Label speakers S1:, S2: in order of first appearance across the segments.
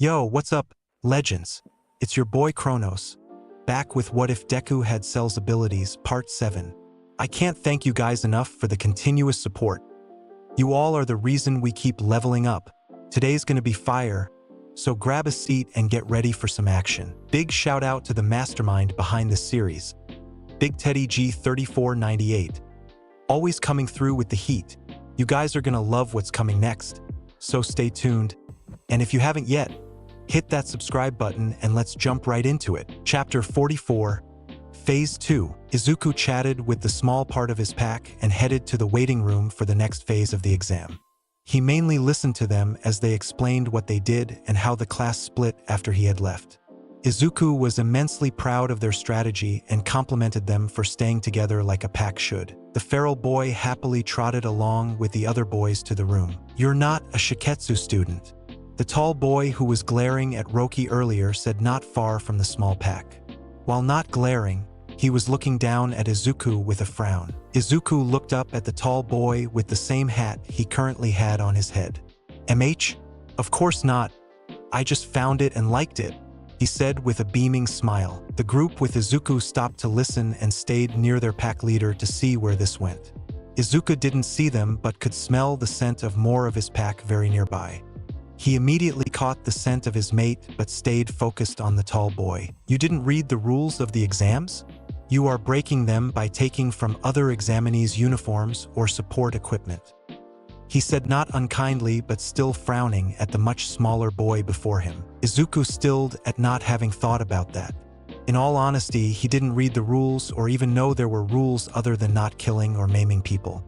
S1: Yo, what's up, legends? It's your boy Chronos, back with What If Deku Had Cell's Abilities, Part 7. I can't thank you guys enough for the continuous support. You all are the reason we keep leveling up. Today's gonna be fire, so grab a seat and get ready for some action. Big shout out to the mastermind behind this series, Big Teddy G3498. Always coming through with the heat. You guys are gonna love what's coming next, so stay tuned. And if you haven't yet, hit that subscribe button and let's jump right into it. Chapter 44, Phase 2. Izuku chatted with the small part of his pack and headed to the waiting room for the next phase of the exam. He mainly listened to them as they explained what they did and how the class split after he had left. Izuku was immensely proud of their strategy and complimented them for staying together like a pack should. The feral boy happily trotted along with the other boys to the room. "You're not a Shiketsu student," the tall boy who was glaring at Roki earlier said, not far from the small pack. While not glaring, he was looking down at Izuku with a frown. Izuku looked up at the tall boy with the same hat he currently had on his head. "MH? Of course not. I just found it and liked it," he said with a beaming smile. The group with Izuku stopped to listen and stayed near their pack leader to see where this went. Izuku didn't see them but could smell the scent of more of his pack very nearby. He immediately caught the scent of his mate but stayed focused on the tall boy. "You didn't read the rules of the exams? You are breaking them by taking from other examinees' uniforms or support equipment," he said, not unkindly but still frowning at the much smaller boy before him. Izuku stilled at not having thought about that. In all honesty, he didn't read the rules or even know there were rules other than not killing or maiming people.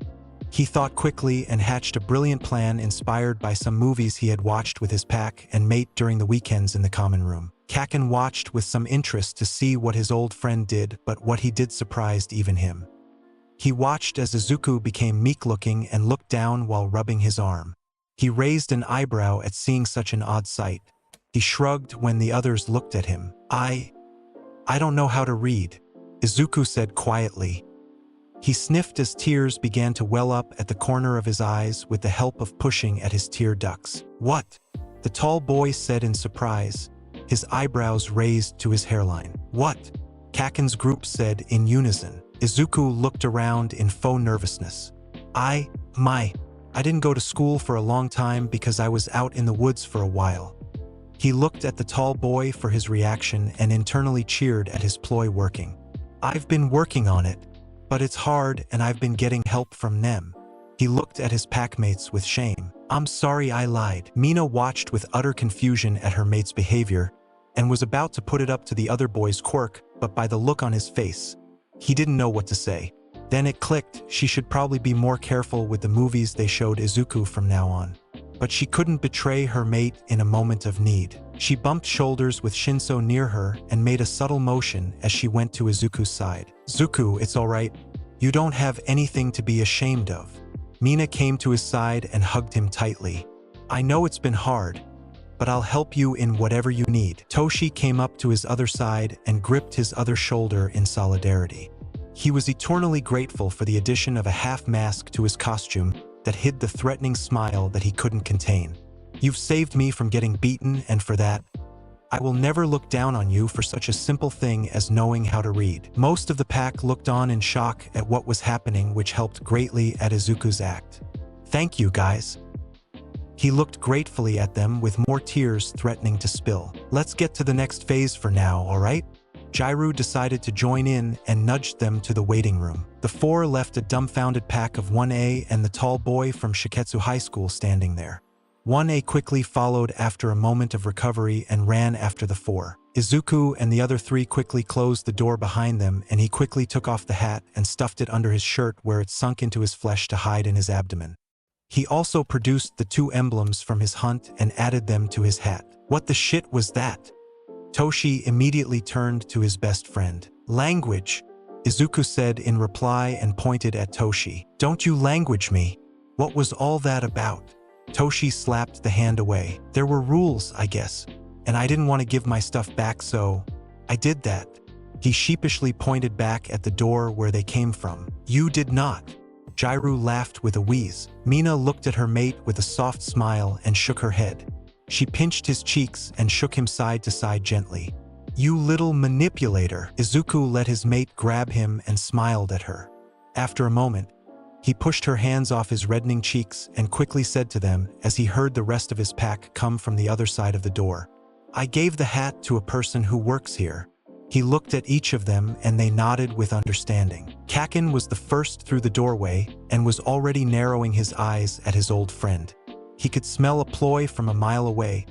S1: He thought quickly and hatched a brilliant plan inspired by some movies he had watched with his pack and mate during the weekends in the common room. Kaken watched with some interest to see what his old friend did, but what he did surprised even him. He watched as Izuku became meek-looking and looked down while rubbing his arm. He raised an eyebrow at seeing such an odd sight. He shrugged when the others looked at him. I don't know how to read," Izuku said quietly. He sniffed as tears began to well up at the corner of his eyes with the help of pushing at his tear ducts. "What?" the tall boy said in surprise, his eyebrows raised to his hairline. "What?" Kaken's group said in unison. Izuku looked around in faux nervousness. I didn't go to school for a long time because I was out in the woods for a while." He looked at the tall boy for his reaction and internally cheered at his ploy working. "I've been working on it, but it's hard and I've been getting help from them." He looked at his packmates with shame. "I'm sorry I lied." Mina watched with utter confusion at her mate's behavior and was about to put it up to the other boy's quirk, but by the look on his face, he didn't know what to say. Then it clicked, she should probably be more careful with the movies they showed Izuku from now on. But she couldn't betray her mate in a moment of need. She bumped shoulders with Shinso near her and made a subtle motion as she went to Izuku's side. "Zuku, it's alright. You don't have anything to be ashamed of." Mina came to his side and hugged him tightly. "I know it's been hard, but I'll help you in whatever you need." Toshi came up to his other side and gripped his other shoulder in solidarity. He was eternally grateful for the addition of a half mask to his costume that hid the threatening smile that he couldn't contain. "You've saved me from getting beaten, and for that, I will never look down on you for such a simple thing as knowing how to read." Most of the pack looked on in shock at what was happening, which helped greatly at Izuku's act. "Thank you, guys." He looked gratefully at them with more tears threatening to spill. "Let's get to the next phase for now, alright?" Jairu decided to join in and nudged them to the waiting room. The four left a dumbfounded pack of 1A and the tall boy from Shiketsu High School standing there. 1A quickly followed after a moment of recovery and ran after the four. Izuku and the other three quickly closed the door behind them, and he quickly took off the hat and stuffed it under his shirt where it sunk into his flesh to hide in his abdomen. He also produced the two emblems from his hunt and added them to his hat. "What the shit was that?" Toshi immediately turned to his best friend. "Language," Izuku said in reply and pointed at Toshi. "Don't you language me. What was all that about?" Toshi slapped the hand away. "There were rules, I guess, and I didn't want to give my stuff back, so I did that." He sheepishly pointed back at the door where they came from. "You did not." Jairu laughed with a wheeze. Mina looked at her mate with a soft smile and shook her head. She pinched his cheeks and shook him side to side gently. "You little manipulator." Izuku let his mate grab him and smiled at her. After a moment, he pushed her hands off his reddening cheeks and quickly said to them as he heard the rest of his pack come from the other side of the door, "I gave the hat to a person who works here." He looked at each of them and they nodded with understanding. Kakin was the first through the doorway and was already narrowing his eyes at his old friend. He could smell a ploy from a mile away.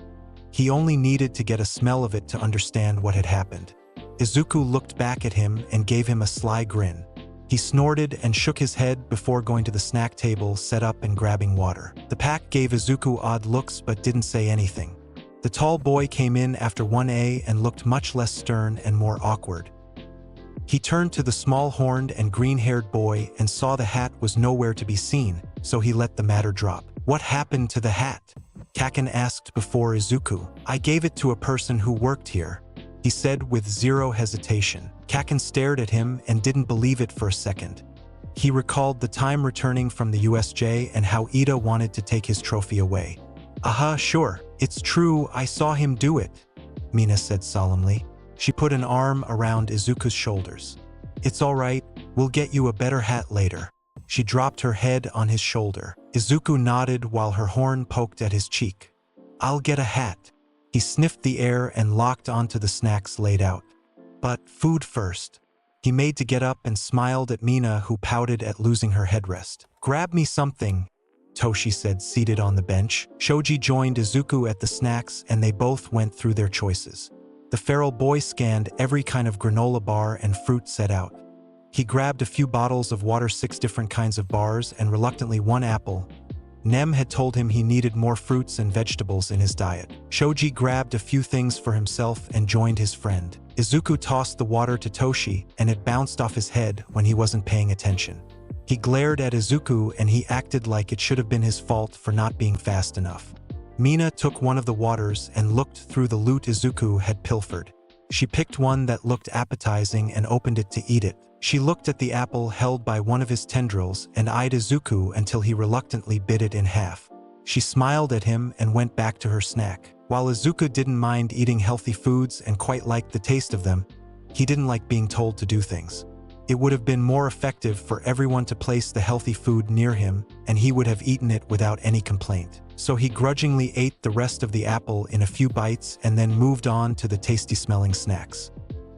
S1: He only needed to get a smell of it to understand what had happened. Izuku looked back at him and gave him a sly grin. He snorted and shook his head before going to the snack table, set up and grabbing water. The pack gave Izuku odd looks but didn't say anything. The tall boy came in after 1A and looked much less stern and more awkward. He turned to the small-horned and green-haired boy and saw the hat was nowhere to be seen, so he let the matter drop. "What happened to the hat?" Kakin asked before Izuku. "I gave it to a person who worked here," he said with zero hesitation. Kakin stared at him and didn't believe it for a second. He recalled the time returning from the USJ and how Ida wanted to take his trophy away. "Aha, sure, it's true, I saw him do it," Mina said solemnly. She put an arm around Izuku's shoulders. "It's all right, we'll get you a better hat later." She dropped her head on his shoulder. Izuku nodded while her horn poked at his cheek. "I'll get a hat." He sniffed the air and locked onto the snacks laid out. "But food first." He made to get up and smiled at Mina, who pouted at losing her headrest. "Grab me something," Toshi said, seated on the bench. Shoji joined Izuku at the snacks and they both went through their choices. The feral boy scanned every kind of granola bar and fruit set out. He grabbed a few bottles of water, 6 different kinds of bars, and reluctantly 1 apple. Nem had told him he needed more fruits and vegetables in his diet. Shoji grabbed a few things for himself and joined his friend. Izuku tossed the water to Toshi and it bounced off his head when he wasn't paying attention. He glared at Izuku and he acted like it should have been his fault for not being fast enough. Mina took one of the waters and looked through the loot Izuku had pilfered. She picked one that looked appetizing and opened it to eat it. She looked at the apple held by one of his tendrils and eyed Izuku until he reluctantly bit it in half. She smiled at him and went back to her snack. While Izuku didn't mind eating healthy foods and quite liked the taste of them, he didn't like being told to do things. It would have been more effective for everyone to place the healthy food near him, and he would have eaten it without any complaint. So he grudgingly ate the rest of the apple in a few bites and then moved on to the tasty-smelling snacks.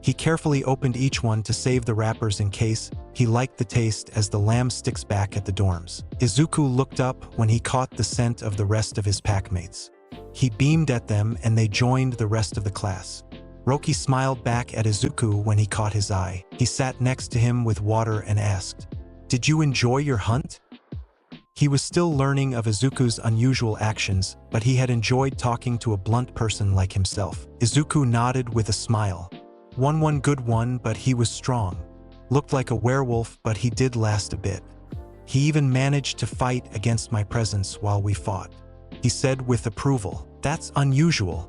S1: He carefully opened each one to save the wrappers in case he liked the taste as the lamb sticks back at the dorms. Izuku looked up when he caught the scent of the rest of his packmates. He beamed at them and they joined the rest of the class. Roki smiled back at Izuku when he caught his eye. He sat next to him with water and asked, "Did you enjoy your hunt?" He was still learning of Izuku's unusual actions, but he had enjoyed talking to a blunt person like himself. Izuku nodded with a smile. One good one, but he was strong. Looked like a werewolf, but he did last a bit. He even managed to fight against my presence while we fought," he said with approval. "That's unusual.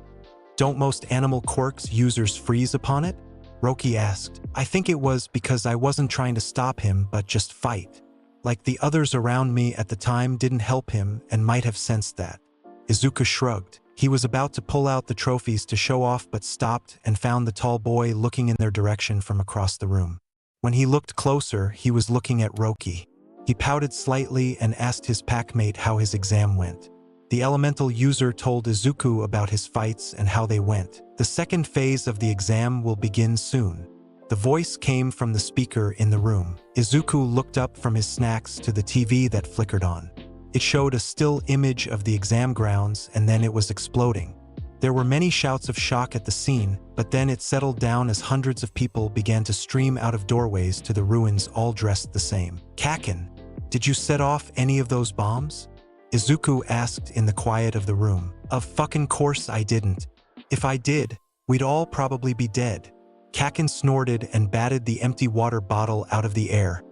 S1: Don't most animal quirks users freeze upon it?" Roki asked. "I think it was because I wasn't trying to stop him, but just fight. Like the others around me at the time didn't help him and might have sensed that." Izuku shrugged. He was about to pull out the trophies to show off but stopped and found the tall boy looking in their direction from across the room. When he looked closer, he was looking at Roki. He pouted slightly and asked his packmate how his exam went. The elemental user told Izuku about his fights and how they went. "The second phase of the exam will begin soon." The voice came from the speaker in the room. Izuku looked up from his snacks to the TV that flickered on. It showed a still image of the exam grounds and then it was exploding. There were many shouts of shock at the scene, but then it settled down as hundreds of people began to stream out of doorways to the ruins, all dressed the same. "Kakin, did you set off any of those bombs?" Izuku asked in the quiet of the room. "Of fucking course I didn't. If I did, we'd all probably be dead." Kakin snorted and batted the empty water bottle out of the air,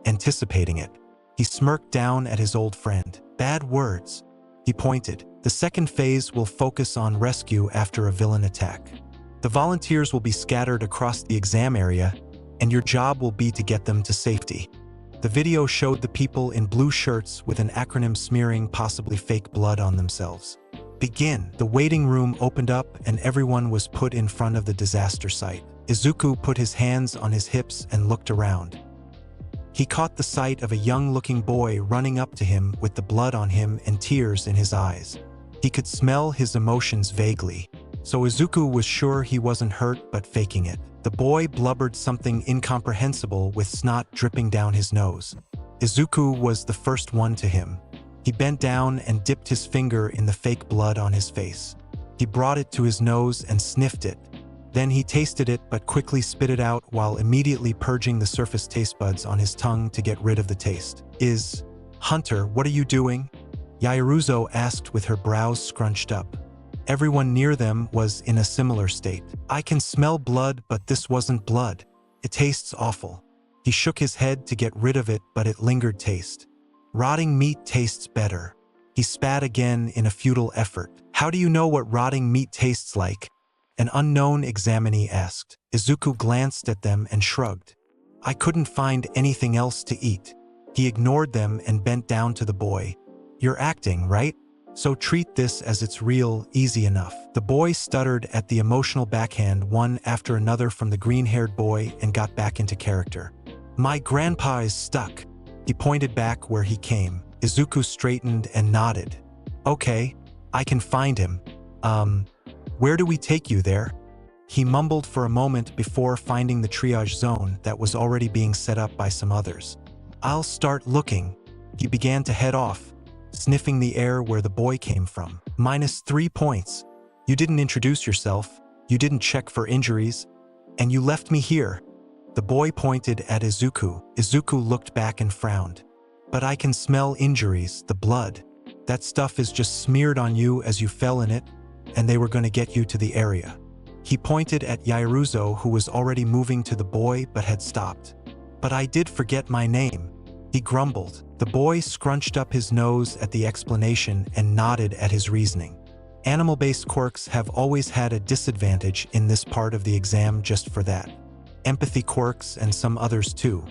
S1: anticipating it. He smirked down at his old friend. "Bad words." He pointed. "The second phase will focus on rescue after a villain attack. The volunteers will be scattered across the exam area, and your job will be to get them to safety." The video showed the people in blue shirts with an acronym smearing possibly fake blood on themselves. Begin. The waiting room opened up and everyone was put in front of the disaster site. Izuku put his hands on his hips and looked around. He caught the sight of a young-looking boy running up to him with the blood on him and tears in his eyes. He could smell his emotions vaguely, so Izuku was sure he wasn't hurt but faking it. The boy blubbered something incomprehensible with snot dripping down his nose. Izuku was the first one to him. He bent down and dipped his finger in the fake blood on his face. He brought it to his nose and sniffed it. Then he tasted it but quickly spit it out while immediately purging the surface taste buds on his tongue to get rid of the taste. Hunter, what are you doing? Yaoruzo asked with her brows scrunched up. Everyone near them was in a similar state. I can smell blood, but this wasn't blood. It tastes awful. He shook his head to get rid of it, but it lingered taste. Rotting meat tastes better. He spat again in a futile effort. How do you know what rotting meat tastes like? An unknown examinee asked. Izuku glanced at them and shrugged. I couldn't find anything else to eat. He ignored them and bent down to the boy. You're acting, right? So treat this as it's real, easy enough. The boy stuttered at the emotional backhand one after another from the green-haired boy and got back into character. My grandpa is stuck. He pointed back where he came. Izuku straightened and nodded. Okay, I can find him. Where do we take you there? He mumbled for a moment before finding the triage zone that was already being set up by some others. I'll start looking. He began to head off, sniffing the air where the boy came from. -3 points. You didn't introduce yourself, you didn't check for injuries, and you left me here. The boy pointed at Izuku. Izuku looked back and frowned. But I can smell injuries, the blood. That stuff is just smeared on you as you fell in it, and they were going to get you to the area. He pointed at Yaoruzo, who was already moving to the boy but had stopped. But I did forget my name. He grumbled. The boy scrunched up his nose at the explanation and nodded at his reasoning. Animal-based quirks have always had a disadvantage in this part of the exam just for that. Empathy quirks and some others too.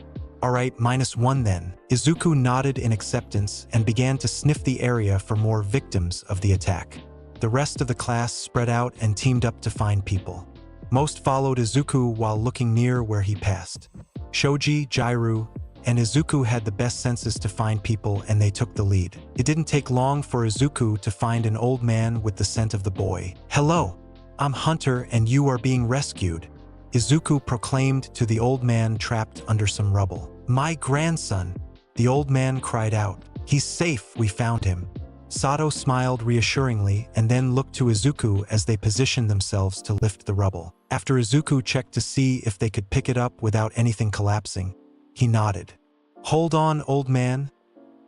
S1: Alright, -1 then. Izuku nodded in acceptance and began to sniff the area for more victims of the attack. The rest of the class spread out and teamed up to find people. Most followed Izuku while looking near where he passed. Shoji, Jairu, and Izuku had the best senses to find people and they took the lead. It didn't take long for Izuku to find an old man with the scent of the boy. Hello, I'm Hunter and you are being rescued, Izuku proclaimed to the old man trapped under some rubble. My grandson, the old man cried out. He's safe, we found him. Sato smiled reassuringly and then looked to Izuku as they positioned themselves to lift the rubble. After Izuku checked to see if they could pick it up without anything collapsing, he nodded. Hold on, old man,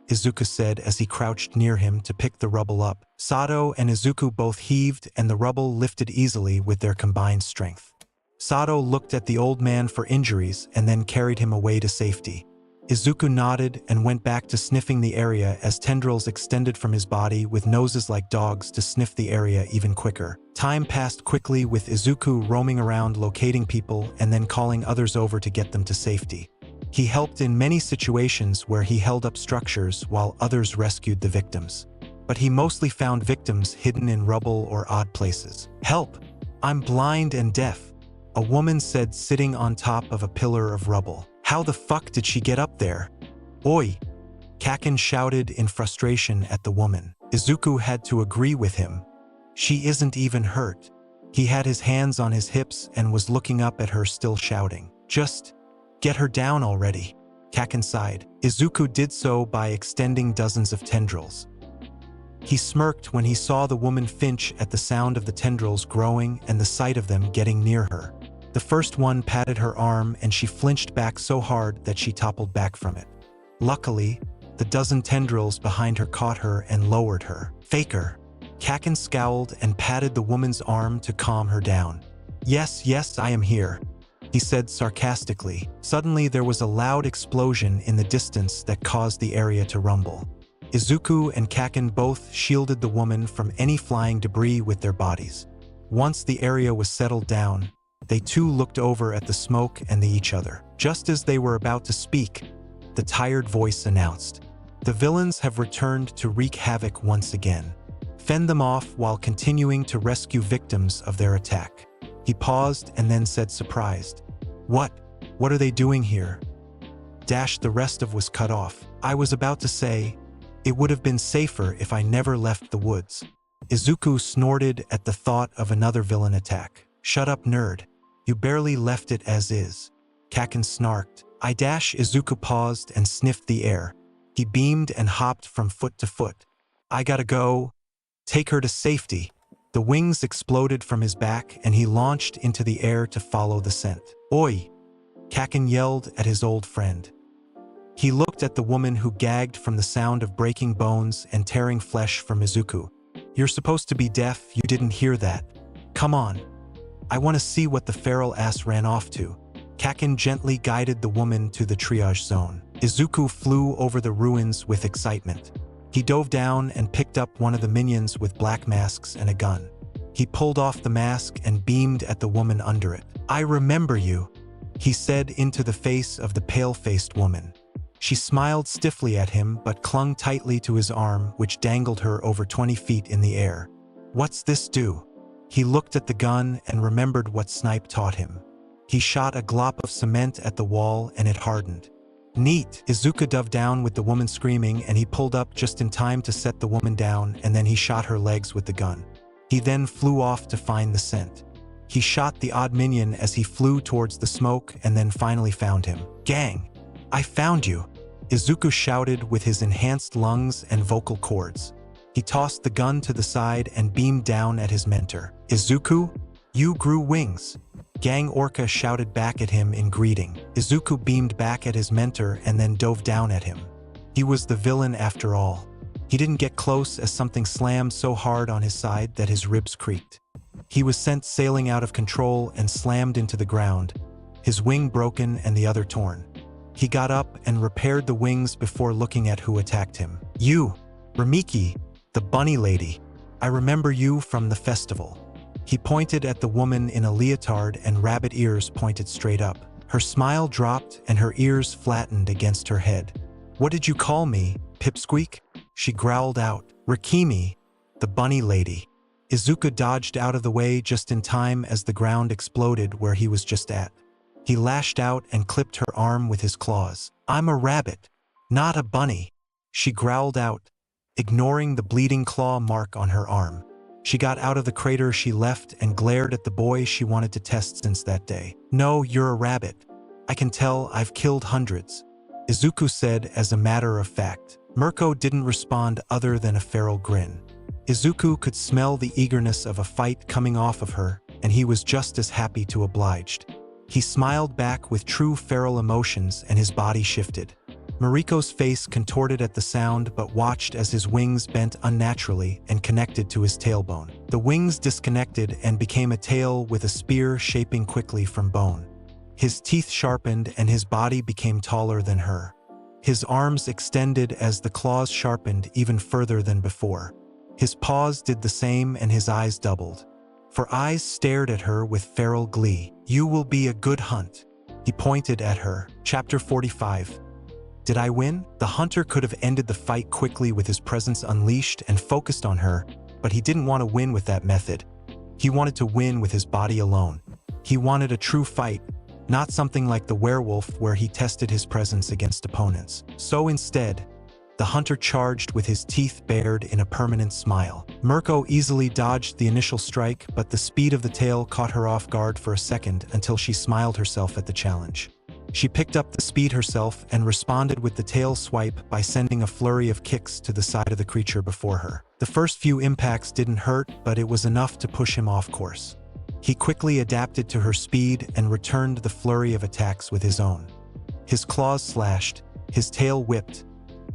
S1: Izuku said as he crouched near him to pick the rubble up. Sato and Izuku both heaved and the rubble lifted easily with their combined strength. Sato looked at the old man for injuries and then carried him away to safety. Izuku nodded and went back to sniffing the area as tendrils extended from his body with noses like dogs to sniff the area even quicker. Time passed quickly with Izuku roaming around locating people and then calling others over to get them to safety. He helped in many situations where he held up structures while others rescued the victims. But he mostly found victims hidden in rubble or odd places. Help! I'm blind and deaf, a woman said sitting on top of a pillar of rubble. How the fuck did she get up there? Oi! Kaken shouted in frustration at the woman. Izuku had to agree with him. She isn't even hurt. He had his hands on his hips and was looking up at her still shouting. Just get her down already, Kaken sighed. Izuku did so by extending dozens of tendrils. He smirked when he saw the woman flinch at the sound of the tendrils growing and the sight of them getting near her. The first one patted her arm and she flinched back so hard that she toppled back from it. Luckily, the dozen tendrils behind her caught her and lowered her. Faker. Kaken scowled and patted the woman's arm to calm her down. Yes, I am here, he said sarcastically. Suddenly there was a loud explosion in the distance that caused the area to rumble. Izuku and Kaken both shielded the woman from any flying debris with their bodies. Once the area was settled down, they too looked over at the smoke and each other. Just as they were about to speak, the tired voice announced, "The villains have returned to wreak havoc once again. fend them off while continuing to rescue victims of their attack. He paused and then said, surprised, What? What are they doing here? The rest of was cut off. I was about to say, it would have been safer if I never left the woods. Izuku snorted at the thought of another villain attack. Shut up, nerd. You barely left it as is. Kaken snarked. Izuku paused and sniffed the air. He beamed and hopped from foot to foot. I gotta go. Take her to safety. The wings exploded from his back and he launched into the air to follow the scent. Oi! Kaken yelled at his old friend. He looked at the woman who gagged from the sound of breaking bones and tearing flesh from Izuku. You're supposed to be deaf, you didn't hear that. Come on. I want to see what the feral ass ran off to. Kaken gently guided the woman to the triage zone. Izuku flew over the ruins with excitement. He dove down and picked up one of the minions with black masks and a gun. He pulled off the mask and beamed at the woman under it. I remember you, he said into the face of the pale-faced woman. She smiled stiffly at him but clung tightly to his arm, which dangled her over 20 feet in the air. What's this do? He looked at the gun and remembered what Snipe taught him. He shot a glop of cement at the wall and it hardened. Neat! Izuku dove down with the woman screaming and he pulled up just in time to set the woman down, and then he shot her legs with the gun. He then flew off to find the scent. He shot the odd minion as he flew towards the smoke and then finally found him. Gang! I found you! Izuku shouted with his enhanced lungs and vocal cords. He tossed the gun to the side and beamed down at his mentor. Izuku, you grew wings. Gang Orca shouted back at him in greeting. Izuku beamed back at his mentor and then dove down at him. He was the villain after all. He didn't get close as something slammed so hard on his side that his ribs creaked. He was sent sailing out of control and slammed into the ground, his wing broken and the other torn. He got up and repaired the wings before looking at who attacked him. You, Ramiki, the bunny lady. I remember you from the festival. He pointed at the woman in a leotard and rabbit ears pointed straight up. Her smile dropped and her ears flattened against her head. What did you call me, Pipsqueak? She growled out. Rikimi, the bunny lady. Izuku dodged out of the way just in time as the ground exploded where he was just at. He lashed out and clipped her arm with his claws. I'm a rabbit, not a bunny, she growled out, ignoring the bleeding claw mark on her arm. She got out of the crater she left and glared at the boy she wanted to test since that day. No, you're a rabbit. I can tell, I've killed hundreds, Izuku said as a matter of fact. Mirko didn't respond other than a feral grin. Izuku could smell the eagerness of a fight coming off of her, and he was just as happy to oblige. He smiled back with true feral emotions and his body shifted. Mariko's face contorted at the sound but watched as his wings bent unnaturally and connected to his tailbone. The wings disconnected and became a tail with a spear shaping quickly from bone. His teeth sharpened and his body became taller than her. His arms extended as the claws sharpened even further than before. His paws did the same and his eyes doubled. For eyes stared at her with feral glee. You will be a good hunt. He pointed at her. Chapter 45. Did I win? The hunter could have ended the fight quickly with his presence unleashed and focused on her, but he didn't want to win with that method. He wanted to win with his body alone. He wanted a true fight, not something like the werewolf where he tested his presence against opponents. So instead, the hunter charged with his teeth bared in a permanent smile. Mirko easily dodged the initial strike, but the speed of the tail caught her off guard for a second until she smiled herself at the challenge. She picked up the speed herself and responded with the tail swipe by sending a flurry of kicks to the side of the creature before her. The first few impacts didn't hurt, but it was enough to push him off course. He quickly adapted to her speed and returned the flurry of attacks with his own. His claws slashed, his tail whipped,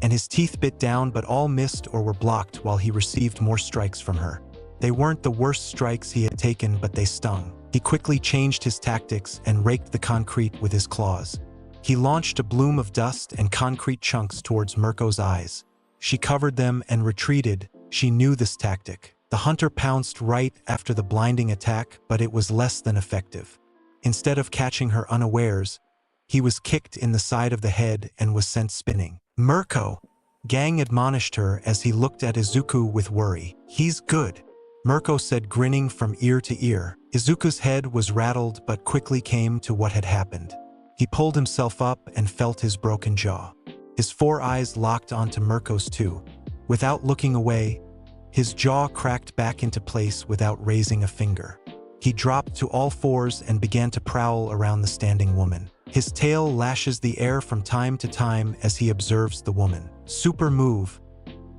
S1: and his teeth bit down, but all missed or were blocked while he received more strikes from her. They weren't the worst strikes he had taken, but they stung. He quickly changed his tactics and raked the concrete with his claws. He launched a bloom of dust and concrete chunks towards Mirko's eyes. She covered them and retreated. She knew this tactic. The hunter pounced right after the blinding attack, but it was less than effective. Instead of catching her unawares, he was kicked in the side of the head and was sent spinning. Mirko! Gang admonished her as he looked at Izuku with worry. "He's good," Mirko said, grinning from ear to ear. Izuku's head was rattled but quickly came to what had happened. He pulled himself up and felt his broken jaw. His 4 eyes locked onto Mirko's too. Without looking away, his jaw cracked back into place without raising a finger. He dropped to all 4s and began to prowl around the standing woman. His tail lashes the air from time to time as he observes the woman. Super move.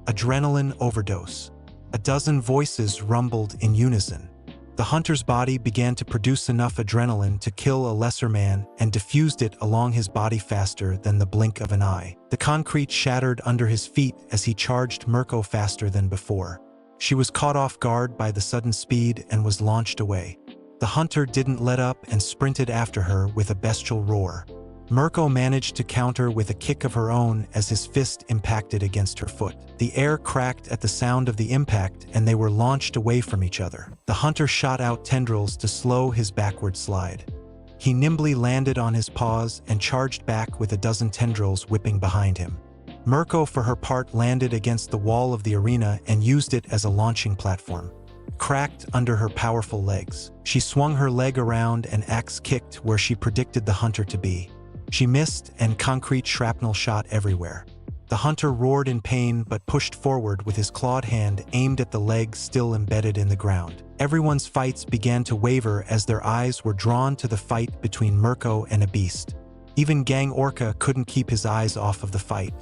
S1: Adrenaline overdose. A dozen voices rumbled in unison. The hunter's body began to produce enough adrenaline to kill a lesser man and diffused it along his body faster than the blink of an eye. The concrete shattered under his feet as he charged Mirko faster than before. She was caught off guard by the sudden speed and was launched away. The hunter didn't let up and sprinted after her with a bestial roar. Mirko managed to counter with a kick of her own as his fist impacted against her foot. The air cracked at the sound of the impact and they were launched away from each other. The hunter shot out tendrils to slow his backward slide. He nimbly landed on his paws and charged back with a dozen tendrils whipping behind him. Mirko, for her part, landed against the wall of the arena and used it as a launching platform. Cracked under her powerful legs. She swung her leg around and axe kicked where she predicted the hunter to be. She missed and concrete shrapnel shot everywhere. The hunter roared in pain but pushed forward with his clawed hand aimed at the leg still embedded in the ground. Everyone's fights began to waver as their eyes were drawn to the fight between Mirko and a beast. Even Gang Orca couldn't keep his eyes off of the fight.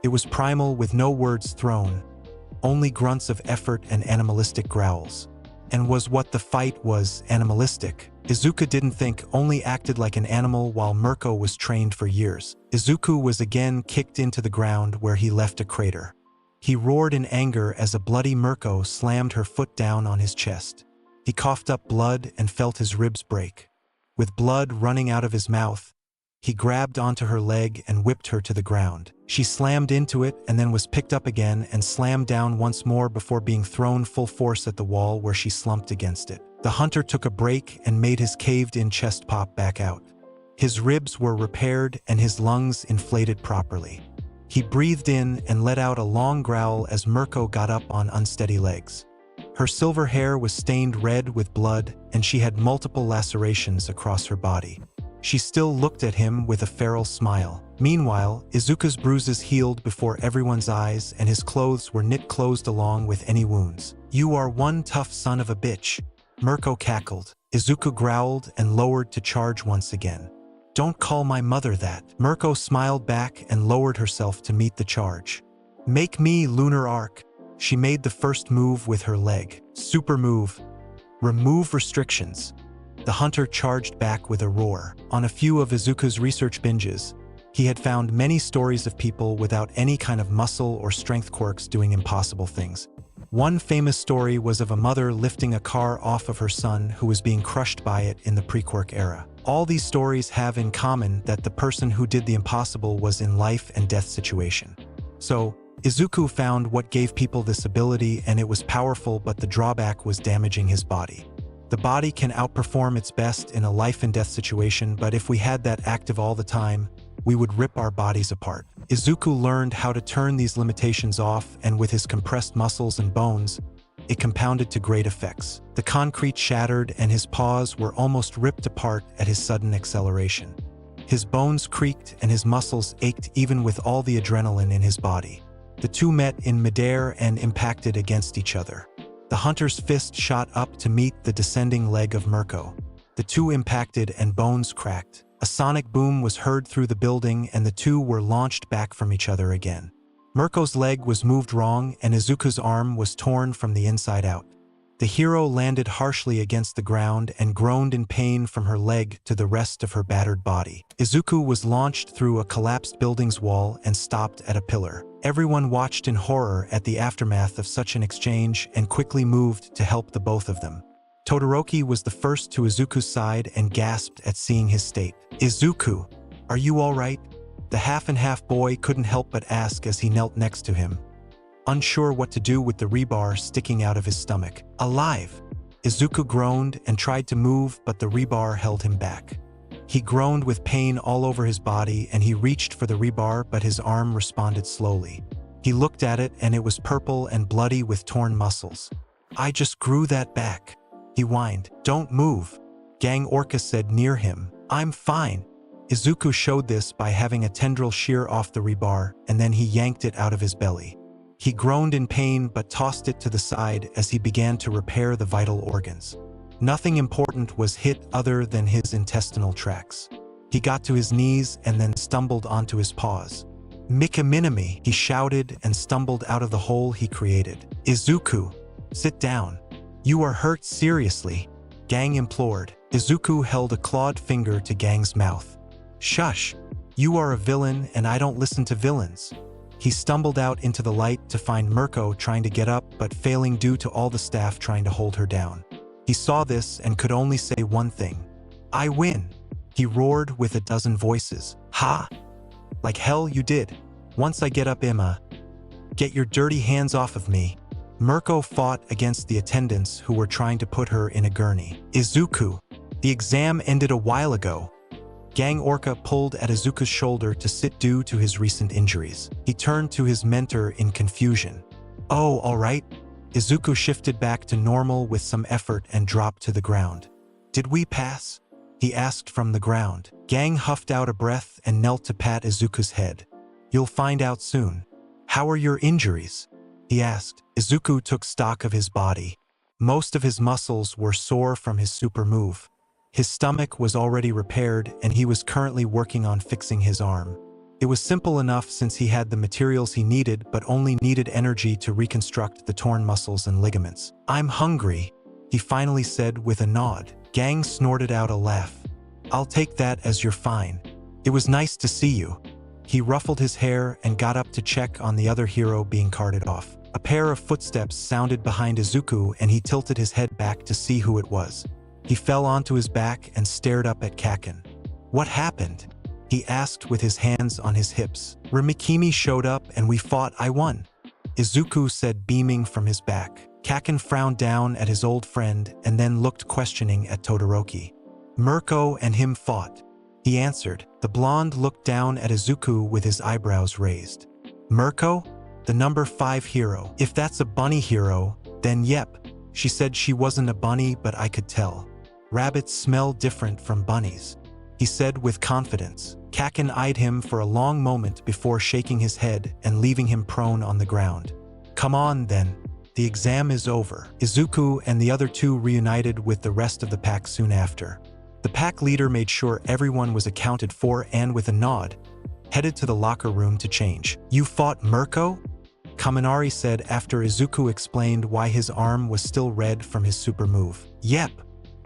S1: It was primal with no words thrown, only grunts of effort and animalistic growls. And was what the fight was animalistic? Izuku didn't think, only acted like an animal while Mirko was trained for years. Izuku was again kicked into the ground where he left a crater. He roared in anger as a bloody Mirko slammed her foot down on his chest. He coughed up blood and felt his ribs break. With blood running out of his mouth, he grabbed onto her leg and whipped her to the ground. She slammed into it and then was picked up again and slammed down once more before being thrown full force at the wall where she slumped against it. The hunter took a break and made his caved-in chest pop back out. His ribs were repaired and his lungs inflated properly. He breathed in and let out a long growl as Mirko got up on unsteady legs. Her silver hair was stained red with blood and she had multiple lacerations across her body. She still looked at him with a feral smile. Meanwhile, Izuku's bruises healed before everyone's eyes and his clothes were knit closed along with any wounds. "You are one tough son of a bitch," Mirko cackled. Izuku growled and lowered to charge once again. "Don't call my mother that." Mirko smiled back and lowered herself to meet the charge. "Make me lunar arc." She made the first move with her leg. Super move. Remove restrictions. The hunter charged back with a roar. On a few of Izuku's research binges, he had found many stories of people without any kind of muscle or strength quirks doing impossible things. One famous story was of a mother lifting a car off of her son who was being crushed by it in the pre-quirk era. All these stories have in common that the person who did the impossible was in life and death situation. So, Izuku found what gave people this ability and it was powerful, but the drawback was damaging his body. The body can outperform its best in a life and death situation, but if we had that active all the time, we would rip our bodies apart. Izuku learned how to turn these limitations off, and with his compressed muscles and bones, it compounded to great effects. The concrete shattered and his paws were almost ripped apart at his sudden acceleration. His bones creaked and his muscles ached even with all the adrenaline in his body. The two met in midair and impacted against each other. The hunter's fist shot up to meet the descending leg of Mirko. The two impacted and bones cracked. A sonic boom was heard through the building and the two were launched back from each other again. Mirko's leg was moved wrong and Izuku's arm was torn from the inside out. The hero landed harshly against the ground and groaned in pain from her leg to the rest of her battered body. Izuku was launched through a collapsed building's wall and stopped at a pillar. Everyone watched in horror at the aftermath of such an exchange and quickly moved to help the both of them. Todoroki was the first to Izuku's side and gasped at seeing his state. "Izuku, are you all right?" The half-and-half boy couldn't help but ask as he knelt next to him, unsure what to do with the rebar sticking out of his stomach. "Alive!" Izuku groaned and tried to move, but the rebar held him back. He groaned with pain all over his body and he reached for the rebar, but his arm responded slowly. He looked at it and it was purple and bloody with torn muscles. I just grew that back, he whined. Don't move, Gang Orca said near him. I'm fine. Izuku showed this by having a tendril shear off the rebar, and then he yanked it out of his belly. He groaned in pain but tossed it to the side as he began to repair the vital organs. Nothing important was hit other than his intestinal tracts. He got to his knees and then stumbled onto his paws. Mika Minami, he shouted and stumbled out of the hole he created. Izuku, sit down. You are hurt seriously, Gang implored. Izuku held a clawed finger to Gang's mouth. Shush, you are a villain and I don't listen to villains. He stumbled out into the light to find Mirko trying to get up but failing due to all the staff trying to hold her down. He saw this and could only say one thing. I win, he roared with a dozen voices. Ha! Like hell you did. Once I get up Emma. Get your dirty hands off of me. Mirko fought against the attendants who were trying to put her in a gurney. Izuku, the exam ended a while ago. Gang Orca pulled at Izuku's shoulder to sit due to his recent injuries. He turned to his mentor in confusion. Oh, all right. Izuku shifted back to normal with some effort and dropped to the ground. Did we pass? He asked from the ground. Gang huffed out a breath and knelt to pat Izuku's head. You'll find out soon. How are your injuries? He asked. Izuku took stock of his body. Most of his muscles were sore from his super move. His stomach was already repaired and he was currently working on fixing his arm. It was simple enough since he had the materials he needed but only needed energy to reconstruct the torn muscles and ligaments. I'm hungry, he finally said with a nod. Gang snorted out a laugh. I'll take that as you're fine. It was nice to see you. He ruffled his hair and got up to check on the other hero being carted off. A pair of footsteps sounded behind Izuku and he tilted his head back to see who it was. He fell onto his back and stared up at Kaken. What happened? He asked with his hands on his hips. Rimikimi showed up and we fought. I won, Izuku said beaming from his back. Kaken frowned down at his old friend and then looked questioning at Todoroki. Mirko and him fought, he answered. The blonde looked down at Izuku with his eyebrows raised. Mirko? The number 5 hero. If that's a bunny hero, then yep. She said she wasn't a bunny but I could tell. Rabbits smell different from bunnies, he said with confidence. Kaken eyed him for a long moment before shaking his head and leaving him prone on the ground. Come on then. The exam is over. Izuku and the other two reunited with the rest of the pack soon after. The pack leader made sure everyone was accounted for and with a nod, headed to the locker room to change. You fought Mirko? Kaminari said after Izuku explained why his arm was still red from his super move. Yep,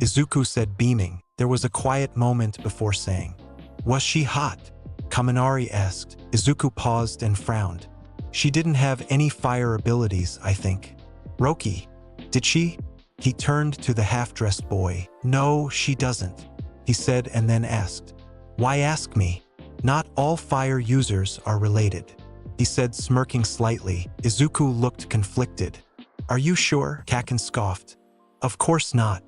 S1: Izuku said beaming. There was a quiet moment before saying, was she hot? Kaminari asked. Izuku paused and frowned. She didn't have any fire abilities, I think. Roki, did she? He turned to the half-dressed boy. No, she doesn't, he said and then asked. Why ask me? Not all fire users are related, he said smirking slightly. Izuku looked conflicted. Are you sure? Kaken scoffed. Of course not.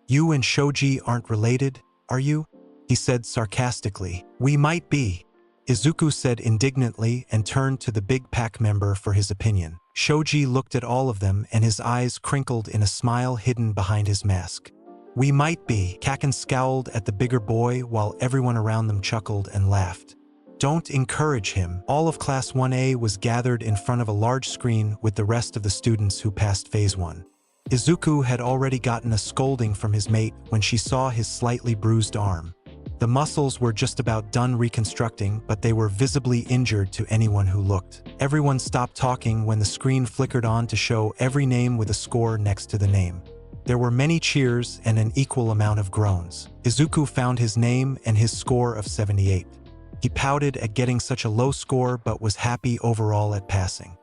S1: You and Shoji aren't related, are you? He said sarcastically. We might be, Izuku said indignantly and turned to the big pack member for his opinion. Shoji looked at all of them and his eyes crinkled in a smile hidden behind his mask. We might be. Kaken scowled at the bigger boy while everyone around them chuckled and laughed. Don't encourage him. All of Class 1A was gathered in front of a large screen with the rest of the students who passed Phase 1. Izuku had already gotten a scolding from his mate when she saw his slightly bruised arm. The muscles were just about done reconstructing, but they were visibly injured to anyone who looked. Everyone stopped talking when the screen flickered on to show every name with a score next to the name. There were many cheers and an equal amount of groans. Izuku found his name and his score of 78. He pouted at getting such a low score but was happy overall at passing.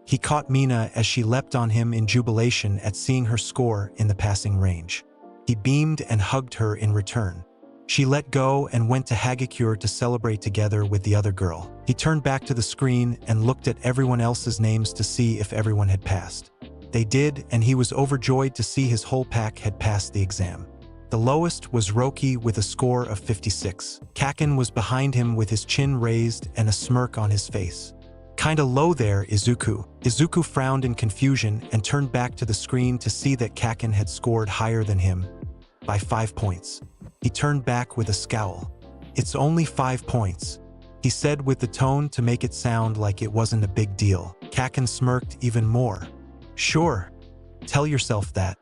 S1: He caught Mina as she leapt on him in jubilation at seeing her score in the passing range. He beamed and hugged her in return. She let go and went to Hagakure to celebrate together with the other girl. He turned back to the screen and looked at everyone else's names to see if everyone had passed. They did, and he was overjoyed to see his whole pack had passed the exam. The lowest was Roki with a score of 56. Kaken was behind him with his chin raised and a smirk on his face. Kinda low there, Izuku. Izuku frowned in confusion and turned back to the screen to see that Kaken had scored higher than him by 5 points. He turned back with a scowl. It's only 5 points, he said with the tone to make it sound like it wasn't a big deal. Kaken smirked even more. Sure, tell yourself that.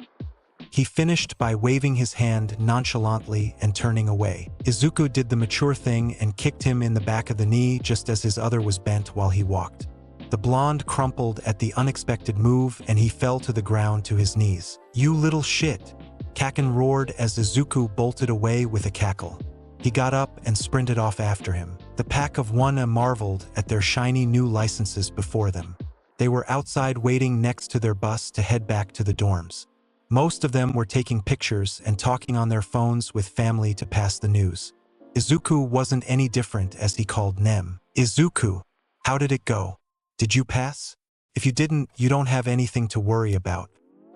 S1: He finished by waving his hand nonchalantly and turning away. Izuku did the mature thing and kicked him in the back of the knee just as his other was bent while he walked. The blonde crumpled at the unexpected move and he fell to the ground to his knees. You little shit! Kaken roared as Izuku bolted away with a cackle. He got up and sprinted off after him. The pack of one marveled at their shiny new licenses before them. They were outside waiting next to their bus to head back to the dorms. Most of them were taking pictures and talking on their phones with family to pass the news. Izuku wasn't any different as he called Nem. Izuku, how did it go? Did you pass? If you didn't, you don't have anything to worry about.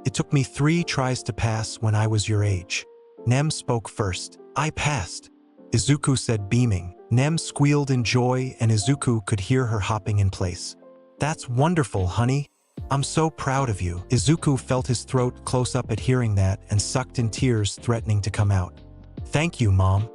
S1: It took me 3 tries to pass when I was your age. Nem spoke first. I passed, Izuku said, beaming. Nem squealed in joy and Izuku could hear her hopping in place. That's wonderful, honey. I'm so proud of you. Izuku felt his throat close up at hearing that and sucked in tears threatening to come out. Thank you, Mom.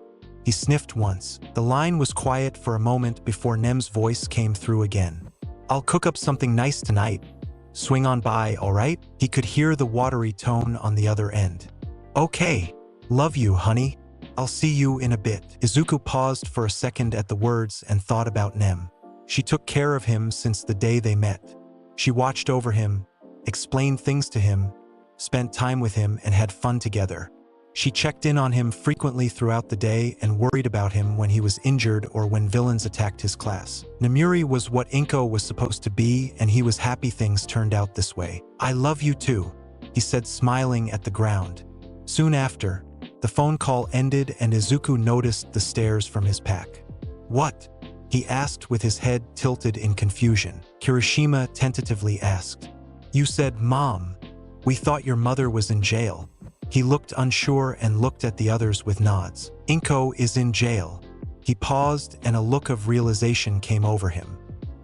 S1: He sniffed once. The line was quiet for a moment before Nem's voice came through again. I'll cook up something nice tonight. Swing on by, all right? He could hear the watery tone on the other end. Okay. Love you, honey. I'll see you in a bit. Izuku paused for a second at the words and thought about Nem. She took care of him since the day they met. She watched over him, explained things to him, spent time with him and had fun together. She checked in on him frequently throughout the day and worried about him when he was injured or when villains attacked his class. Namuri was what Inko was supposed to be and he was happy things turned out this way. I love you too, he said, smiling at the ground. Soon after, the phone call ended and Izuku noticed the stares from his pack. What? He asked with his head tilted in confusion. Kirishima tentatively asked. You said, Mom. We thought your mother was in jail. He looked unsure and looked at the others with nods. Inko is in jail. He paused and a look of realization came over him.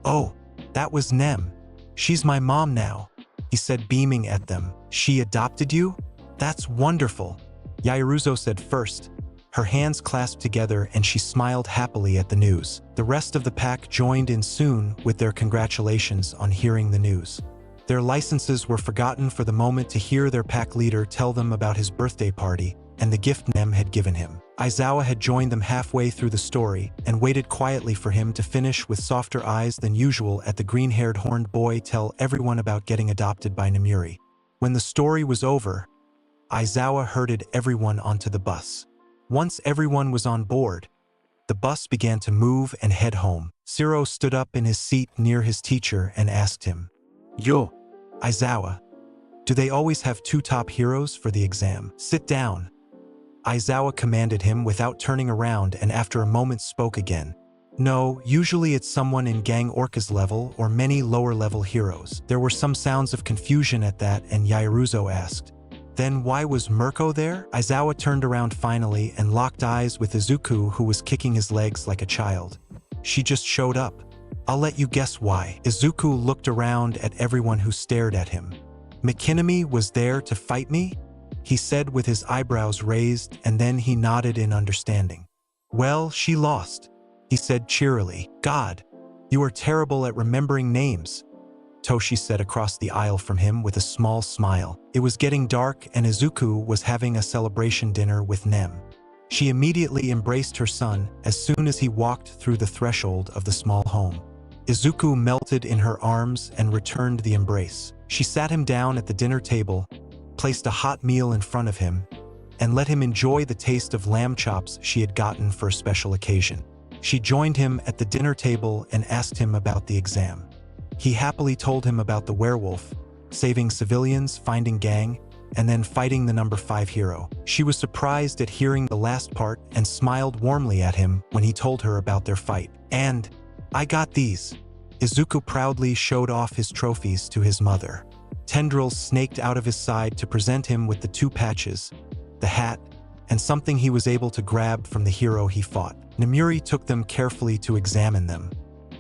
S1: Oh, that was Nem. She's my mom now, he said, beaming at them. She adopted you? That's wonderful, Yairuzo said first. Her hands clasped together and she smiled happily at the news. The rest of the pack joined in soon with their congratulations on hearing the news. Their licenses were forgotten for the moment to hear their pack leader tell them about his birthday party and the gift Nem had given him. Aizawa had joined them halfway through the story and waited quietly for him to finish with softer eyes than usual at the green-haired horned boy tell everyone about getting adopted by Namuri. When the story was over, Aizawa herded everyone onto the bus. Once everyone was on board, the bus began to move and head home. Siro stood up in his seat near his teacher and asked him, Yo, Aizawa, do they always have 2 top heroes for the exam? Sit down. Aizawa commanded him without turning around and after a moment spoke again. No, usually it's someone in Gang Orca's level or many lower-level heroes. There were some sounds of confusion at that and Yairuzo asked, Then why was Mirko there? Aizawa turned around finally and locked eyes with Izuku who was kicking his legs like a child. She just showed up. I'll let you guess why. Izuku looked around at everyone who stared at him. Mikinami was there to fight me? He said with his eyebrows raised and then he nodded in understanding. Well, she lost, he said cheerily. God, you are terrible at remembering names, Toshi said across the aisle from him with a small smile. It was getting dark and Izuku was having a celebration dinner with Nem. She immediately embraced her son as soon as he walked through the threshold of the small home. Izuku melted in her arms and returned the embrace. She sat him down at the dinner table, placed a hot meal in front of him, and let him enjoy the taste of lamb chops she had gotten for a special occasion. She joined him at the dinner table and asked him about the exam. He happily told him about the werewolf, saving civilians, finding Gang, and then fighting the number 5 hero. She was surprised at hearing the last part and smiled warmly at him when he told her about their fight. And, I got these. Izuku proudly showed off his trophies to his mother. Tendrils snaked out of his side to present him with the 2 patches, the hat, and something he was able to grab from the hero he fought. Namuri took them carefully to examine them.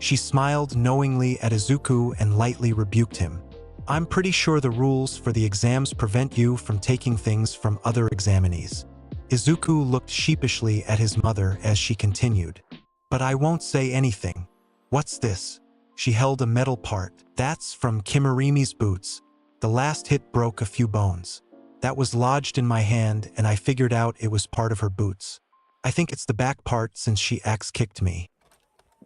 S1: She smiled knowingly at Izuku and lightly rebuked him. I'm pretty sure the rules for the exams prevent you from taking things from other examinees. Izuku looked sheepishly at his mother as she continued. But I won't say anything. What's this? She held a metal part. That's from Kimarimi's boots. The last hit broke a few bones. That was lodged in my hand and I figured out it was part of her boots. I think it's the back part since she axe-kicked me.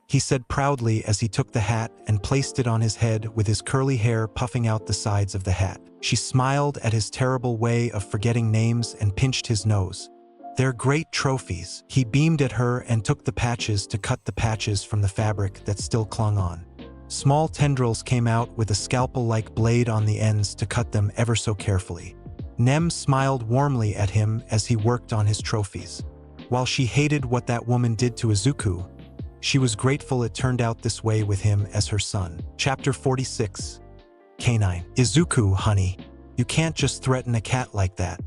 S1: He said proudly as he took the hat and placed it on his head with his curly hair puffing out the sides of the hat. She smiled at his terrible way of forgetting names and pinched his nose. They're great trophies. He beamed at her and took the patches to cut the patches from the fabric that still clung on. Small tendrils came out with a scalpel-like blade on the ends to cut them ever so carefully. Nem smiled warmly at him as he worked on his trophies. While she hated what that woman did to Izuku, she was grateful it turned out this way with him as her son. Chapter 46. Canine. Izuku, honey, you can't just threaten a cat like that.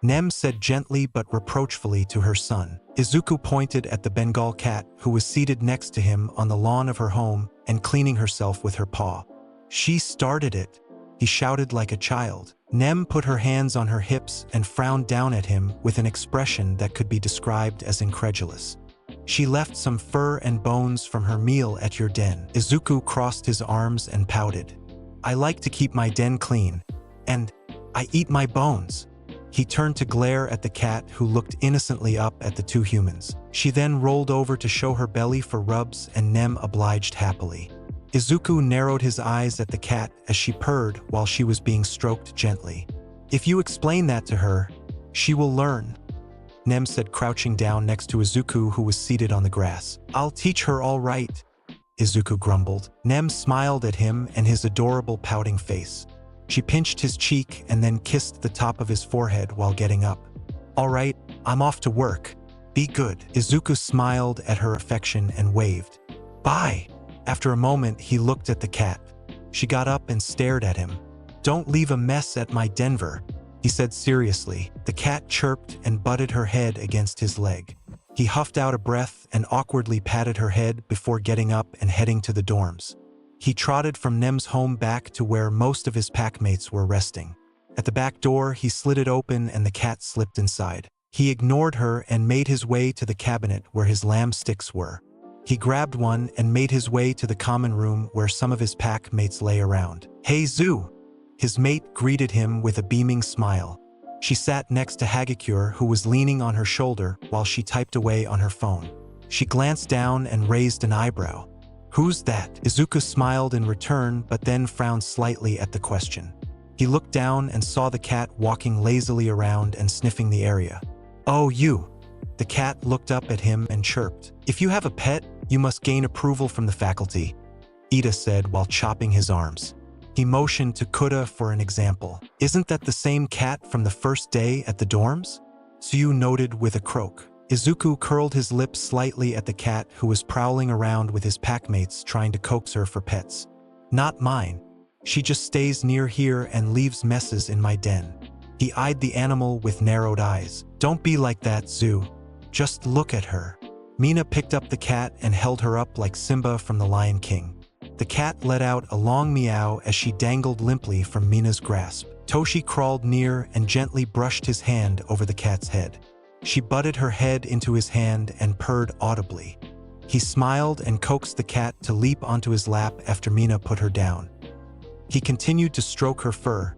S1: Nem said gently but reproachfully to her son. Izuku pointed at the Bengal cat who was seated next to him on the lawn of her home and cleaning herself with her paw. She started it, he shouted like a child. Nem put her hands on her hips and frowned down at him with an expression that could be described as incredulous. She left some fur and bones from her meal at your den. Izuku crossed his arms and pouted. I like to keep my den clean, and I eat my bones. He turned to glare at the cat who looked innocently up at the two humans. She then rolled over to show her belly for rubs and Nem obliged happily. Izuku narrowed his eyes at the cat as she purred while she was being stroked gently. If you explain that to her, she will learn. Nem said, crouching down next to Izuku who was seated on the grass. I'll teach her all right, Izuku grumbled. Nem smiled at him and his adorable pouting face. She pinched his cheek and then kissed the top of his forehead while getting up. All right, I'm off to work. Be good. Izuku smiled at her affection and waved. Bye. After a moment, he looked at the cat. She got up and stared at him. Don't leave a mess at my Denver, he said seriously. The cat chirped and butted her head against his leg. He huffed out a breath and awkwardly patted her head before getting up and heading to the dorms. He trotted from Nem's home back to where most of his packmates were resting. At the back door, he slid it open and the cat slipped inside. He ignored her and made his way to the cabinet where his lamb sticks were. He grabbed one and made his way to the common room where some of his pack mates lay around. Hey Zoo! His mate greeted him with a beaming smile. She sat next to Hagakure who was leaning on her shoulder while she typed away on her phone. She glanced down and raised an eyebrow. Who's that? Izuku smiled in return but then frowned slightly at the question. He looked down and saw the cat walking lazily around and sniffing the area. Oh, you! The cat looked up at him and chirped. If you have a pet, you must gain approval from the faculty, Ida said while chopping his arms. He motioned to Kuda for an example. Isn't that the same cat from the first day at the dorms? Tsuyu noted with a croak. Izuku curled his lips slightly at the cat who was prowling around with his packmates trying to coax her for pets. Not mine. She just stays near here and leaves messes in my den. He eyed the animal with narrowed eyes. Don't be like that, Zoo. Just look at her. Mina picked up the cat and held her up like Simba from The Lion King. The cat let out a long meow as she dangled limply from Mina's grasp. Toshi crawled near and gently brushed his hand over the cat's head. She butted her head into his hand and purred audibly. He smiled and coaxed the cat to leap onto his lap after Mina put her down. He continued to stroke her fur,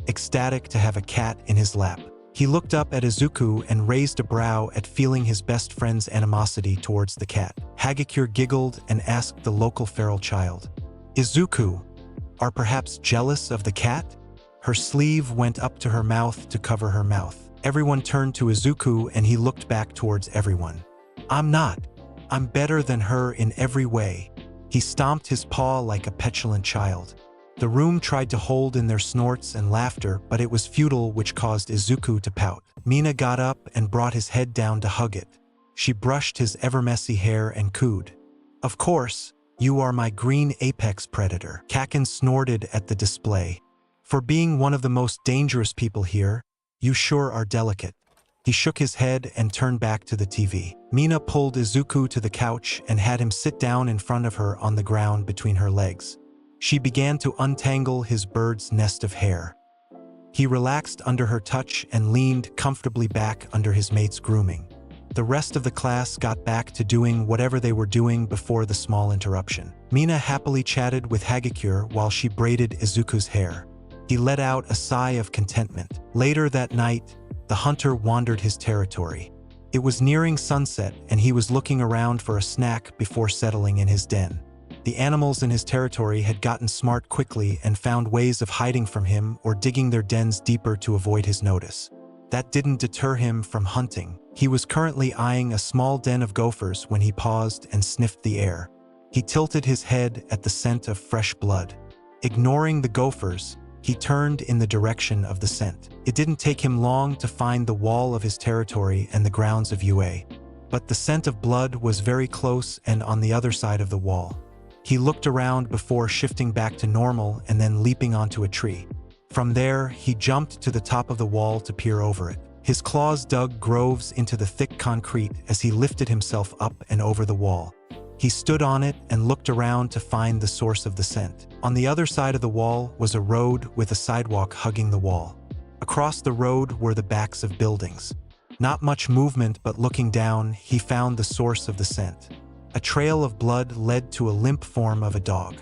S1: ecstatic to have a cat in his lap. He looked up at Izuku and raised a brow at feeling his best friend's animosity towards the cat. Hagakure giggled and asked the local feral child, Izuku, are perhaps jealous of the cat? Her sleeve went up to her mouth to cover her mouth. Everyone turned to Izuku and he looked back towards everyone. I'm not. I'm better than her in every way. He stomped his paw like a petulant child. The room tried to hold in their snorts and laughter, but it was futile, which caused Izuku to pout. Mina got up and brought his head down to hug it. She brushed his ever-messy hair and cooed. Of course, you are my green apex predator. Kakin snorted at the display. For being one of the most dangerous people here, you sure are delicate. He shook his head and turned back to the TV. Mina pulled Izuku to the couch and had him sit down in front of her on the ground between her legs. She began to untangle his bird's nest of hair. He relaxed under her touch and leaned comfortably back under his mate's grooming. The rest of the class got back to doing whatever they were doing before the small interruption. Mina happily chatted with Hagakure while she braided Izuku's hair. He let out a sigh of contentment. Later that night, the hunter wandered his territory. It was nearing sunset and he was looking around for a snack before settling in his den. The animals in his territory had gotten smart quickly and found ways of hiding from him or digging their dens deeper to avoid his notice. That didn't deter him from hunting. He was currently eyeing a small den of gophers when he paused and sniffed the air. He tilted his head at the scent of fresh blood. Ignoring the gophers, he turned in the direction of the scent. It didn't take him long to find the wall of his territory and the grounds of UA. But the scent of blood was very close and on the other side of the wall. He looked around before shifting back to normal and then leaping onto a tree. From there, he jumped to the top of the wall to peer over it. His claws dug grooves into the thick concrete as he lifted himself up and over the wall. He stood on it and looked around to find the source of the scent. On the other side of the wall was a road with a sidewalk hugging the wall. Across the road were the backs of buildings. Not much movement, but looking down, he found the source of the scent. A trail of blood led to a limp form of a dog.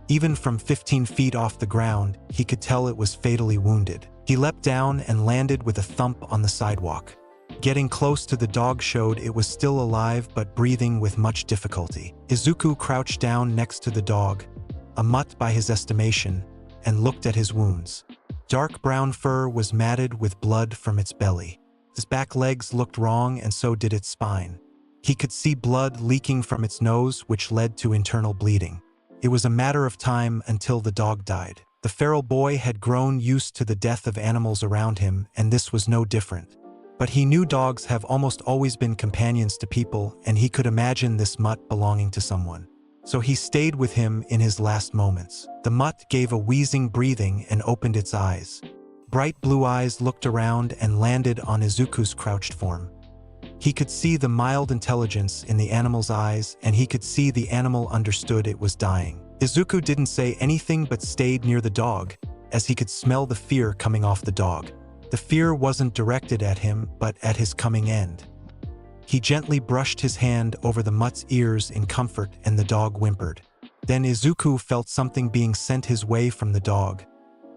S1: Even from 15 feet off the ground, he could tell it was fatally wounded. He leapt down and landed with a thump on the sidewalk. Getting close to the dog showed it was still alive but breathing with much difficulty. Izuku crouched down next to the dog, a mutt by his estimation, and looked at his wounds. Dark brown fur was matted with blood from its belly. His back legs looked wrong and so did its spine. He could see blood leaking from its nose, which led to internal bleeding. It was a matter of time until the dog died. The feral boy had grown used to the death of animals around him, and this was no different. But he knew dogs have almost always been companions to people, and he could imagine this mutt belonging to someone. So he stayed with him in his last moments. The mutt gave a wheezing breathing and opened its eyes. Bright blue eyes looked around and landed on Izuku's crouched form. He could see the mild intelligence in the animal's eyes, and he could see the animal understood it was dying. Izuku didn't say anything but stayed near the dog, as he could smell the fear coming off the dog. The fear wasn't directed at him, but at his coming end. He gently brushed his hand over the mutt's ears in comfort, and the dog whimpered. Then Izuku felt something being sent his way from the dog,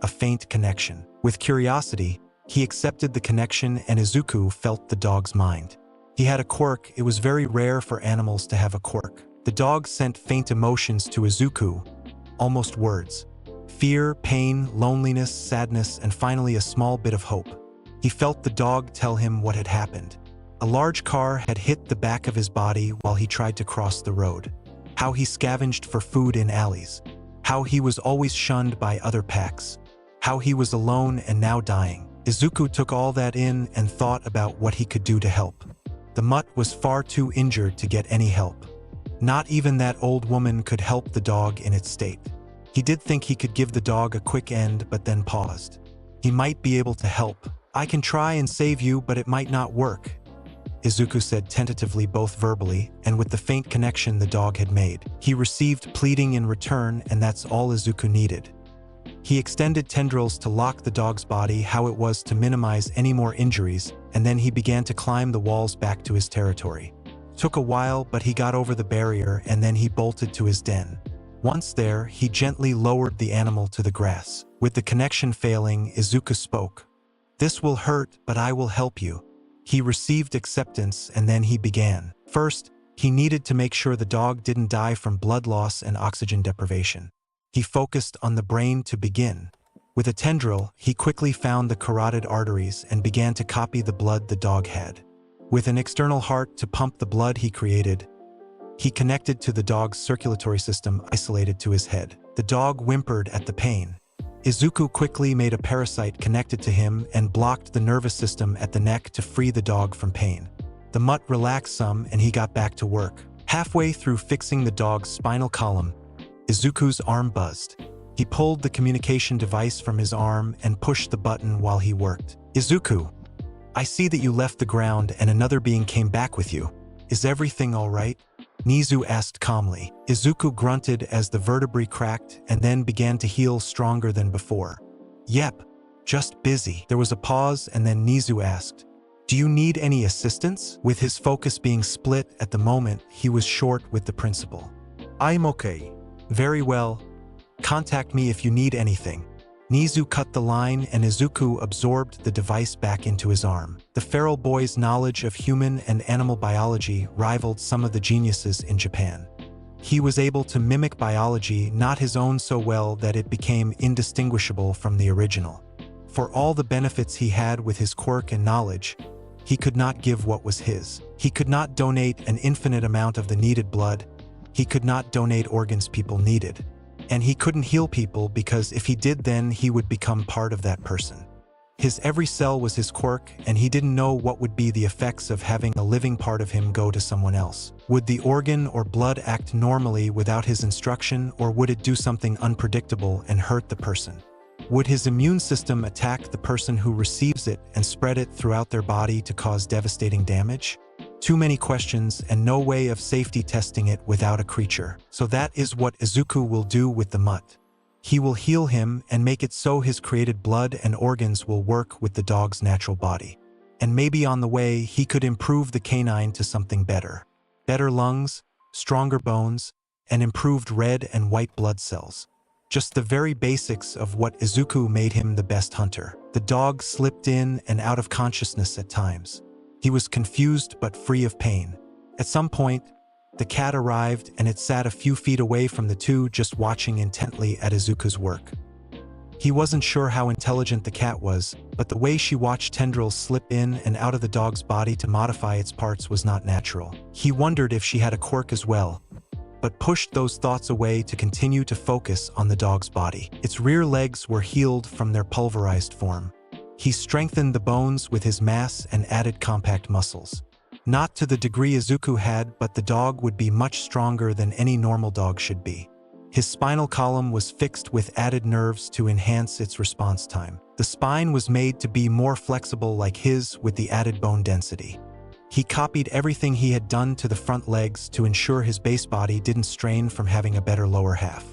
S1: a faint connection. With curiosity, he accepted the connection, and Izuku felt the dog's mind. He had a quirk. It was very rare for animals to have a quirk. The dog sent faint emotions to Izuku, almost words. Fear, pain, loneliness, sadness, and finally a small bit of hope. He felt the dog tell him what had happened. A large car had hit the back of his body while he tried to cross the road. How he scavenged for food in alleys. How he was always shunned by other packs. How he was alone and now dying. Izuku took all that in and thought about what he could do to help. The mutt was far too injured to get any help. Not even that old woman could help the dog in its state. He did think he could give the dog a quick end, but then paused. He might be able to help. I can try and save you, but it might not work, Izuku said tentatively, both verbally and with the faint connection the dog had made. He received pleading in return, and that's all Izuku needed. He extended tendrils to lock the dog's body, how it was to minimize any more injuries, and then he began to climb the walls back to his territory. Took a while, but he got over the barrier, and then he bolted to his den. Once there, he gently lowered the animal to the grass. With the connection failing, Izuku spoke. This will hurt, but I will help you. He received acceptance, and then he began. First, he needed to make sure the dog didn't die from blood loss and oxygen deprivation. He focused on the brain to begin. With a tendril, he quickly found the carotid arteries and began to copy the blood the dog had. With an external heart to pump the blood he created, he connected to the dog's circulatory system isolated to his head. The dog whimpered at the pain. Izuku quickly made a parasite connected to him and blocked the nervous system at the neck to free the dog from pain. The mutt relaxed some and he got back to work. Halfway through fixing the dog's spinal column, Izuku's arm buzzed. He pulled the communication device from his arm and pushed the button while he worked. Izuku! I see that you left the ground and another being came back with you. Is everything all right? Nizu asked calmly. Izuku grunted as the vertebrae cracked and then began to heal stronger than before. Yep, just busy. There was a pause and then Nizu asked, do you need any assistance? With his focus being split at the moment, he was short with the principal. I'm okay. Very well. Contact me if you need anything. Nizu cut the line and Izuku absorbed the device back into his arm. The feral boy's knowledge of human and animal biology rivaled some of the geniuses in Japan. He was able to mimic biology, not his own, so well that it became indistinguishable from the original. For all the benefits he had with his quirk and knowledge, he could not give what was his. He could not donate an infinite amount of the needed blood. He could not donate organs people needed. And he couldn't heal people because if he did, then he would become part of that person. His every cell was his quirk, and he didn't know what would be the effects of having a living part of him go to someone else. Would the organ or blood act normally without his instruction, or would it do something unpredictable and hurt the person? Would his immune system attack the person who receives it and spread it throughout their body to cause devastating damage? Too many questions and no way of safety testing it without a creature. So that is what Izuku will do with the mutt. He will heal him and make it so his created blood and organs will work with the dog's natural body. And maybe on the way, he could improve the canine to something better. Better lungs, stronger bones, and improved red and white blood cells. Just the very basics of what Izuku made him the best hunter. The dog slipped in and out of consciousness at times. He was confused but free of pain. At some point, the cat arrived and it sat a few feet away from the two, just watching intently at Izuku's work. He wasn't sure how intelligent the cat was, but the way she watched tendrils slip in and out of the dog's body to modify its parts was not natural. He wondered if she had a quirk as well, but pushed those thoughts away to continue to focus on the dog's body. Its rear legs were healed from their pulverized form. He strengthened the bones with his mass and added compact muscles. Not to the degree Izuku had, but the dog would be much stronger than any normal dog should be. His spinal column was fixed with added nerves to enhance its response time. The spine was made to be more flexible like his with the added bone density. He copied everything he had done to the front legs to ensure his base body didn't strain from having a better lower half.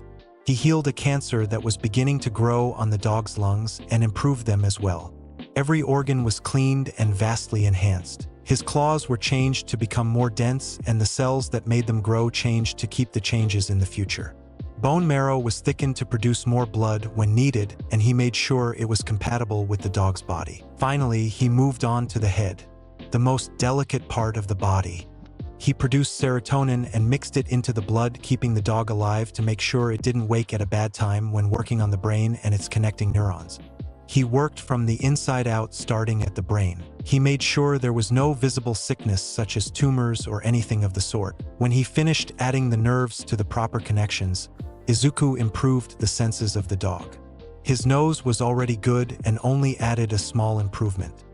S1: He healed a cancer that was beginning to grow on the dog's lungs and improved them as well. Every organ was cleaned and vastly enhanced. His claws were changed to become more dense, and the cells that made them grow changed to keep the changes in the future. Bone marrow was thickened to produce more blood when needed, and he made sure it was compatible with the dog's body. Finally, he moved on to the head, the most delicate part of the body. He produced serotonin and mixed it into the blood, keeping the dog alive to make sure it didn't wake at a bad time when working on the brain and its connecting neurons. He worked from the inside out, starting at the brain. He made sure there was no visible sickness such as tumors or anything of the sort. When he finished adding the nerves to the proper connections, Izuku improved the senses of the dog. His nose was already good and only added a small improvement.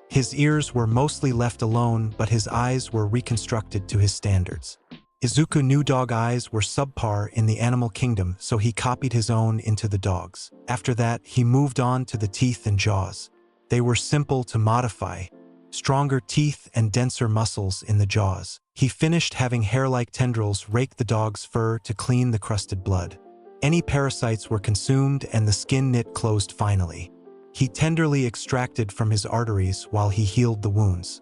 S1: His ears were mostly left alone, but his eyes were reconstructed to his standards. Izuku knew dog eyes were subpar in the animal kingdom, so he copied his own into the dog's. After that, he moved on to the teeth and jaws. They were simple to modify, stronger teeth and denser muscles in the jaws. He finished having hair-like tendrils rake the dog's fur to clean the crusted blood. Any parasites were consumed and the skin knit closed finally. He tenderly extracted from his arteries while he healed the wounds.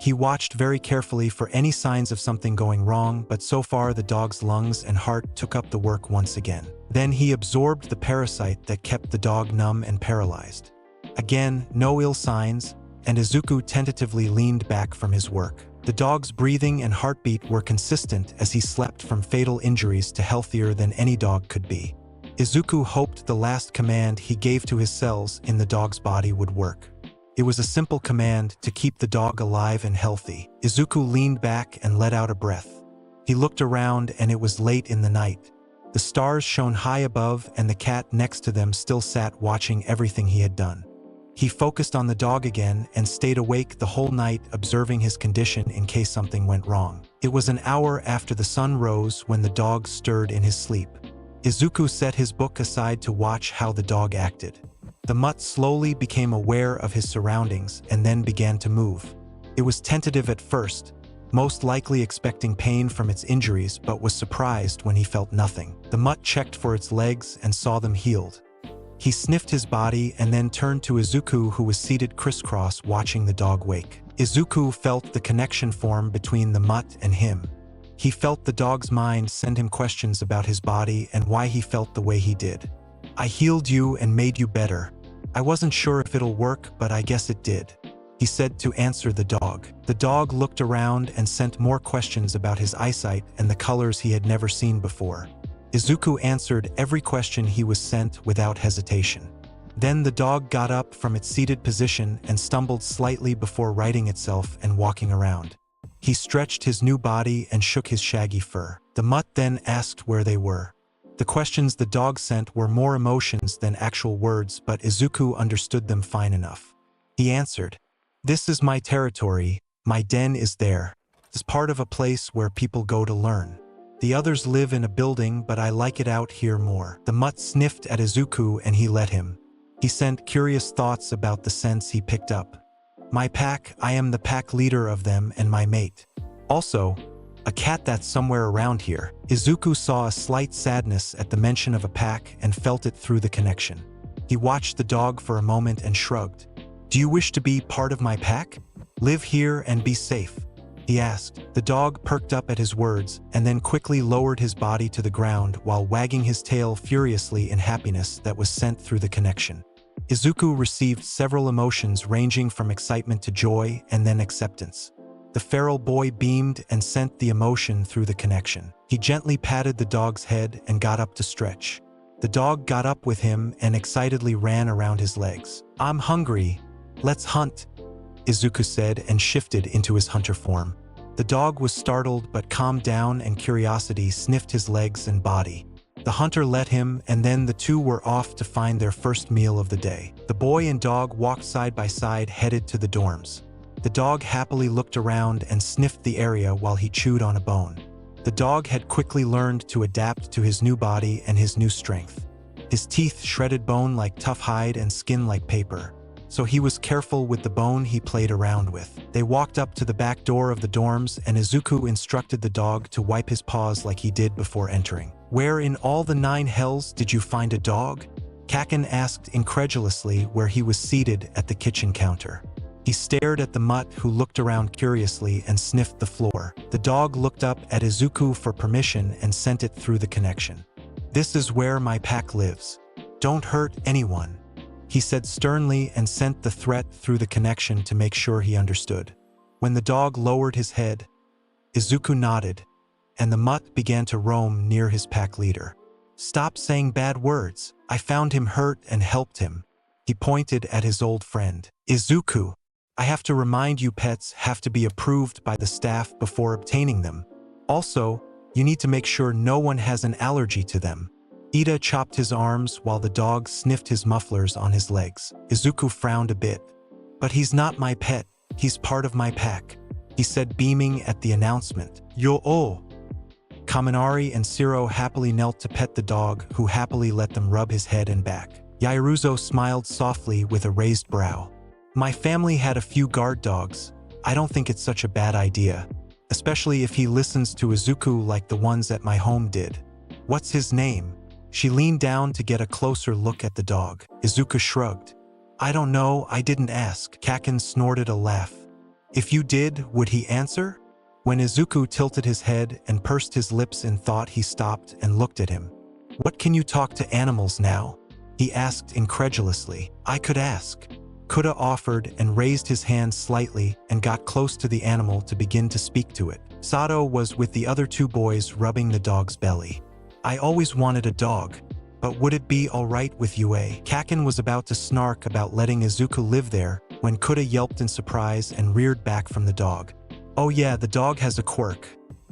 S1: He watched very carefully for any signs of something going wrong, but so far the dog's lungs and heart took up the work once again. Then he absorbed the parasite that kept the dog numb and paralyzed. Again, no ill signs, and Izuku tentatively leaned back from his work. The dog's breathing and heartbeat were consistent as he slept from fatal injuries to healthier than any dog could be. Izuku hoped the last command he gave to his cells in the dog's body would work. It was a simple command to keep the dog alive and healthy. Izuku leaned back and let out a breath. He looked around and it was late in the night. The stars shone high above and the cat next to them still sat watching everything he had done. He focused on the dog again and stayed awake the whole night, observing his condition in case something went wrong. It was an hour after the sun rose when the dog stirred in his sleep. Izuku set his book aside to watch how the dog acted. The mutt slowly became aware of his surroundings and then began to move. It was tentative at first, most likely expecting pain from its injuries, but was surprised when he felt nothing. The mutt checked for its legs and saw them healed. He sniffed his body and then turned to Izuku, who was seated crisscross watching the dog wake. Izuku felt the connection form between the mutt and him. He felt the dog's mind send him questions about his body and why he felt the way he did. "I healed you and made you better. I wasn't sure if it'll work, but I guess it did," he said to answer the dog. The dog looked around and sent more questions about his eyesight and the colors he had never seen before. Izuku answered every question he was sent without hesitation. Then the dog got up from its seated position and stumbled slightly before righting itself and walking around. He stretched his new body and shook his shaggy fur. The mutt then asked where they were. The questions the dog sent were more emotions than actual words, but Izuku understood them fine enough. He answered, "This is my territory, my den is there. It's part of a place where people go to learn. The others live in a building, but I like it out here more." The mutt sniffed at Izuku and he let him. He sent curious thoughts about the scents he picked up. "My pack, I am the pack leader of them and my mate. Also, a cat that's somewhere around here." Izuku saw a slight sadness at the mention of a pack and felt it through the connection. He watched the dog for a moment and shrugged. "Do you wish to be part of my pack? Live here and be safe?" he asked. The dog perked up at his words and then quickly lowered his body to the ground while wagging his tail furiously in happiness that was sent through the connection. Izuku received several emotions ranging from excitement to joy and then acceptance. The feral boy beamed and sent the emotion through the connection. He gently patted the dog's head and got up to stretch. The dog got up with him and excitedly ran around his legs. "I'm hungry. Let's hunt," Izuku said and shifted into his hunter form. The dog was startled but calmed down and curiosity sniffed his legs and body. The hunter let him, and then the two were off to find their first meal of the day. The boy and dog walked side by side, headed to the dorms. The dog happily looked around and sniffed the area while he chewed on a bone. The dog had quickly learned to adapt to his new body and his new strength. His teeth shredded bone like tough hide and skin like paper, so he was careful with the bone he played around with. They walked up to the back door of the dorms and Izuku instructed the dog to wipe his paws like he did before entering. "Where in all the 9 hells did you find a dog?" Kaken asked incredulously where he was seated at the kitchen counter. He stared at the mutt, who looked around curiously and sniffed the floor. The dog looked up at Izuku for permission and sent it through the connection. "This is where my pack lives. Don't hurt anyone," he said sternly and sent the threat through the connection to make sure he understood. When the dog lowered his head, Izuku nodded, and the mutt began to roam near his pack leader. "Stop saying bad words. I found him hurt and helped him." He pointed at his old friend. "Izuku, I have to remind you, pets have to be approved by the staff before obtaining them. Also, you need to make sure no one has an allergy to them." Ida chopped his arms while the dog sniffed his mufflers on his legs. Izuku frowned a bit. "But he's not my pet. He's part of my pack," he said, beaming at the announcement. "Yo-oh!" Kaminari and Shiro happily knelt to pet the dog, who happily let them rub his head and back. Yairuzo smiled softly with a raised brow. "My family had a few guard dogs. I don't think it's such a bad idea, especially if he listens to Izuku like the ones at my home did." "What's his name?" She leaned down to get a closer look at the dog. Izuku shrugged. "I don't know, I didn't ask." Kaken snorted a laugh. "If you did, would he answer?" When Izuku tilted his head and pursed his lips in thought, he stopped and looked at him. "What can you talk to animals now?" he asked incredulously. "I could ask." Kuda offered and raised his hand slightly and got close to the animal to begin to speak to it. Sato was with the other 2 boys rubbing the dog's belly. "I always wanted a dog, but would it be alright with Yue?" Kaken was about to snark about letting Izuku live there when Kuda yelped in surprise and reared back from the dog. "Oh yeah, the dog has a quirk.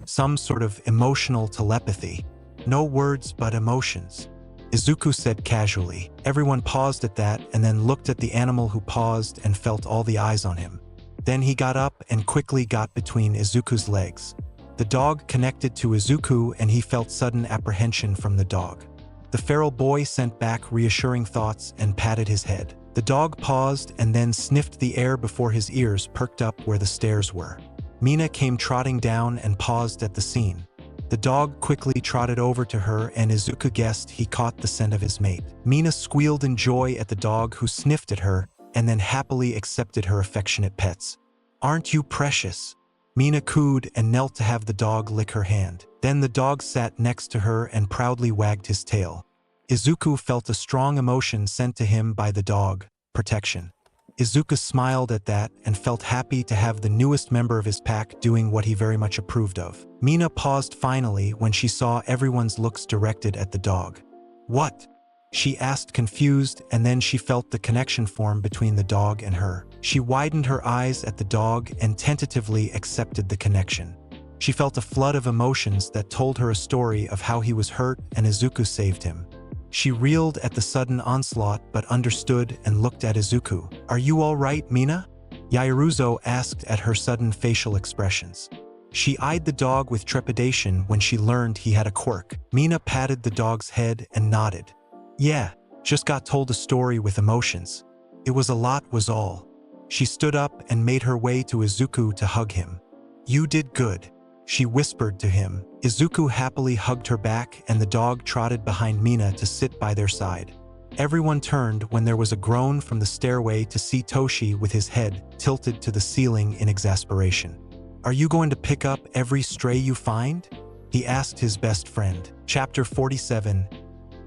S1: Some sort of emotional telepathy. No words but emotions," Izuku said casually. Everyone paused at that and then looked at the animal, who paused and felt all the eyes on him. Then he got up and quickly got between Izuku's legs. The dog connected to Izuku and he felt sudden apprehension from the dog. The feral boy sent back reassuring thoughts and patted his head. The dog paused and then sniffed the air before his ears perked up where the stairs were. Mina came trotting down and paused at the scene. The dog quickly trotted over to her, and Izuku guessed he caught the scent of his mate. Mina squealed in joy at the dog, who sniffed at her and then happily accepted her affectionate pets. "Aren't you precious?" Mina cooed and knelt to have the dog lick her hand. Then the dog sat next to her and proudly wagged his tail. Izuku felt a strong emotion sent to him by the dog: protection. Izuku smiled at that and felt happy to have the newest member of his pack doing what he very much approved of. Mina paused finally when she saw everyone's looks directed at the dog. "What?" she asked, confused, and then she felt the connection form between the dog and her. She widened her eyes at the dog and tentatively accepted the connection. She felt a flood of emotions that told her a story of how he was hurt and Izuku saved him. She reeled at the sudden onslaught but understood and looked at Izuku. "Are you all right, Mina?" Yairuzo asked at her sudden facial expressions. She eyed the dog with trepidation when she learned he had a quirk. Mina patted the dog's head and nodded. "Yeah, just got told a story with emotions. It was a lot, was all." She stood up and made her way to Izuku to hug him. "You did good," she whispered to him. Izuku happily hugged her back, and the dog trotted behind Mina to sit by their side. Everyone turned when there was a groan from the stairway to see Toshi with his head tilted to the ceiling in exasperation. "Are you going to pick up every stray you find?" he asked his best friend. Chapter 47.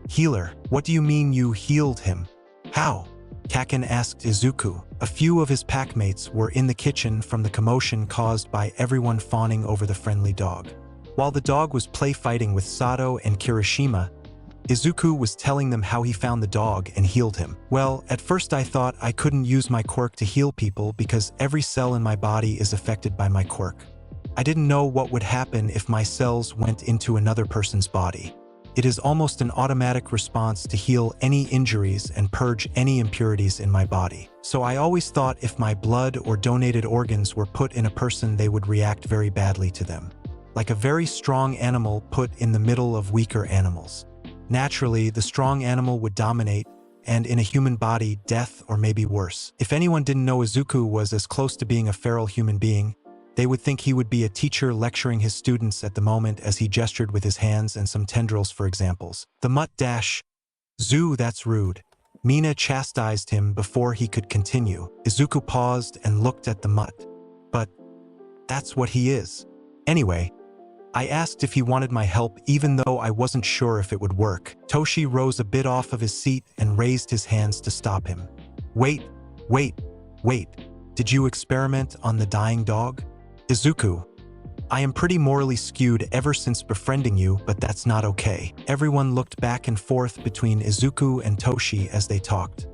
S1: Healer, what do you mean you healed him? How? Kaken asked Izuku. A few of his packmates were in the kitchen from the commotion caused by everyone fawning over the friendly dog. While the dog was play fighting with Sato and Kirishima, Izuku was telling them how he found the dog and healed him. "Well, at first I thought I couldn't use my quirk to heal people because every cell in my body is affected by my quirk. I didn't know what would happen if my cells went into another person's body. It is almost an automatic response to heal any injuries and purge any impurities in my body. So I always thought if my blood or donated organs were put in a person, they would react very badly to them. Like a very strong animal put in the middle of weaker animals. Naturally, the strong animal would dominate, and in a human body, death or maybe worse. If anyone didn't know Izuku was as close to being a feral human being, they would think he would be a teacher lecturing his students at the moment as he gestured with his hands and some tendrils for examples. The mutt dash. Zoo, that's rude. Mina chastised him before he could continue. Izuku paused and looked at the mutt. But that's what he is. Anyway, I asked if he wanted my help even though I wasn't sure if it would work. Toshi rose a bit off of his seat and raised his hands to stop him. Wait. Did you experiment on the dying dog? Izuku, I am pretty morally skewed ever since befriending you, but that's not okay. Everyone looked back and forth between Izuku and Toshi as they talked.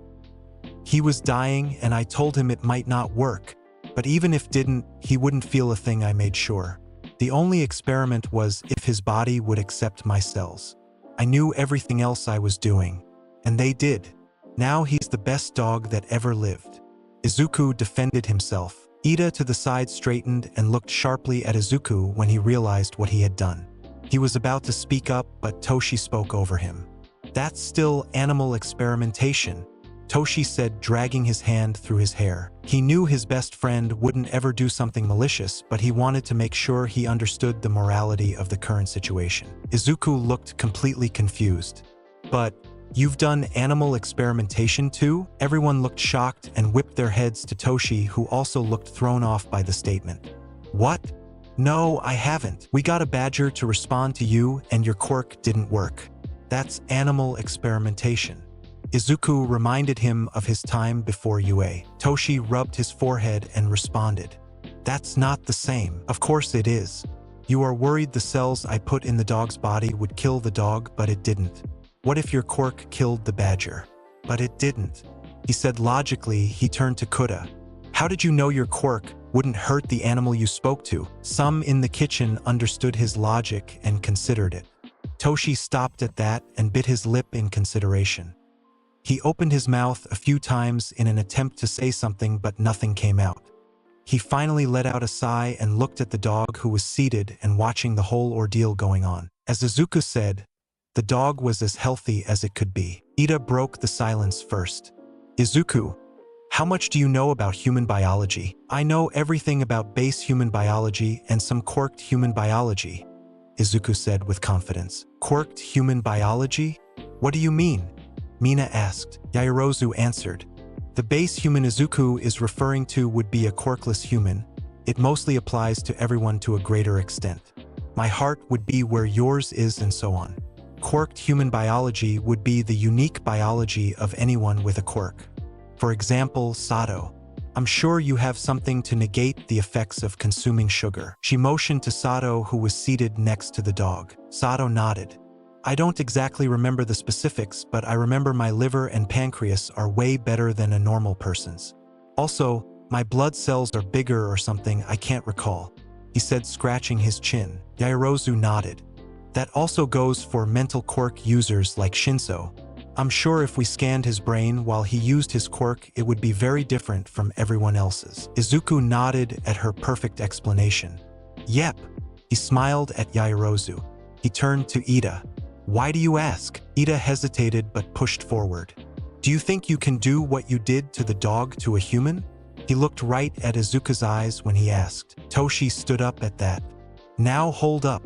S1: He was dying and I told him it might not work, but even if didn't, he wouldn't feel a thing, I made sure. The only experiment was if his body would accept my cells. I knew everything else I was doing, and they did. Now he's the best dog that ever lived. Izuku defended himself. Ida to the side straightened and looked sharply at Izuku when he realized what he had done. He was about to speak up, but Toshi spoke over him. That's still animal experimentation, Toshi said, dragging his hand through his hair. He knew his best friend wouldn't ever do something malicious, but he wanted to make sure he understood the morality of the current situation. Izuku looked completely confused. But you've done animal experimentation too? Everyone looked shocked and whipped their heads to Toshi, who also looked thrown off by the statement. What? No, I haven't. We got a badger to respond to you and your quirk didn't work. That's animal experimentation. Izuku reminded him of his time before UA. Toshi rubbed his forehead and responded. That's not the same. Of course it is. You are worried the cells I put in the dog's body would kill the dog, but it didn't. What if your quirk killed the badger? But it didn't. He said logically. He turned to Kuda. How did you know your quirk wouldn't hurt the animal you spoke to? Some in the kitchen understood his logic and considered it. Toshi stopped at that and bit his lip in consideration. He opened his mouth a few times in an attempt to say something, but nothing came out. He finally let out a sigh and looked at the dog, who was seated and watching the whole ordeal going on. As Izuku said, The dog was as healthy as it could be. Ida broke the silence first. Izuku, how much do you know about human biology? I know everything about base human biology and some quirked human biology, Izuku said with confidence. Quirked human biology? What do you mean? Mina asked. Yaoyorozu answered. The base human Izuku is referring to would be a quirkless human. It mostly applies to everyone to a greater extent. My heart would be where yours is and so on. Quirked human biology would be the unique biology of anyone with a quirk. For example, Sato. I'm sure you have something to negate the effects of consuming sugar. She motioned to Sato, who was seated next to the dog. Sato nodded. I don't exactly remember the specifics, but I remember my liver and pancreas are way better than a normal person's. Also, my blood cells are bigger or something, I can't recall, he said, scratching his chin. Yaoyorozu nodded. That also goes for mental quirk users like Shinso. I'm sure if we scanned his brain while he used his quirk, it would be very different from everyone else's. Izuku nodded at her perfect explanation. Yep. He smiled at Yaoyorozu. He turned to Ida. Why do you ask? Ida hesitated but pushed forward. Do you think you can do what you did to the dog to a human? He looked right at Izuku's eyes when he asked. Toshi stood up at that. Now hold up.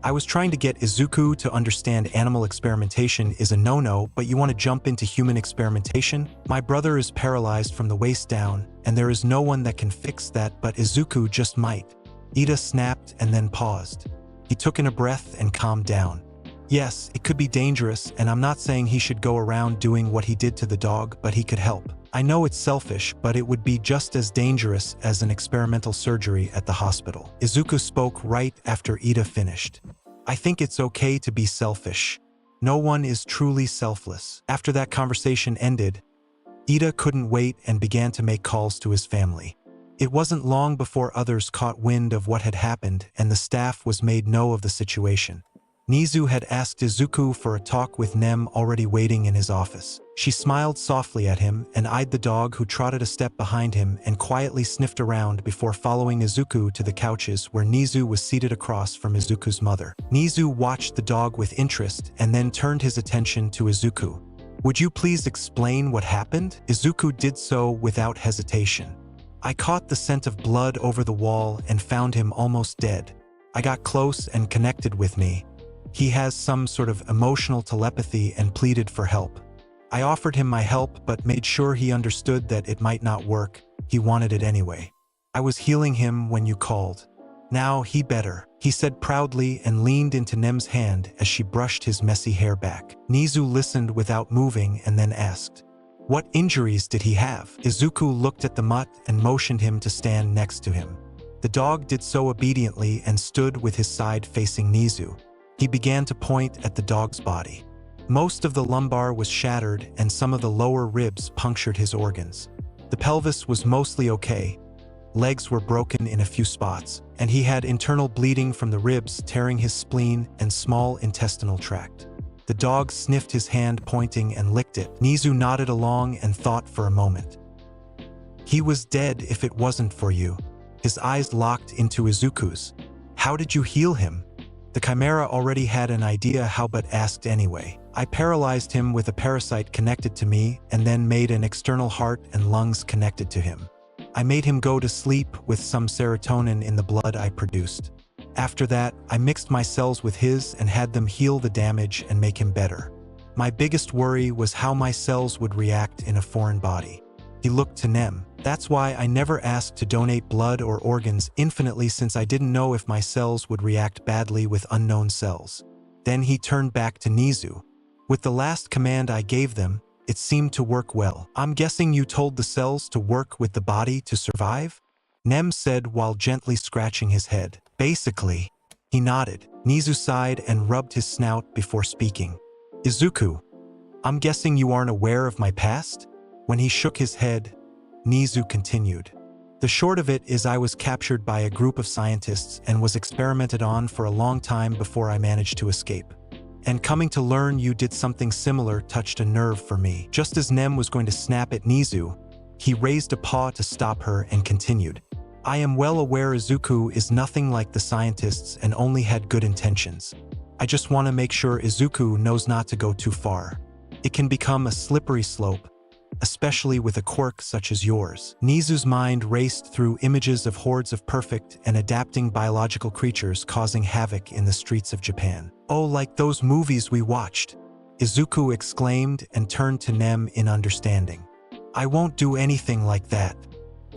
S1: I was trying to get Izuku to understand animal experimentation is a no-no, but you want to jump into human experimentation? My brother is paralyzed from the waist down, and there is no one that can fix that, but Izuku just might. Ida snapped and then paused. He took in a breath and calmed down. Yes, it could be dangerous, and I'm not saying he should go around doing what he did to the dog, but he could help. I know it's selfish, but it would be just as dangerous as an experimental surgery at the hospital. Izuku spoke right after Ida finished. I think it's okay to be selfish. No one is truly selfless. After that conversation ended, Ida couldn't wait and began to make calls to his family. It wasn't long before others caught wind of what had happened and the staff was made know of the situation. Nizu had asked Izuku for a talk with Nem already waiting in his office. She smiled softly at him and eyed the dog, who trotted a step behind him and quietly sniffed around before following Izuku to the couches where Nizu was seated across from Izuku's mother. Nizu watched the dog with interest and then turned his attention to Izuku. Would you please explain what happened? Izuku did so without hesitation. I caught the scent of blood over the wall and found him almost dead. I got close and connected with me. He has some sort of emotional telepathy and pleaded for help. I offered him my help but made sure he understood that it might not work. He wanted it anyway. I was healing him when you called. Now he better, he said proudly and leaned into Nem's hand as she brushed his messy hair back. Nizu listened without moving and then asked, what injuries did he have? Izuku looked at the mutt and motioned him to stand next to him. The dog did so obediently and stood with his side facing Nizu. He began to point at the dog's body. Most of the lumbar was shattered and some of the lower ribs punctured his organs. The pelvis was mostly okay. Legs were broken in a few spots, and he had internal bleeding from the ribs tearing his spleen and small intestinal tract. The dog sniffed his hand, pointing, and licked it. Nizu nodded along and thought for a moment. He was dead if it wasn't for you. His eyes locked into Izuku's. How did you heal him? The chimera already had an idea how but asked anyway. I paralyzed him with a parasite connected to me and then made an external heart and lungs connected to him. I made him go to sleep with some serotonin in the blood I produced. After that, I mixed my cells with his and had them heal the damage and make him better. My biggest worry was how my cells would react in a foreign body. He looked to Nem. That's why I never asked to donate blood or organs infinitely, since I didn't know if my cells would react badly with unknown cells. Then he turned back to Nizu. With the last command I gave them, it seemed to work well. I'm guessing you told the cells to work with the body to survive? Nem said while gently scratching his head. Basically. He nodded. Nizu sighed and rubbed his snout before speaking. Izuku, I'm guessing you aren't aware of my past? When he shook his head, Nizu continued. The short of it is I was captured by a group of scientists and was experimented on for a long time before I managed to escape. And coming to learn you did something similar touched a nerve for me. Just as Nem was going to snap at Nizu, he raised a paw to stop her and continued. I am well aware Izuku is nothing like the scientists and only had good intentions. I just want to make sure Izuku knows not to go too far. It can become a slippery slope, especially with a quirk such as yours." Nizu's mind raced through images of hordes of perfect and adapting biological creatures causing havoc in the streets of Japan. "Oh, like those movies we watched," Izuku exclaimed and turned to Nem in understanding. "I won't do anything like that."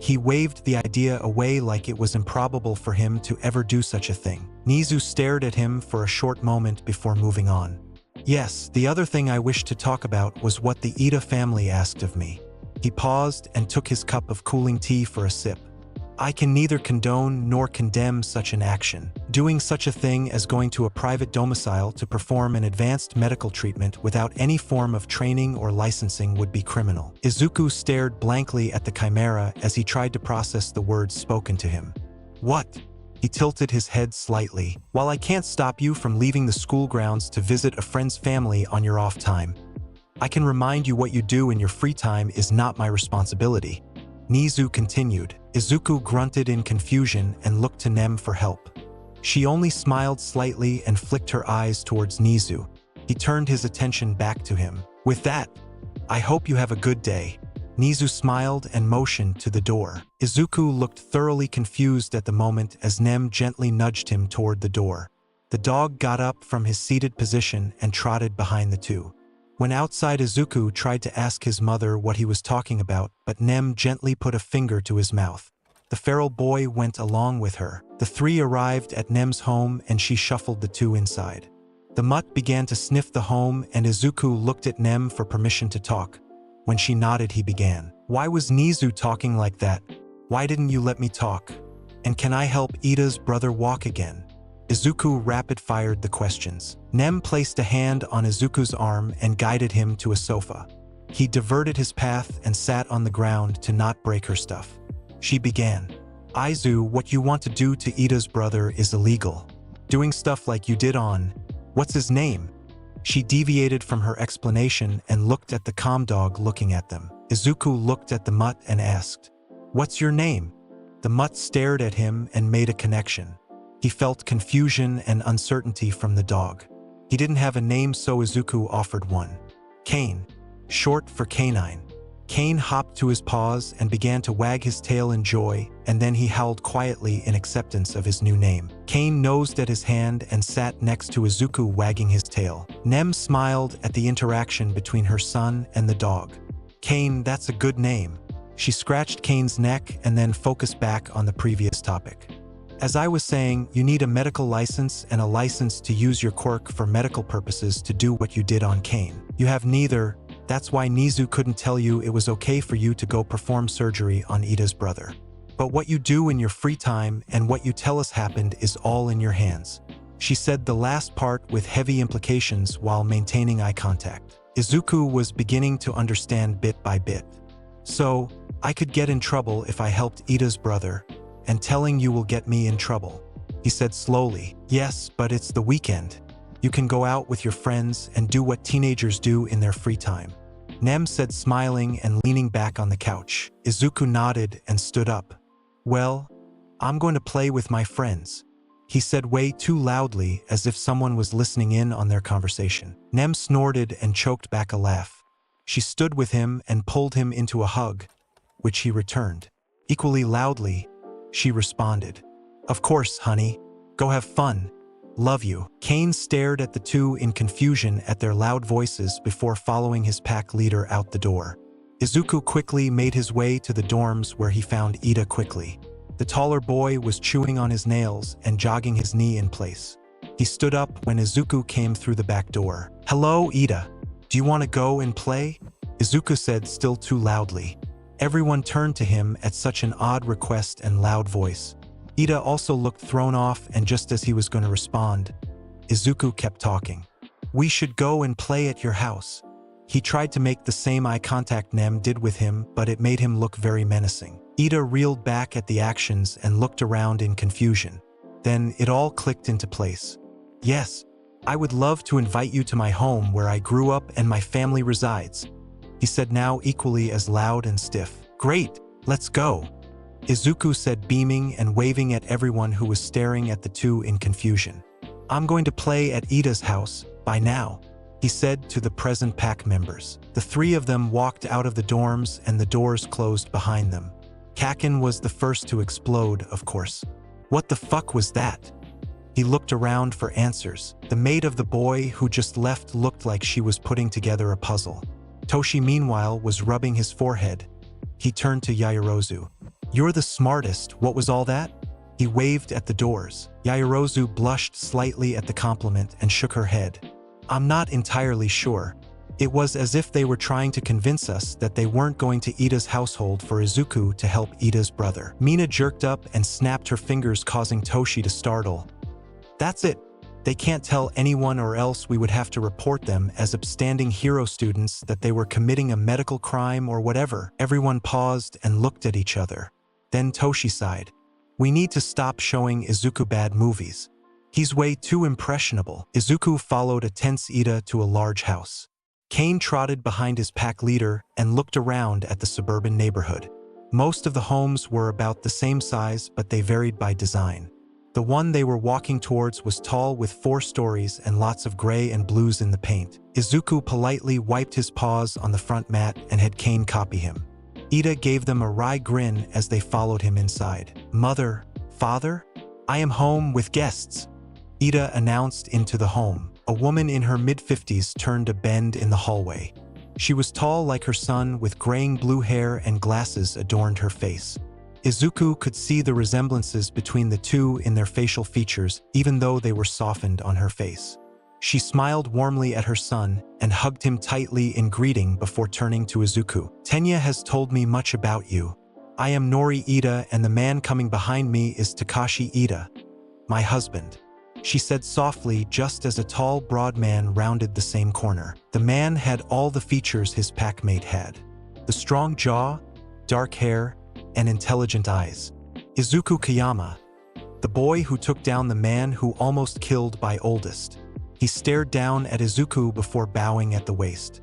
S1: He waved the idea away like it was improbable for him to ever do such a thing. Nizu stared at him for a short moment before moving on. "Yes, the other thing I wished to talk about was what the Ida family asked of me." He paused and took his cup of cooling tea for a sip. "I can neither condone nor condemn such an action. Doing such a thing as going to a private domicile to perform an advanced medical treatment without any form of training or licensing would be criminal." Izuku stared blankly at the chimera as he tried to process the words spoken to him. "What?" He tilted his head slightly. "While I can't stop you from leaving the school grounds to visit a friend's family on your off time, I can remind you what you do in your free time is not my responsibility." Nizu continued. Izuku grunted in confusion and looked to Nem for help. She only smiled slightly and flicked her eyes towards Nizu. He turned his attention back to him. "With that, I hope you have a good day." Nizu smiled and motioned to the door. Izuku looked thoroughly confused at the moment as Nem gently nudged him toward the door. The dog got up from his seated position and trotted behind the two. When outside, Izuku tried to ask his mother what he was talking about, but Nem gently put a finger to his mouth. The feral boy went along with her. The three arrived at Nem's home and she shuffled the two inside. The mutt began to sniff the home and Izuku looked at Nem for permission to talk. When she nodded, he began. "Why was Nizu talking like that? Why didn't you let me talk? And can I help Ida's brother walk again?" Izuku rapid-fired the questions. Nem placed a hand on Izuku's arm and guided him to a sofa. He diverted his path and sat on the ground to not break her stuff. She began. "Izu, what you want to do to Ida's brother is illegal. Doing stuff like you did on, what's his name?" She deviated from her explanation and looked at the calm dog looking at them. Izuku looked at the mutt and asked, "What's your name?" The mutt stared at him and made a connection. He felt confusion and uncertainty from the dog. He didn't have a name, so Izuku offered one. "Kane, short for Canine." Kane hopped to his paws and began to wag his tail in joy, and then he howled quietly in acceptance of his new name. Kane nosed at his hand and sat next to Izuku, wagging his tail. Nem smiled at the interaction between her son and the dog. "Kane, that's a good name." She scratched Kane's neck and then focused back on the previous topic. "As I was saying, you need a medical license and a license to use your quirk for medical purposes to do what you did on Kane. You have neither. That's why Nizu couldn't tell you it was okay for you to go perform surgery on Ida's brother. But what you do in your free time and what you tell us happened is all in your hands." She said the last part with heavy implications while maintaining eye contact. Izuku was beginning to understand bit by bit. "So, I could get in trouble if I helped Ida's brother, and telling you will get me in trouble," he said slowly. "Yes, but it's the weekend. You can go out with your friends and do what teenagers do in their free time," Nem said, smiling and leaning back on the couch. Izuku nodded and stood up. "Well, I'm going to play with my friends," he said way too loudly as if someone was listening in on their conversation. Nem snorted and choked back a laugh. She stood with him and pulled him into a hug, which he returned. Equally loudly, she responded, "Of course, honey. Go have fun. Love you." Kane stared at the two in confusion at their loud voices before following his pack leader out the door. Izuku quickly made his way to the dorms where he found Ida quickly. The taller boy was chewing on his nails and jogging his knee in place. He stood up when Izuku came through the back door. "Hello, Ida. Do you want to go and play?" Izuku said, still too loudly. Everyone turned to him at such an odd request and loud voice. Ida also looked thrown off, and just as he was going to respond, Izuku kept talking. "We should go and play at your house." He tried to make the same eye contact Nem did with him, but it made him look very menacing. Ida reeled back at the actions and looked around in confusion. Then it all clicked into place. "Yes, I would love to invite you to my home where I grew up and my family resides," he said, now equally as loud and stiff. "Great, let's go," Izuku said, beaming and waving at everyone who was staring at the two in confusion. I'm going to play at Ida's house, by now, he said to the present pack members. The three of them walked out of the dorms and the doors closed behind them. Kakin was the first to explode, of course. What the fuck was that? He looked around for answers. The maid of the boy who just left looked like she was putting together a puzzle. Toshi, meanwhile, was rubbing his forehead. He turned to Yaoyorozu. You're the smartest, what was all that? He waved at the doors. Yaoyorozu blushed slightly at the compliment and shook her head. I'm not entirely sure. It was as if they were trying to convince us that they weren't going to Ida's household for Izuku to help Ida's brother. Mina jerked up and snapped her fingers, causing Toshi to startle. That's it. They can't tell anyone or else we would have to report them as upstanding hero students that they were committing a medical crime or whatever. Everyone paused and looked at each other. Then Toshi sighed. We need to stop showing Izuku bad movies. He's way too impressionable. Izuku followed a tense Ida to a large house. Kane trotted behind his pack leader and looked around at the suburban neighborhood. Most of the homes were about the same size, but they varied by design. The one they were walking towards was tall with 4 stories and lots of gray and blues in the paint. Izuku politely wiped his paws on the front mat and had Kane copy him. Ida gave them a wry grin as they followed him inside. Mother, father, I am home with guests, Ida announced into the home. A woman in her mid-50s turned a bend in the hallway. She was tall like her son, with graying blue hair and glasses adorned her face. Izuku could see the resemblances between the two in their facial features, even though they were softened on her face. She smiled warmly at her son and hugged him tightly in greeting before turning to Izuku. Tenya has told me much about you. I am Nori Ida, and the man coming behind me is Takashi Ida, my husband, she said softly, just as a tall, broad man rounded the same corner. The man had all the features his packmate had. The strong jaw, dark hair, and intelligent eyes. Izuku Kayama, the boy who took down the man who almost killed by oldest. He stared down at Izuku before bowing at the waist.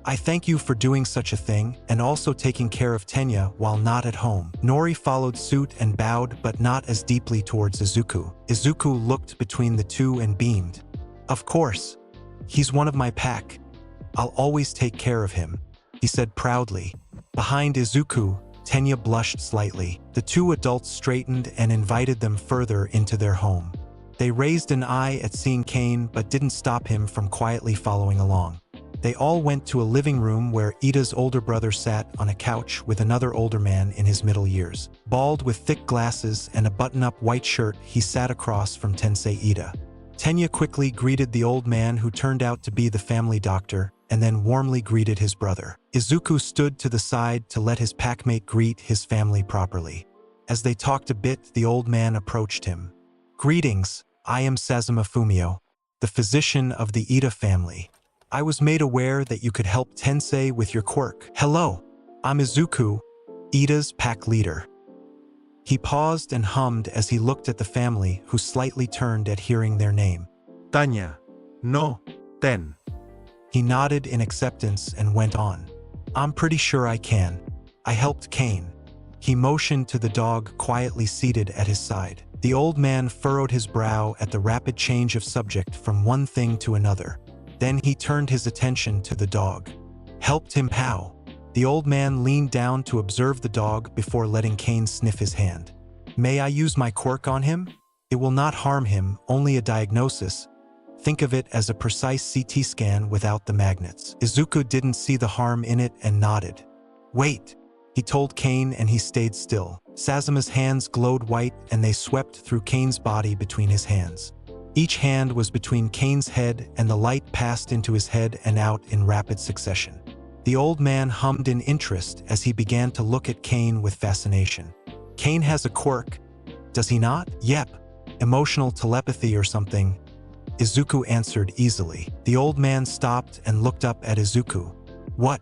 S1: I thank you for doing such a thing, and also taking care of Tenya while not at home. Nori followed suit and bowed, but not as deeply towards Izuku. Izuku looked between the two and beamed. Of course. He's one of my pack. I'll always take care of him, he said proudly. Behind Izuku, Tenya blushed slightly. The two adults straightened and invited them further into their home. They raised an eye at seeing Kane, but didn't stop him from quietly following along. They all went to a living room where Ida's older brother sat on a couch with another older man in his middle years. Bald with thick glasses and a button-up white shirt, he sat across from Tensei Ida. Tenya quickly greeted the old man, who turned out to be the family doctor, and then warmly greeted his brother. Izuku stood to the side to let his packmate greet his family properly. As they talked a bit, the old man approached him. Greetings, I am Sazuma Fumio, the physician of the Ida family. I was made aware that you could help Tensei with your quirk. Hello, I'm Izuku, Ida's pack leader. He paused and hummed as he looked at the family, who slightly turned at hearing their name.
S2: Tanya, no, ten.
S1: He nodded in acceptance and went on. I'm pretty sure I can. I helped Kane. He motioned to the dog quietly seated at his side. The old man furrowed his brow at the rapid change of subject from one thing to another. Then he turned his attention to the dog. Helped him how? The old man leaned down to observe the dog before letting Kane sniff his hand. May I use my quirk on him? It will not harm him, only a diagnosis. Think of it as a precise CT scan without the magnets. Izuku didn't see the harm in it and nodded. Wait, he told Kane, and he stayed still. Sazuma's hands glowed white and they swept through Kane's body between his hands. Each hand was between Kane's head, and the light passed into his head and out in rapid succession. The old man hummed in interest as he began to look at Kane with fascination. Kane has a quirk, does he not? Yep, emotional telepathy or something, Izuku answered easily. The old man stopped and looked up at Izuku. What?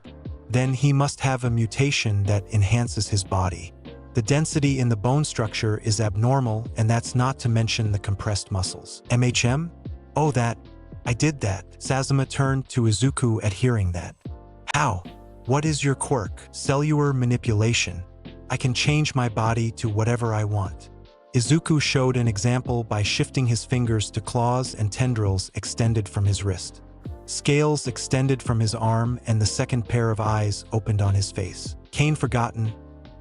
S1: Then he must have a mutation that enhances his body. The density in the bone structure is abnormal, and that's not to mention the compressed muscles. MHM? Oh, I did that. Sazuma turned to Izuku at hearing that. How? What is your quirk? Cellular manipulation. I can change my body to whatever I want. Izuku showed an example by shifting his fingers to claws and tendrils extended from his wrist. Scales extended from his arm and the second pair of eyes opened on his face. Kane forgotten.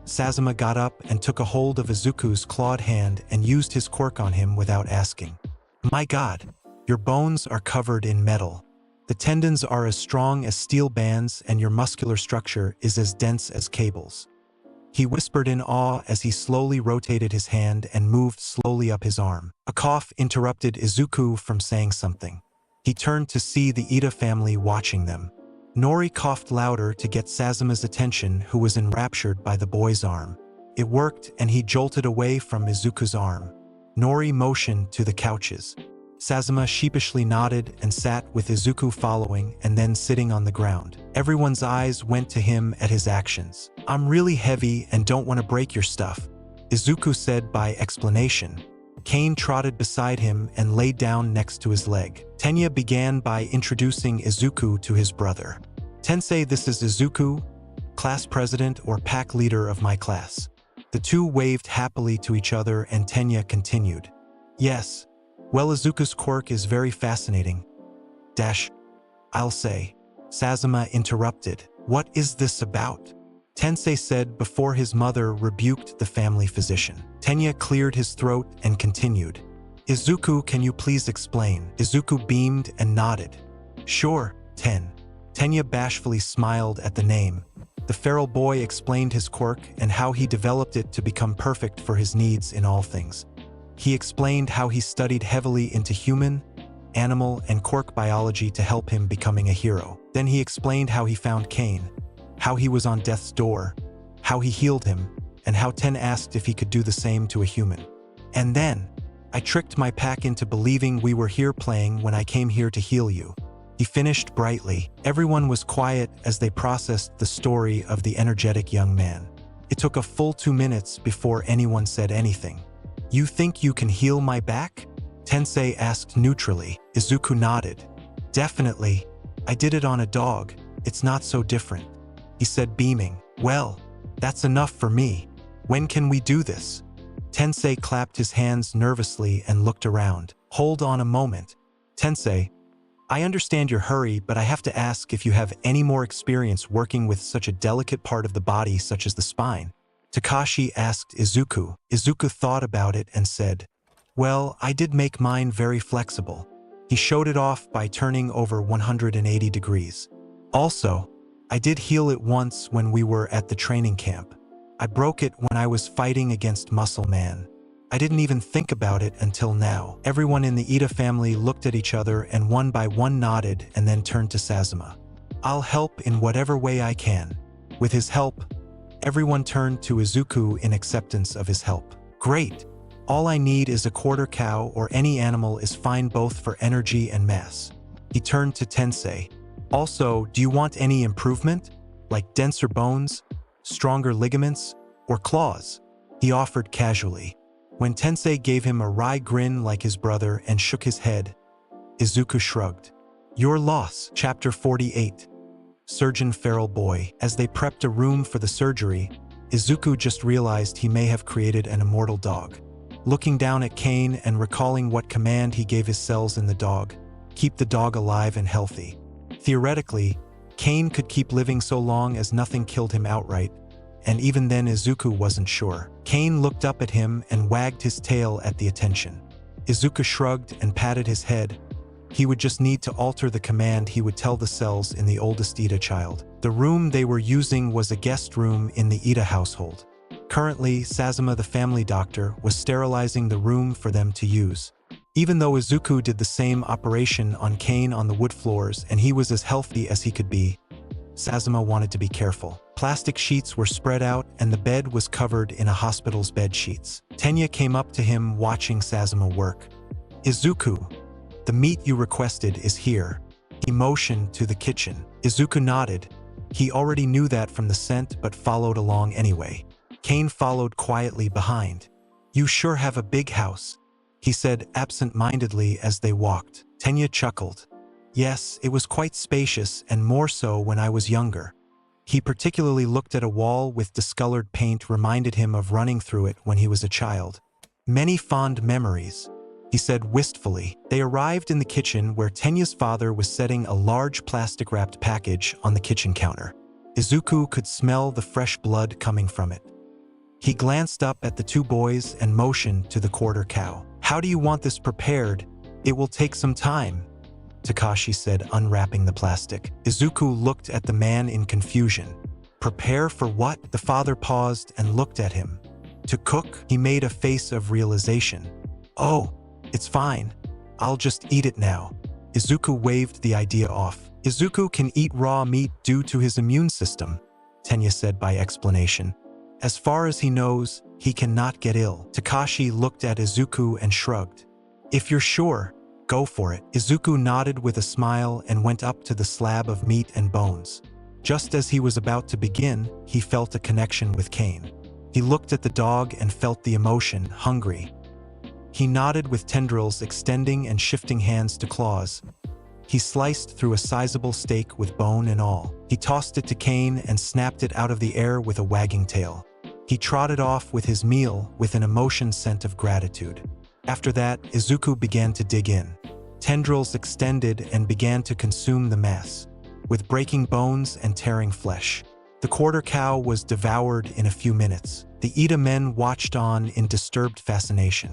S1: Sazuma got up and took a hold of Izuku's clawed hand and used his quirk on him without asking. My God, your bones are covered in metal. The tendons are as strong as steel bands and your muscular structure is as dense as cables. He whispered in awe as he slowly rotated his hand and moved slowly up his arm. A cough interrupted Izuku from saying something. He turned to see the Ida family watching them. Nori coughed louder to get Sazuma's attention, who was enraptured by the boy's arm. It worked and he jolted away from Izuku's arm. Nori motioned to the couches. Sazuma sheepishly nodded and sat with Izuku following and then sitting on the ground. Everyone's eyes went to him at his actions. I'm really heavy and don't want to break your stuff, Izuku said by explanation. Kane trotted beside him and lay down next to his leg. Tenya began by introducing Izuku to his brother. Tensei, this is Izuku, class president or pack leader of my class. The two waved happily to each other and Tenya continued. Yes. Well, Izuku's quirk is very fascinating. I'll say. Sazuma interrupted. What is this about? Tensei said before his mother rebuked the family physician. Tenya cleared his throat and continued. Izuku, can you please explain? Izuku beamed and nodded. Sure, Tenya bashfully smiled at the name. The feral boy explained his quirk and how he developed it to become perfect for his needs in all things. He explained how he studied heavily into human, animal, and quirk biology to help him becoming a hero. Then he explained how he found Kane, how he was on death's door, how he healed him, and how Ten asked if he could do the same to a human. And then, I tricked my pack into believing we were here playing when I came here to heal you. He finished brightly. Everyone was quiet as they processed the story of the energetic young man. It took a full 2 minutes before anyone said anything. You think you can heal my back? Tensei asked neutrally. Izuku nodded. Definitely. I did it on a dog. It's not so different. He said, beaming. Well, that's enough for me. When can we do this? Tensei clapped his hands nervously and looked around. Hold on a moment. Tensei, I understand your hurry, but I have to ask if you have any more experience working with such a delicate part of the body such as the spine. Takashi asked Izuku. Izuku thought about it and said, well, I did make mine very flexible. He showed it off by turning over 180 degrees. Also, I did heal it once when we were at the training camp. I broke it when I was fighting against Muscle Man. I didn't even think about it until now. Everyone in the Ida family looked at each other and one by one nodded and then turned to Sazuma. I'll help in whatever way I can. With his help, everyone turned to Izuku in acceptance of his help. Great! All I need is a quarter cow or any animal is fine both for energy and mass. He turned to Tensei. Also, do you want any improvement? Like denser bones, stronger ligaments, or claws? He offered casually. When Tensei gave him a wry grin like his brother and shook his head, Izuku shrugged. Your loss. Chapter 48. Surgeon Feral Boy. As they prepped a room for the surgery, Izuku just realized he may have created an immortal dog. Looking down at Kane and recalling what command he gave his cells in the dog, keep the dog alive and healthy. Theoretically, Kane could keep living so long as nothing killed him outright, and even then Izuku wasn't sure. Kane looked up at him and wagged his tail at the attention. Izuku shrugged and patted his head. He would just need to alter the command he would tell the cells in the oldest Ida child. The room they were using was a guest room in the Ida household. Currently, Sazuma, the family doctor, was sterilizing the room for them to use. Even though Izuku did the same operation on Kane on the wood floors and he was as healthy as he could be, Sazuma wanted to be careful. Plastic sheets were spread out and the bed was covered in a hospital's bed sheets. Tenya came up to him watching Sazuma work. Izuku, the meat you requested is here. He motioned to the kitchen. Izuku nodded. He already knew that from the scent but followed along anyway. Kane followed quietly behind. You sure have a big house, he said absent-mindedly as they walked. Tenya chuckled. Yes, it was quite spacious and more so when I was younger. He particularly looked at a wall with discolored paint reminded him of running through it when he was a child. Many fond memories, he said wistfully. They arrived in the kitchen where Tenya's father was setting a large plastic-wrapped package on the kitchen counter. Izuku could smell the fresh blood coming from it. He glanced up at the two boys and motioned to the quarter cow. "How do you want this prepared? It will take some time," Takashi said, unwrapping the plastic. Izuku looked at the man in confusion. "Prepare for what?" The father paused and looked at him. "To cook?" He made a face of realization. "Oh, it's fine. I'll just eat it now." Izuku waved the idea off. "Izuku can eat raw meat due to his immune system," Tenya said by explanation. "As far as he knows, he cannot get ill." Takashi looked at Izuku and shrugged. "If you're sure, go for it." Izuku nodded with a smile and went up to the slab of meat and bones. Just as he was about to begin, he felt a connection with Kane. He looked at the dog and felt the emotion, hungry. He nodded with tendrils extending and shifting hands to claws. He sliced through a sizable steak with bone and all. He tossed it to Kane and snapped it out of the air with a wagging tail. He trotted off with his meal with an emotion scent of gratitude. After that, Izuku began to dig in. Tendrils extended and began to consume the mass, with breaking bones and tearing flesh. The quarter cow was devoured in a few minutes. The Ida men watched on in disturbed fascination.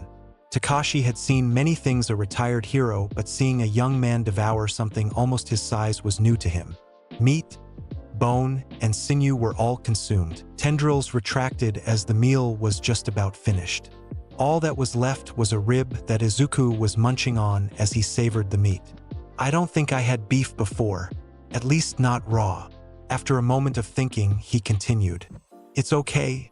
S1: Takashi had seen many things a retired hero, but seeing a young man devour something almost his size was new to him. Meat, bone, and sinew were all consumed. Tendrils retracted as the meal was just about finished. All that was left was a rib that Izuku was munching on as he savored the meat. "I don't think I had beef before, at least not raw." After a moment of thinking, he continued, "It's okay.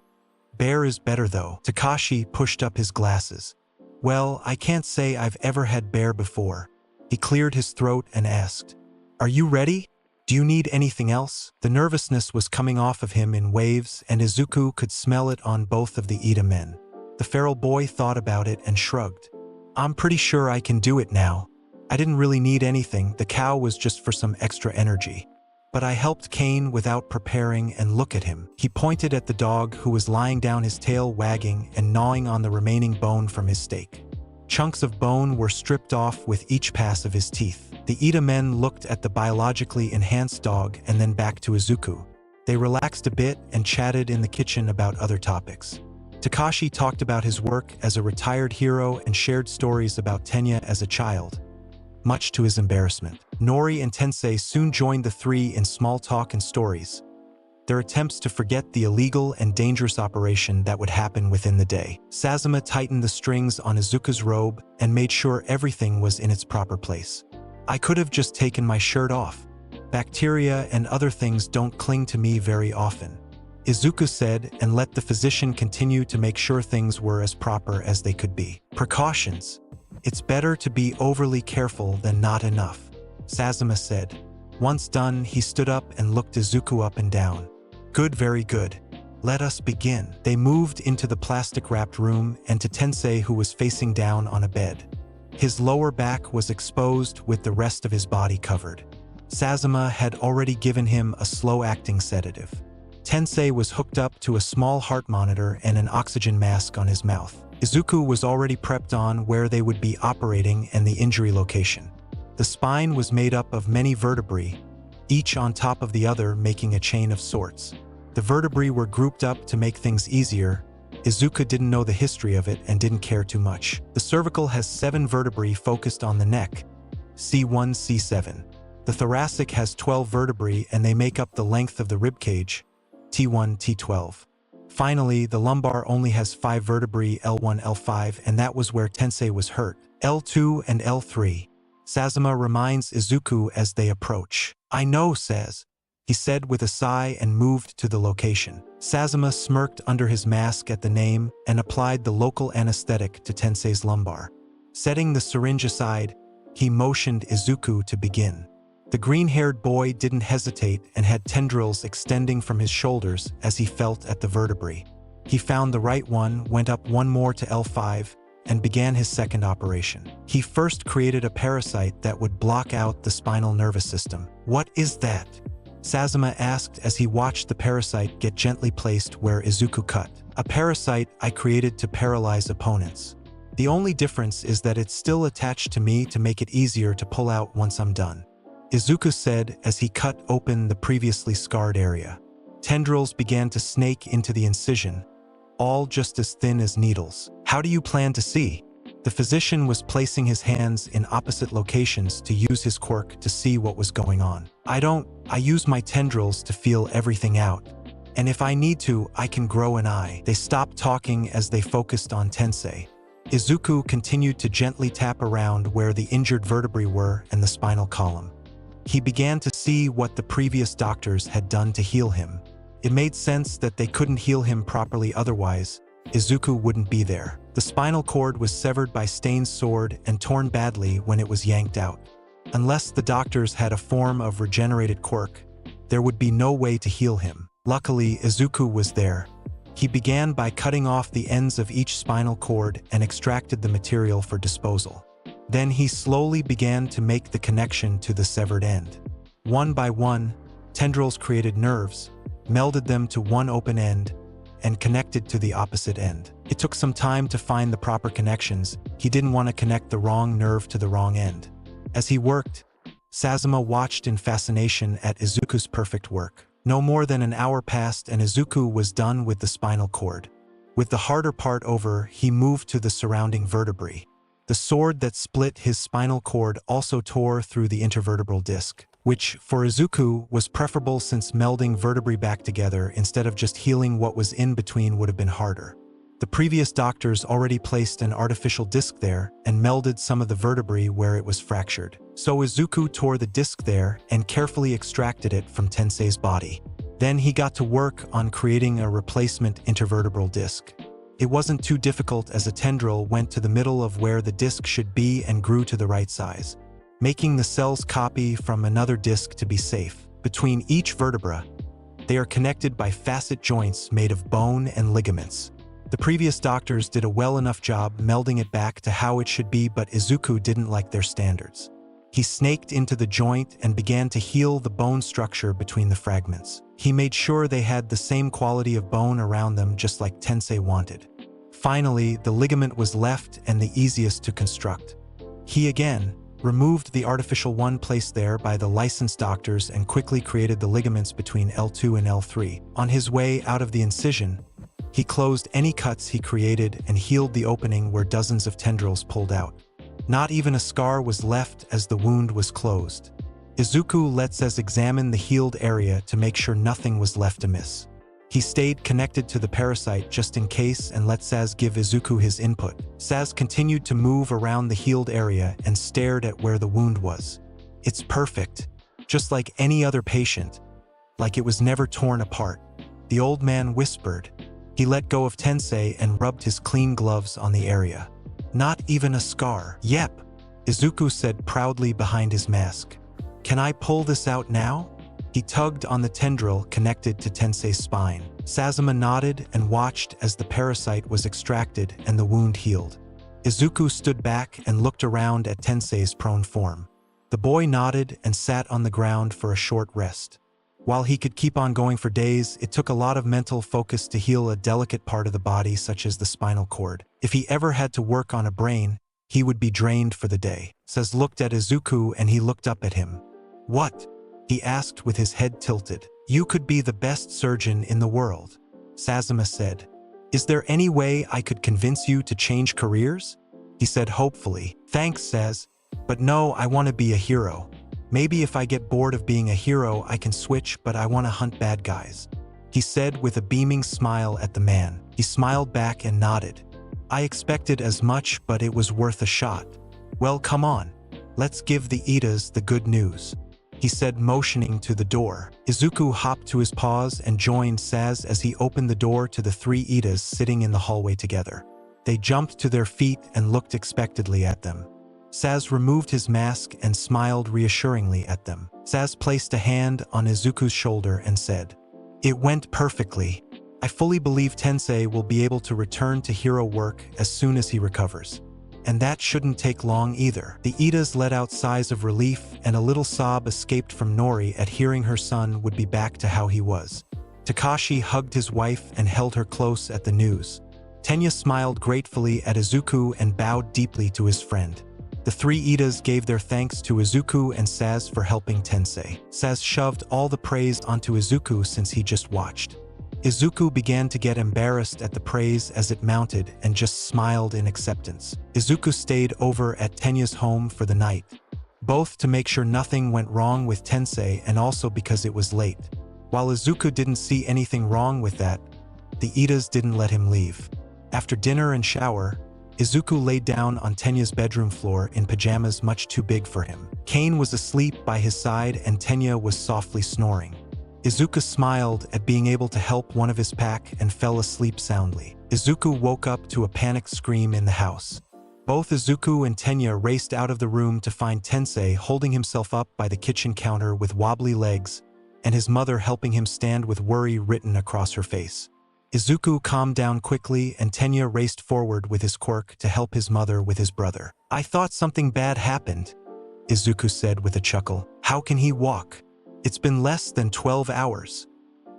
S1: Bear is better though." Takashi pushed up his glasses. "Well, I can't say I've ever had bear before." He cleared his throat and asked, "Are you ready? Do you need anything else?" The nervousness was coming off of him in waves, and Izuku could smell it on both of the Ida men. The feral boy thought about it and shrugged. "I'm pretty sure I can do it now. I didn't really need anything, the cow was just for some extra energy. But I helped Kane without preparing, and look at him." He pointed at the dog who was lying down, his tail wagging and gnawing on the remaining bone from his steak. Chunks of bone were stripped off with each pass of his teeth. The Ida men looked at the biologically enhanced dog and then back to Izuku. They relaxed a bit and chatted in the kitchen about other topics. Takashi talked about his work as a retired hero and shared stories about Tenya as a child, much to his embarrassment. Nori and Tensei soon joined the three in small talk and stories, their attempts to forget the illegal and dangerous operation that would happen within the day. Sazuma tightened the strings on Izuku's robe and made sure everything was in its proper place. "I could have just taken my shirt off. Bacteria and other things don't cling to me very often," Izuku said, and let the physician continue to make sure things were as proper as they could be. "Precautions. It's better to be overly careful than not enough," Sazuma said. Once done, he stood up and looked Izuku up and down. "Good, very good. Let us begin." They moved into the plastic-wrapped room and to Tensei, who was facing down on a bed. His lower back was exposed with the rest of his body covered. Sazuma had already given him a slow-acting sedative. Tensei was hooked up to a small heart monitor and an oxygen mask on his mouth. Izuku was already prepped on where they would be operating and the injury location. The spine was made up of many vertebrae, each on top of the other, making a chain of sorts. The vertebrae were grouped up to make things easier. Izuku didn't know the history of it and didn't care too much. The cervical has 7 vertebrae focused on the neck, C1, C7. The thoracic has 12 vertebrae and they make up the length of the ribcage, T1, T12. Finally, the lumbar only has 5 vertebrae, L1, L5, and that was where Tensei was hurt, L2 and L3. Sazuma reminds Izuku as they approach. "I know, Saz," he said with a sigh and moved to the location. Sazuma smirked under his mask at the name and applied the local anesthetic to Tensei's lumbar. Setting the syringe aside, he motioned Izuku to begin. The green-haired boy didn't hesitate and had tendrils extending from his shoulders as he felt at the vertebrae. He found the right one, went up one more to L5, and began his second operation. He first created a parasite that would block out the spinal nervous system. "What is that?" Sazuma asked as he watched the parasite get gently placed where Izuku cut. A parasite I created to paralyze opponents. The only difference is that it's still attached to me to make it easier to pull out once I'm done," Izuku said as he cut open the previously scarred area. Tendrils began to snake into the incision, all just as thin as needles. "How do you plan to see?" The physician was placing his hands in opposite locations to use his quirk to see what was going on. I use my tendrils to feel everything out. And if I need to, I can grow an eye." They stopped talking as they focused on Tensei. Izuku continued to gently tap around where the injured vertebrae were and the spinal column. He began to see what the previous doctors had done to heal him. It made sense that they couldn't heal him properly, otherwise Izuku wouldn't be there. The spinal cord was severed by Stain's sword and torn badly when it was yanked out. Unless the doctors had a form of regenerated quirk, there would be no way to heal him. Luckily, Izuku was there. He began by cutting off the ends of each spinal cord and extracted the material for disposal. Then he slowly began to make the connection to the severed end. One by one, tendrils created nerves, melded them to one open end, and connected to the opposite end. It took some time to find the proper connections. He didn't want to connect the wrong nerve to the wrong end. As he worked, Sazuma watched in fascination at Izuku's perfect work. No more than an hour passed and Izuku was done with the spinal cord. With the harder part over, he moved to the surrounding vertebrae. The sword that split his spinal cord also tore through the intervertebral disc, which, for Izuku, was preferable since melding vertebrae back together instead of just healing what was in between would have been harder. The previous doctors already placed an artificial disc there and melded some of the vertebrae where it was fractured. So Izuku tore the disc there and carefully extracted it from Tensei's body. Then he got to work on creating a replacement intervertebral disc. It wasn't too difficult as a tendril went to the middle of where the disc should be and grew to the right size, making the cell's copy from another disc to be safe. Between each vertebra, they are connected by facet joints made of bone and ligaments. The previous doctors did a well enough job melding it back to how it should be, but Izuku didn't like their standards. He snaked into the joint and began to heal the bone structure between the fragments. He made sure they had the same quality of bone around them, just like Tensei wanted. Finally, the ligament was left and the easiest to construct. He again removed the artificial one placed there by the licensed doctors and quickly created the ligaments between L2 and L3. On his way out of the incision, he closed any cuts he created and healed the opening where dozens of tendrils pulled out. Not even a scar was left as the wound was closed. Izuku let Saz examine the healed area to make sure nothing was left amiss. He stayed connected to the parasite just in case and let Saz give Izuku his input. Saz continued to move around the healed area and stared at where the wound was. "It's perfect, just like any other patient, like it was never torn apart," the old man whispered. He let go of Tensei and rubbed his clean gloves on the area. "Not even a scar." "Yep," Izuku said proudly behind his mask. "Can I pull this out now?" He tugged on the tendril connected to Tensei's spine. Sazuma nodded and watched as the parasite was extracted and the wound healed. Izuku stood back and looked around at Tensei's prone form. The boy nodded and sat on the ground for a short rest. While he could keep on going for days, it took a lot of mental focus to heal a delicate part of the body such as the spinal cord. If he ever had to work on a brain, he would be drained for the day. Saz looked at Izuku and he looked up at him. "What?" he asked with his head tilted. "You could be the best surgeon in the world," Sazuma said. "Is there any way I could convince you to change careers?" he said hopefully. "Thanks, Saz, but no, I want to be a hero. Maybe if I get bored of being a hero, I can switch, but I want to hunt bad guys," he said with a beaming smile at the man. He smiled back and nodded. "I expected as much, but it was worth a shot. Well, come on. Let's give the Idas the good news," he said, motioning to the door. Izuku hopped to his paws and joined Saz as he opened the door to the three Idas sitting in the hallway together. They jumped to their feet and looked expectantly at them. Saz removed his mask and smiled reassuringly at them. Saz placed a hand on Izuku's shoulder and said, "It went perfectly. I fully believe Tensei will be able to return to hero work as soon as he recovers. And that shouldn't take long either." The Idas let out sighs of relief and a little sob escaped from Nori at hearing her son would be back to how he was. Takashi hugged his wife and held her close at the news. Tenya smiled gratefully at Izuku and bowed deeply to his friend. The three Idas gave their thanks to Izuku and Saz for helping Tensei. Saz shoved all the praise onto Izuku since he just watched. Izuku began to get embarrassed at the praise as it mounted and just smiled in acceptance. Izuku stayed over at Tenya's home for the night, both to make sure nothing went wrong with Tensei and also because it was late. While Izuku didn't see anything wrong with that, the Idas didn't let him leave. After dinner and shower, Izuku lay down on Tenya's bedroom floor in pajamas much too big for him. Kane was asleep by his side and Tenya was softly snoring. Izuku smiled at being able to help one of his pack and fell asleep soundly. Izuku woke up to a panicked scream in the house. Both Izuku and Tenya raced out of the room to find Tensei holding himself up by the kitchen counter with wobbly legs, and his mother helping him stand with worry written across her face. Izuku calmed down quickly and Tenya raced forward with his quirk to help his mother with his brother. "I thought something bad happened," Izuku said with a chuckle. "How can he walk? It's been less than 12 hours.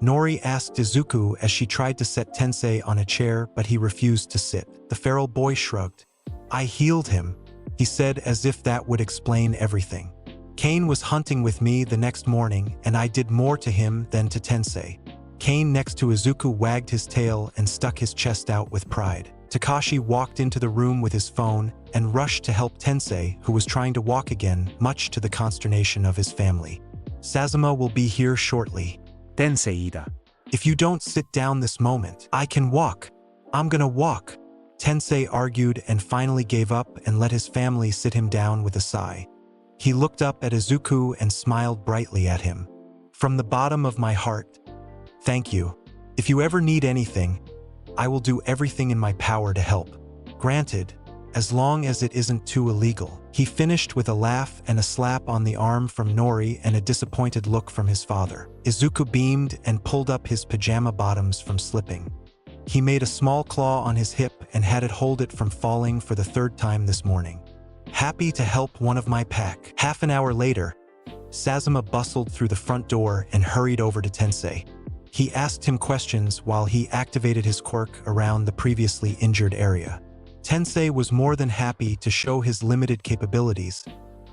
S1: Nori asked Izuku as she tried to set Tensei on a chair, but he refused to sit. The feral boy shrugged. "I healed him," he said as if that would explain everything. "Kane was hunting with me the next morning and I did more to him than to Tensei." Kane next to Izuku wagged his tail and stuck his chest out with pride. Takashi walked into the room with his phone and rushed to help Tensei, who was trying to walk again, much to the consternation of his family. "Sazuma will be here shortly."
S2: Tensei Ida.
S1: "If you don't sit down this moment, I can walk. I'm gonna walk." Tensei argued and finally gave up and let his family sit him down with a sigh. He looked up at Izuku and smiled brightly at him. "From the bottom of my heart, thank you. If you ever need anything, I will do everything in my power to help. Granted, as long as it isn't too illegal." He finished with a laugh and a slap on the arm from Nori and a disappointed look from his father. Izuku beamed and pulled up his pajama bottoms from slipping. He made a small claw on his hip and had it hold it from falling for the third time this morning. "Happy to help one of my pack." Half an hour later, Sazuma bustled through the front door and hurried over to Tensei. He asked him questions while he activated his quirk around the previously injured area. Tensei was more than happy to show his limited capabilities,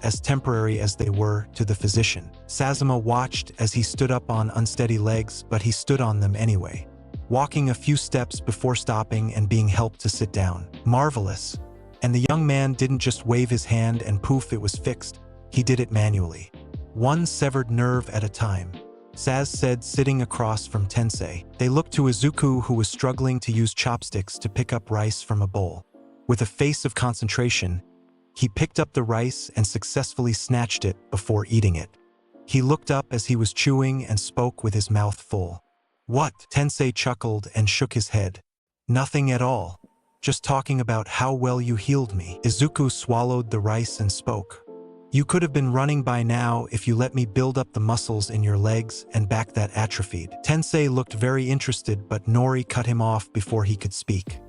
S1: as temporary as they were to the physician. Sazuma watched as he stood up on unsteady legs, but he stood on them anyway, walking a few steps before stopping and being helped to sit down. Marvelous. And the young man didn't just wave his hand and poof, it was fixed. He did it manually. "One severed nerve at a time," Saz said, sitting across from Tensei. They looked to Izuku, who was struggling to use chopsticks to pick up rice from a bowl. With a face of concentration, he picked up the rice and successfully snatched it before eating it. He looked up as he was chewing and spoke with his mouth full. "What?" Tensei chuckled and shook his head. "Nothing at all. Just talking about how well you healed me." Izuku swallowed the rice and spoke. "You could have been running by now if you let me build up the muscles in your legs and back that atrophied." Tensei looked very interested, but Nori cut him off before he could speak.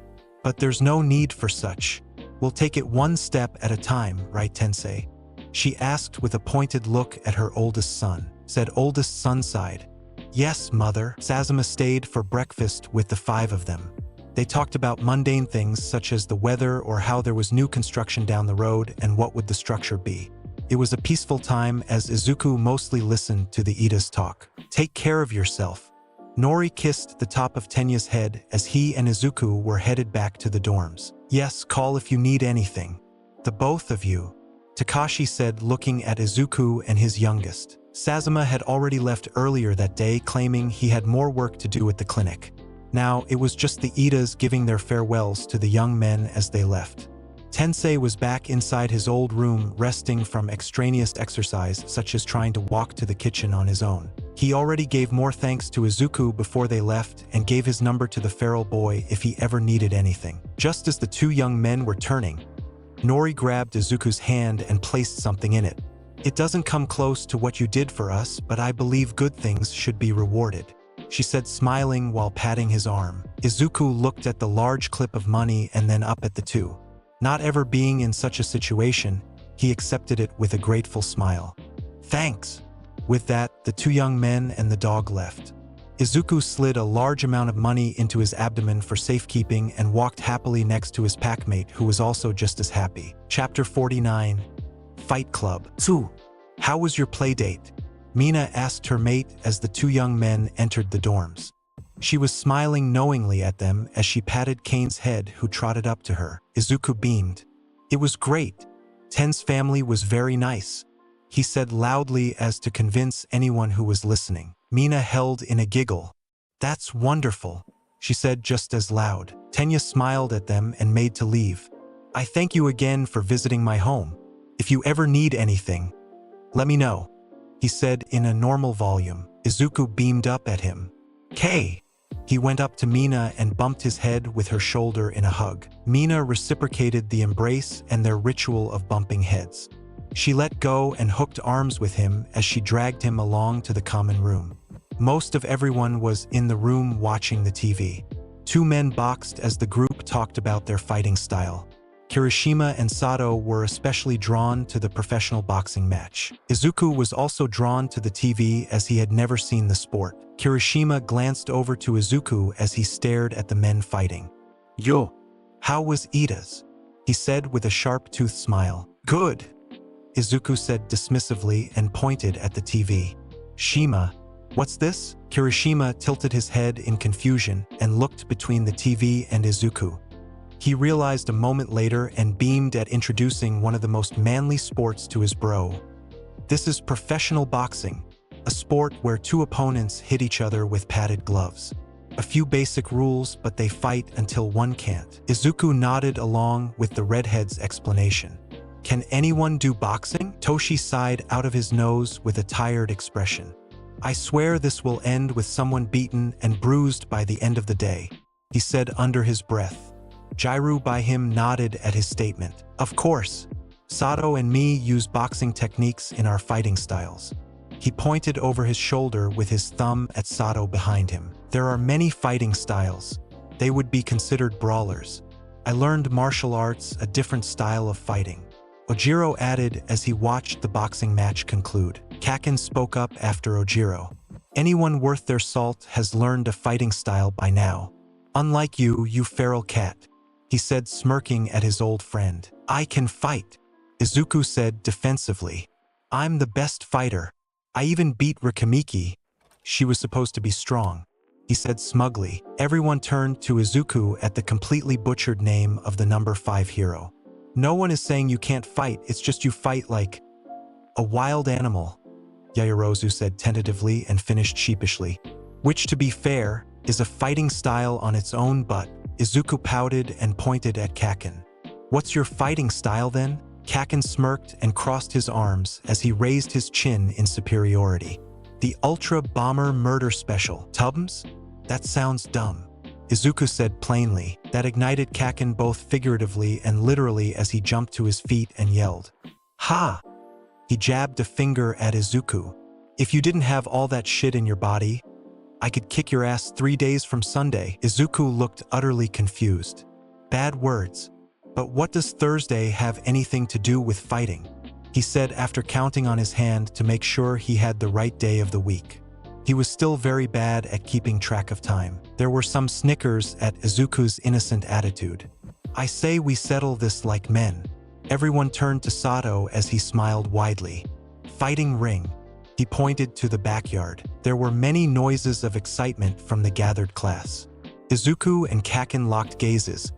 S1: "But there's no need for such. We'll take it one step at a time, right, Tensei?" She asked with a pointed look at her oldest son. Said oldest son sighed. "Yes, mother." Sazuma stayed for breakfast with the five of them. They talked about mundane things such as the weather or how there was new construction down the road and what would the structure be. It was a peaceful time as Izuku mostly listened to the Idas talk. "Take care of yourself." Nori kissed the top of Tenya's head as he and Izuku were headed back to the dorms. "Yes, call if you need anything. The both of you," Takashi said, looking at Izuku and his youngest. Sazuma had already left earlier that day, claiming he had more work to do at the clinic. Now it was just the Idas giving their farewells to the young men as they left. Tensei was back inside his old room, resting from extraneous exercise such as trying to walk to the kitchen on his own. He already gave more thanks to Izuku before they left and gave his number to the feral boy if he ever needed anything. Just as the two young men were turning, Nori grabbed Izuku's hand and placed something in it. "It doesn't come close to what you did for us, but I believe good things should be rewarded," she said, smiling while patting his arm. Izuku looked at the large clip of money and then up at the two. Not ever being in such a situation, he accepted it with a grateful smile. "Thanks." With that, the two young men and the dog left. Izuku slid a large amount of money into his abdomen for safekeeping and walked happily next to his packmate, who was also just as happy. Chapter 49. Fight Club 2. How was your playdate? Mina asked her mate as the two young men entered the dorms. She was smiling knowingly at them as she patted Kane's head, who trotted up to her. Izuku beamed. It was great. Ten's family was very nice, he said loudly as to convince anyone who was listening. Mina held in a giggle. That's wonderful, she said just as loud. Tenya smiled at them and made to leave. I thank you again for visiting my home. If you ever need anything, let me know, he said in a normal volume. Izuku beamed up at him. K. He went up to Mina and bumped his head with her shoulder in a hug. Mina reciprocated the embrace and their ritual of bumping heads. She let go and hooked arms with him as she dragged him along to the common room. Most of everyone was in the room watching the TV. Two men boxed as the group talked about their fighting style. Kirishima and Sato were especially drawn to the professional boxing match. Izuku was also drawn to the TV as he had never seen the sport. Kirishima glanced over to Izuku as he stared at the men fighting.
S2: Yo.
S1: How was Ida's? He said with a sharp-toothed smile. Good, Izuku said dismissively and pointed at the TV. Shima, what's this? Kirishima tilted his head in confusion and looked between the TV and Izuku. He realized a moment later and beamed at introducing one of the most manly sports to his bro. This is professional boxing, a sport where two opponents hit each other with padded gloves. A few basic rules, but they fight until one can't. Izuku nodded along with the redhead's explanation. Can anyone do boxing? Toshi sighed out of his nose with a tired expression. I swear this will end with someone beaten and bruised by the end of the day, he said under his breath. Jairu by him nodded at his statement. Of course, Sato and me use boxing techniques in our fighting styles. He pointed over his shoulder with his thumb at Sato behind him. There are many fighting styles. They would be considered brawlers. I learned martial arts, a different style of fighting, Ojiro added as he watched the boxing match conclude. Kaken spoke up after Ojiro. Anyone worth their salt has learned a fighting style by now. Unlike you, you feral cat, he said, smirking at his old friend. I can fight, Izuku said defensively. I'm the best fighter. I even beat Rikamiki. She was supposed to be strong, he said smugly. Everyone turned to Izuku at the completely butchered name of the number 5 hero. No one is saying you can't fight, it's just you fight like a wild animal, Yaoyorozu said tentatively and finished sheepishly. Which, to be fair, is a fighting style on its own, but Izuku pouted and pointed at Kaken. What's your fighting style then? Kaken smirked and crossed his arms as he raised his chin in superiority. The Ultra Bomber Murder Special. Tubs? That sounds dumb, Izuku said plainly. That ignited Kaken both figuratively and literally as he jumped to his feet and yelled. Ha! He jabbed a finger at Izuku. If you didn't have all that shit in your body, I could kick your ass 3 days from Sunday. Izuku looked utterly confused. Bad words. But what does Thursday have anything to do with fighting? He said after counting on his hand to make sure he had the right day of the week. He was still very bad at keeping track of time. There were some snickers at Izuku's innocent attitude. I say we settle this like men. Everyone turned to Sato as he smiled widely. Fighting ring. He pointed to the backyard. There were many noises of excitement from the gathered class. Izuku and Kaken locked gazes,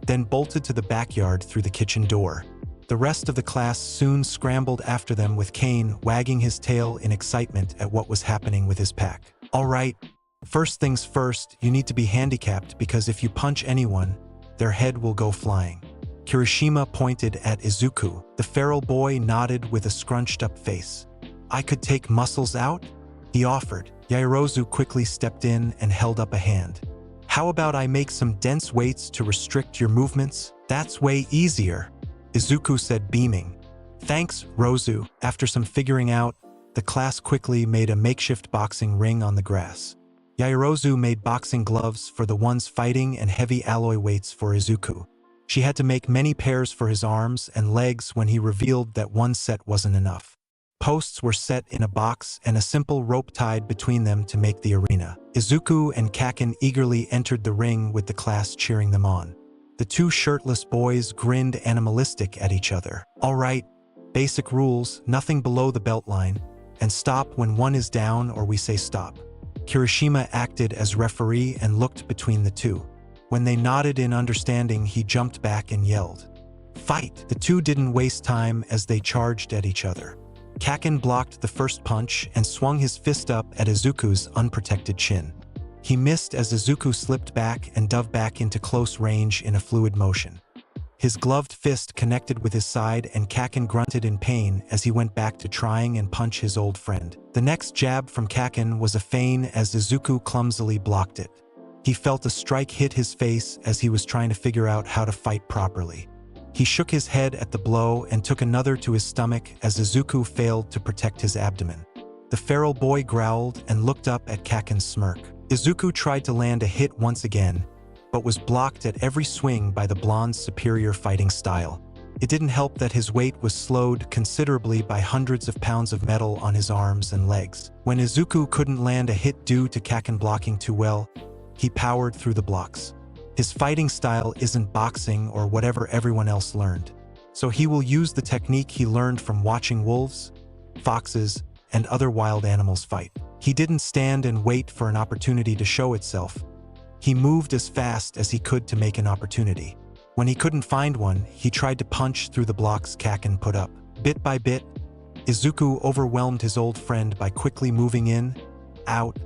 S1: then bolted to the backyard through the kitchen door. The rest of the class soon scrambled after them, with Kane wagging his tail in excitement at what was happening with his pack. All right, first things first, you need to be handicapped because if you punch anyone, their head will go flying. Kirishima pointed at Izuku. The feral boy nodded with a scrunched-up face. I could take muscles out? He offered. Yaoyorozu quickly stepped in and held up a hand. How about I make some dense weights to restrict your movements? That's way easier, Izuku said, beaming. Thanks, Rozu. After some figuring out, the class quickly made a makeshift boxing ring on the grass. Yaoyorozu made boxing gloves for the ones fighting and heavy alloy weights for Izuku. She had to make many pairs for his arms and legs when he revealed that one set wasn't enough. posts were set in a box and a simple rope tied between them to make the arena. Izuku and Kaken eagerly entered the ring with the class cheering them on. The two shirtless boys grinned animalistic at each other. All right, basic rules, nothing below the belt line, and stop when one is down or we say stop. Kirishima acted as referee and looked between the two. When they nodded in understanding, he jumped back and yelled, "Fight!" The two didn't waste time as they charged at each other. Kaken blocked the first punch and swung his fist up at Izuku's unprotected chin. He missed as Izuku slipped back and dove back into close range in a fluid motion. His gloved fist connected with his side and Kaken grunted in pain as he went back to trying and punch his old friend. The next jab from Kaken was a feint as Izuku clumsily blocked it. He felt a strike hit his face as he was trying to figure out how to fight properly. He shook his head at the blow and took another to his stomach as Izuku failed to protect his abdomen. The feral boy growled and looked up at Kaken's smirk. Izuku tried to land a hit once again, but was blocked at every swing by the blonde's superior fighting style. It didn't help that his weight was slowed considerably by hundreds of pounds of metal on his arms and legs. When Izuku couldn't land a hit due to Kaken blocking too well, he powered through the blocks. His fighting style isn't boxing or whatever everyone else learned, so he will use the technique he learned from watching wolves, foxes, and other wild animals fight. He didn't stand and wait for an opportunity to show itself. He moved as fast as he could to make an opportunity. When he couldn't find one, he tried to punch through the blocks Kaken put up. Bit by bit, Izuku overwhelmed his old friend by quickly moving in, out,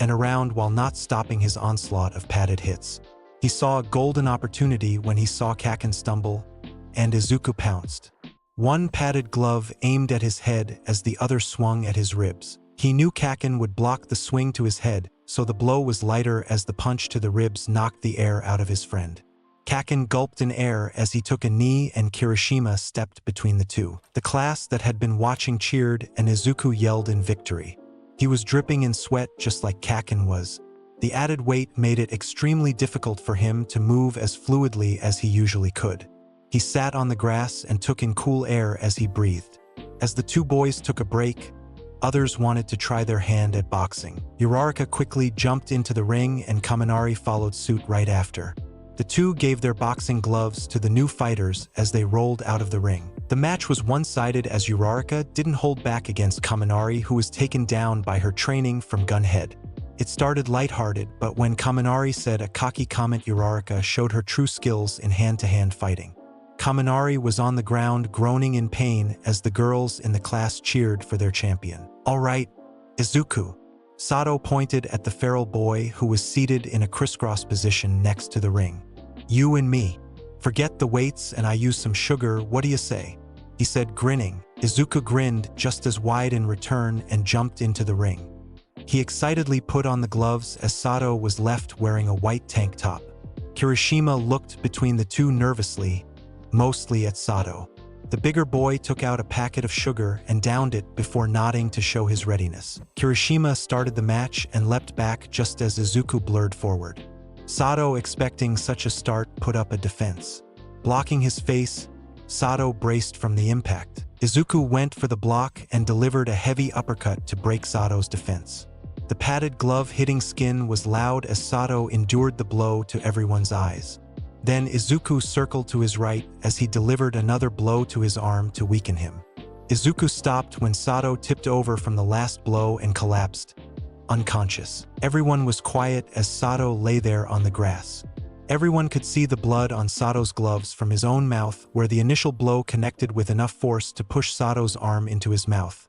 S1: and around while not stopping his onslaught of padded hits. He saw a golden opportunity when he saw Kaken stumble, and Izuku pounced. One padded glove aimed at his head as the other swung at his ribs. He knew Kaken would block the swing to his head, so the blow was lighter as the punch to the ribs knocked the air out of his friend. Kaken gulped in air as he took a knee and Kirishima stepped between the two. The class that had been watching cheered and Izuku yelled in victory. He was dripping in sweat just like Kaken was. The added weight made it extremely difficult for him to move as fluidly as he usually could. He sat on the grass and took in cool air as he breathed. As the two boys took a break, others wanted to try their hand at boxing. Uraraka quickly jumped into the ring and Kaminari followed suit right after. The two gave their boxing gloves to the new fighters as they rolled out of the ring. The match was one-sided as Uraraka didn't hold back against Kaminari, who was taken down by her training from Gunhead. It started lighthearted, but when Kaminari said a cocky comment, Uraraka showed her true skills in hand-to-hand fighting. Kaminari was on the ground groaning in pain as the girls in the class cheered for their champion. "All right, Izuku." Sato pointed at the feral boy who was seated in a crisscross position next to the ring. "You and me. Forget the weights and I use some sugar, what do you say?" he said, grinning. Izuku grinned just as wide in return and jumped into the ring. He excitedly put on the gloves as Sato was left wearing a white tank top. Kirishima looked between the two nervously, mostly at Sato. The bigger boy took out a packet of sugar and downed it before nodding to show his readiness. Kirishima started the match and leapt back just as Izuku blurred forward. Sato, expecting such a start, put up a defense. Blocking his face, Sato braced from the impact. Izuku went for the block and delivered a heavy uppercut to break Sato's defense. The padded glove hitting skin was loud as Sato endured the blow to everyone's eyes. Then Izuku circled to his right as he delivered another blow to his arm to weaken him. Izuku stopped when Sato tipped over from the last blow and collapsed, unconscious. Everyone was quiet as Sato lay there on the grass. Everyone could see the blood on Sato's gloves from his own mouth, where the initial blow connected with enough force to push Sato's arm into his mouth,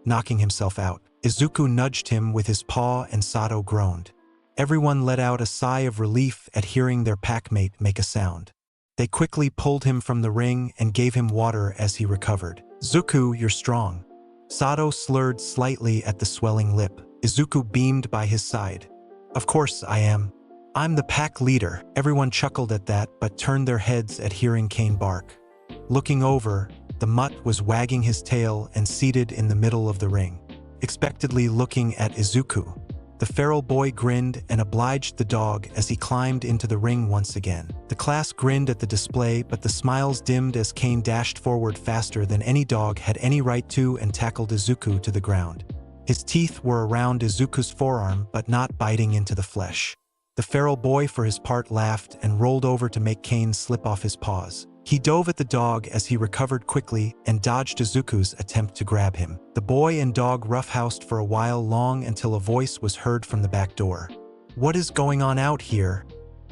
S1: knocking himself out. Izuku nudged him with his paw and Sato groaned. Everyone let out a sigh of relief at hearing their packmate make a sound. They quickly pulled him from the ring and gave him water as he recovered. "Zuku, you're strong." Sato slurred slightly at the swelling lip. Izuku beamed by his side. "Of course I am. I'm the pack leader." Everyone chuckled at that but turned their heads at hearing Kane bark. Looking over, the mutt was wagging his tail and seated in the middle of the ring, expectantly looking at Izuku. The feral boy grinned and obliged the dog as he climbed into the ring once again. The class grinned at the display, but the smiles dimmed as Kane dashed forward faster than any dog had any right to and tackled Izuku to the ground. His teeth were around Izuku's forearm, but not biting into the flesh. The feral boy, for his part, laughed and rolled over to make Kane slip off his paws. He dove at the dog as he recovered quickly and dodged Izuku's attempt to grab him. The boy and dog roughhoused for a while long until a voice was heard from the back door. "What is going on out here?"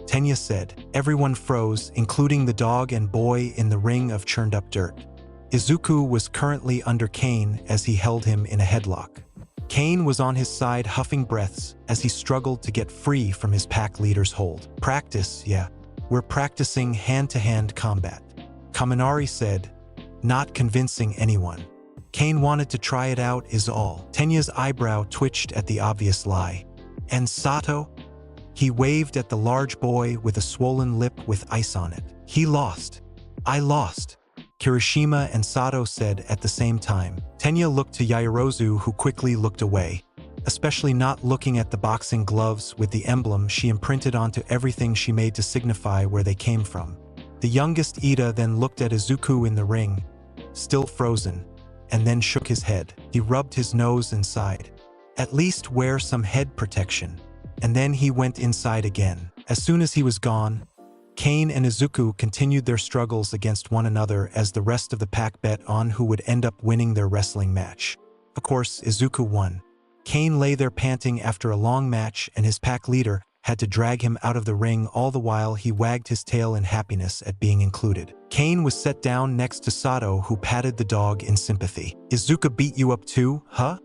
S1: Tenya said. Everyone froze, including the dog and boy in the ring of churned-up dirt. Izuku was currently under Kane as he held him in a headlock. Kane was on his side huffing breaths as he struggled to get free from his pack leader's hold. "Practice, yeah. We're practicing hand-to-hand combat," Kaminari said, not convincing anyone. Kane wanted to try it out is all. Tenya's eyebrow twitched at the obvious lie. "And Sato?" He waved at the large boy with a swollen lip with ice on it. "He lost." "I lost," Kirishima and Sato said at the same time. Tenya looked to Yaoyorozu, who quickly looked away, especially not looking at the boxing gloves with the emblem she imprinted onto everything she made to signify where they came from. The youngest Ida then looked at Izuku in the ring, still frozen, and then shook his head. He rubbed his nose and sighed. "At least wear some head protection." And then he went inside again. As soon as he was gone, Kane and Izuku continued their struggles against one another as the rest of the pack bet on who would end up winning their wrestling match. Of course, Izuku won. Kane lay there panting after a long match, and his pack leader had to drag him out of the ring, all the while he wagged his tail in happiness at being included. Kane was set down next to Sato, who patted the dog in sympathy. "Izuku beat you up too, huh?"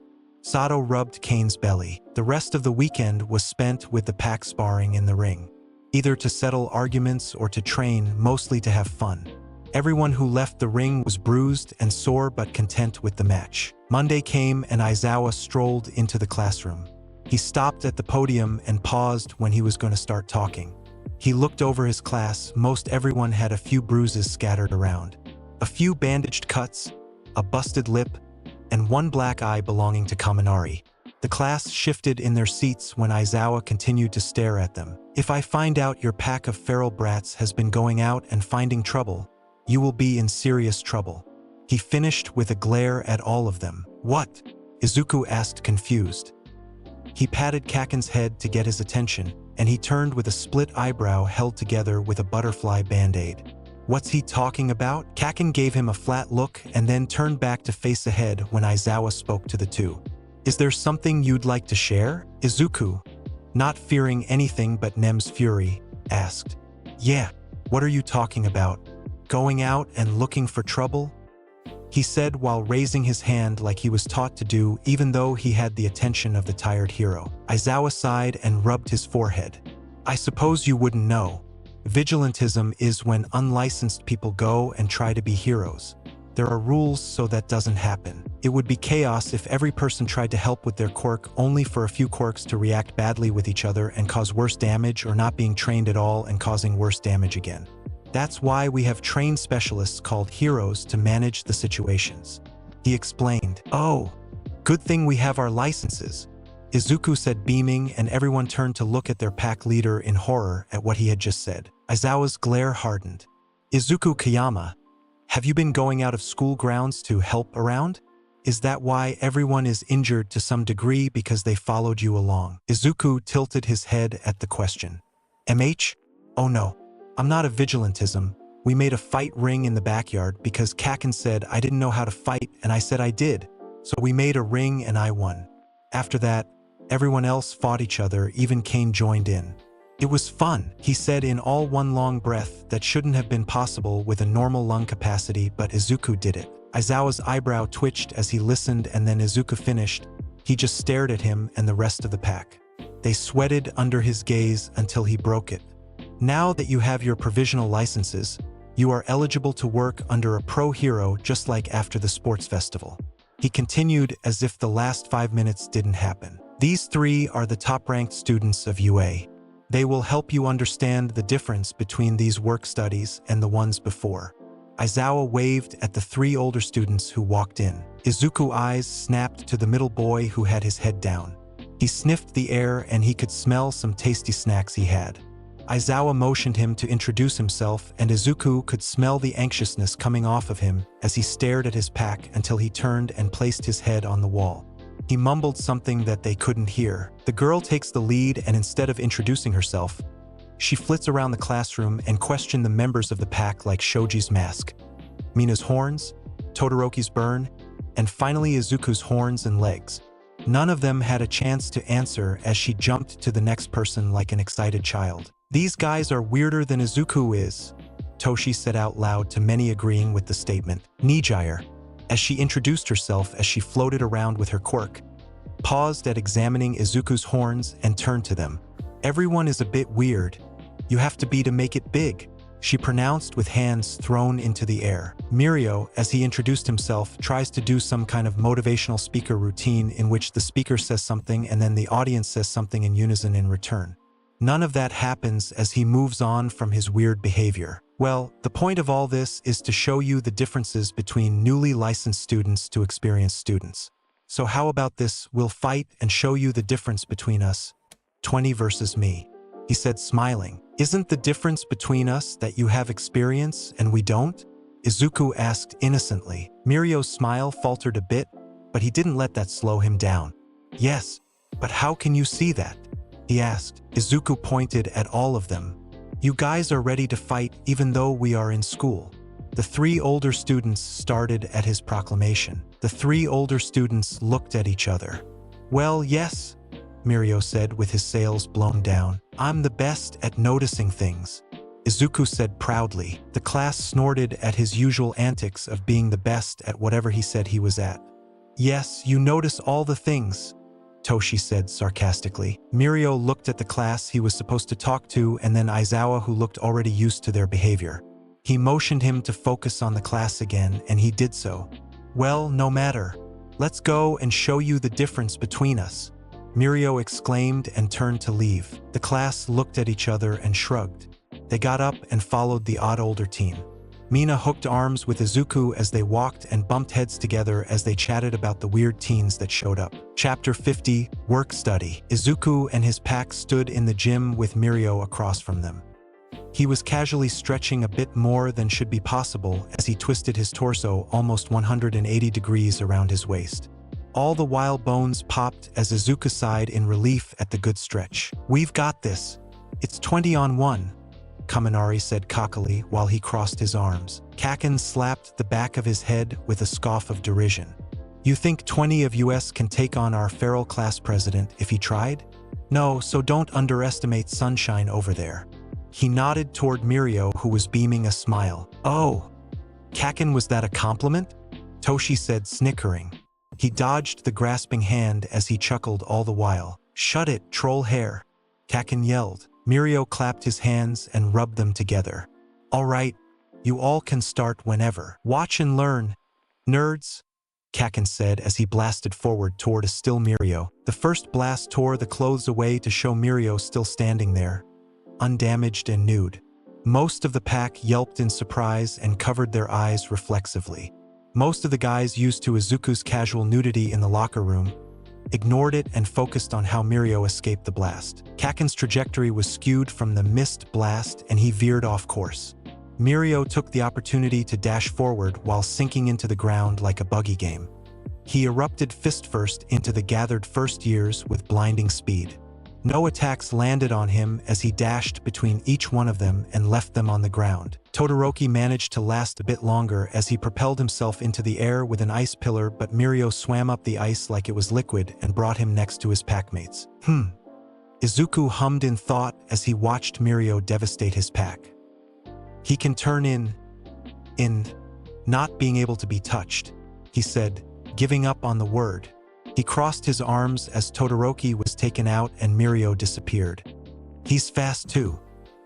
S1: Sato rubbed Kane's belly. The rest of the weekend was spent with the pack sparring in the ring, either to settle arguments or to train, mostly to have fun. Everyone who left the ring was bruised and sore but content with the match. Monday came and Aizawa strolled into the classroom. He stopped at the podium and paused when he was going to start talking. He looked over his class. Most everyone had a few bruises scattered around, a few bandaged cuts, a busted lip, and one black eye belonging to Kaminari. The class shifted in their seats when Aizawa continued to stare at them. "If I find out your pack of feral brats has been going out and finding trouble, you will be in serious trouble." He finished with a glare at all of them. "What?" Izuku asked, confused. He patted Kaken's head to get his attention, and he turned with a split eyebrow held together with a butterfly band-aid. "What's he talking about?" Kaken gave him a flat look and then turned back to face ahead when Aizawa spoke to the two. "Is there something you'd like to share?" Izuku, not fearing anything but Nem's fury, asked. "Yeah, what are you talking about? Going out and looking for trouble?" he said while raising his hand like he was taught to do, even though he had the attention of the tired hero. Aizawa sighed and rubbed his forehead. "I suppose you wouldn't know. Vigilantism is when unlicensed people go and try to be heroes. There are rules so that doesn't happen. It would be chaos if every person tried to help with their quirk only for a few quirks to react badly with each other and cause worse damage, or not being trained at all and causing worse damage again. That's why we have trained specialists called heroes to manage the situations," he explained. "Oh, good thing we have our licenses," Izuku said, beaming, and everyone turned to look at their pack leader in horror at what he had just said. Aizawa's glare hardened. "Izuku Kayama, have you been going out of school grounds to help around? Is that why everyone is injured to some degree because they followed you along?" Izuku tilted his head at the question. "MH? Oh no. I'm not a vigilantism. We made a fight ring in the backyard because Kaken said I didn't know how to fight and I said I did. So we made a ring and I won. After that, everyone else fought each other, even Kane joined in. It was fun," he said in all one long breath that shouldn't have been possible with a normal lung capacity, but Izuku did it. Aizawa's eyebrow twitched as he listened, and then Izuku finished. He just stared at him and the rest of the pack. They sweated under his gaze until he broke it. "Now that you have your provisional licenses, you are eligible to work under a pro hero just like after the sports festival," he continued as if the last 5 minutes didn't happen. "These three are the top-ranked students of UA. They will help you understand the difference between these work studies and the ones before." Aizawa waved at the three older students who walked in. Izuku's eyes snapped to the middle boy who had his head down. He sniffed the air and he could smell some tasty snacks he had. Aizawa motioned him to introduce himself, and Izuku could smell the anxiousness coming off of him as he stared at his pack until he turned and placed his head on the wall. He mumbled something that they couldn't hear. The girl takes the lead, and instead of introducing herself, she flits around the classroom and questioned the members of the pack like Shoji's mask, Mina's horns, Todoroki's burn, and finally Izuku's horns and legs. None of them had a chance to answer as she jumped to the next person like an excited child. "These guys are weirder than Izuku is," Toshi said out loud, to many agreeing with the statement. Nijire, as she introduced herself as she floated around with her quirk, paused at examining Izuku's horns and turned to them. "Everyone is a bit weird. You have to be to make it big," she pronounced with hands thrown into the air. Mirio, as he introduced himself, tries to do some kind of motivational speaker routine in which the speaker says something and then the audience says something in unison in return. None of that happens as he moves on from his weird behavior. Well, the point of all this is to show you the differences between newly licensed students to experienced students. So how about this? We'll fight and show you the difference between us. 20 versus me, he said, smiling. "Isn't the difference between us that you have experience and we don't?" Izuku asked innocently. Mirio's smile faltered a bit, but he didn't let that slow him down. "Yes, but how can you see that?" he asked. Izuku pointed at all of them. "You guys are ready to fight even though we are in school." The three older students started at his proclamation. The three older students looked at each other. "Well, yes," Mirio said with his sails blown down. "I'm the best at noticing things," Izuku said proudly. The class snorted at his usual antics of being the best at whatever he said he was at. "Yes, you notice all the things," Toshi said sarcastically. Mirio looked at the class he was supposed to talk to and then Aizawa, who looked already used to their behavior. He motioned him to focus on the class again, and he did so. "Well, no matter. Let's go and show you the difference between us," Mirio exclaimed and turned to leave. The class looked at each other and shrugged. They got up and followed the odd older team. Mina hooked arms with Izuku as they walked and bumped heads together as they chatted about the weird teens that showed up. Chapter 50, Work Study. Izuku and his pack stood in the gym with Mirio across from them. He was casually stretching a bit more than should be possible as he twisted his torso almost 180 degrees around his waist. All the while bones popped as Izuku sighed in relief at the good stretch. "We've got this. It's 20 on 1. Kaminari said cockily while he crossed his arms. Kaken slapped the back of his head with a scoff of derision. "You think 20 of us can take on our feral class president if he tried? No, so don't underestimate Sunshine over there." He nodded toward Mirio, who was beaming a smile. "Oh, Kaken, was that a compliment?" Toshi said, snickering. He dodged the grasping hand as he chuckled all the while. "Shut it, troll hair," Kaken yelled. Mirio clapped his hands and rubbed them together. "All right, you all can start whenever. Watch and learn, nerds," Kaken said as he blasted forward toward a still Mirio. The first blast tore the clothes away to show Mirio still standing there, undamaged and nude. Most of the pack yelped in surprise and covered their eyes reflexively. Most of the guys used to Izuku's casual nudity in the locker room ignored it and focused on how Mirio escaped the blast. Kaken's trajectory was skewed from the missed blast and he veered off course. Mirio took the opportunity to dash forward while sinking into the ground like a buggy game. He erupted fist-first into the gathered first years with blinding speed. No attacks landed on him as he dashed between each one of them and left them on the ground. Todoroki managed to last a bit longer as he propelled himself into the air with an ice pillar, but Mirio swam up the ice like it was liquid and brought him next to his packmates. Izuku hummed in thought as he watched Mirio devastate his pack. "He can turn in not being able to be touched," he said, giving up on the word. He crossed his arms as Todoroki was taken out and Mirio disappeared. "He's fast too,"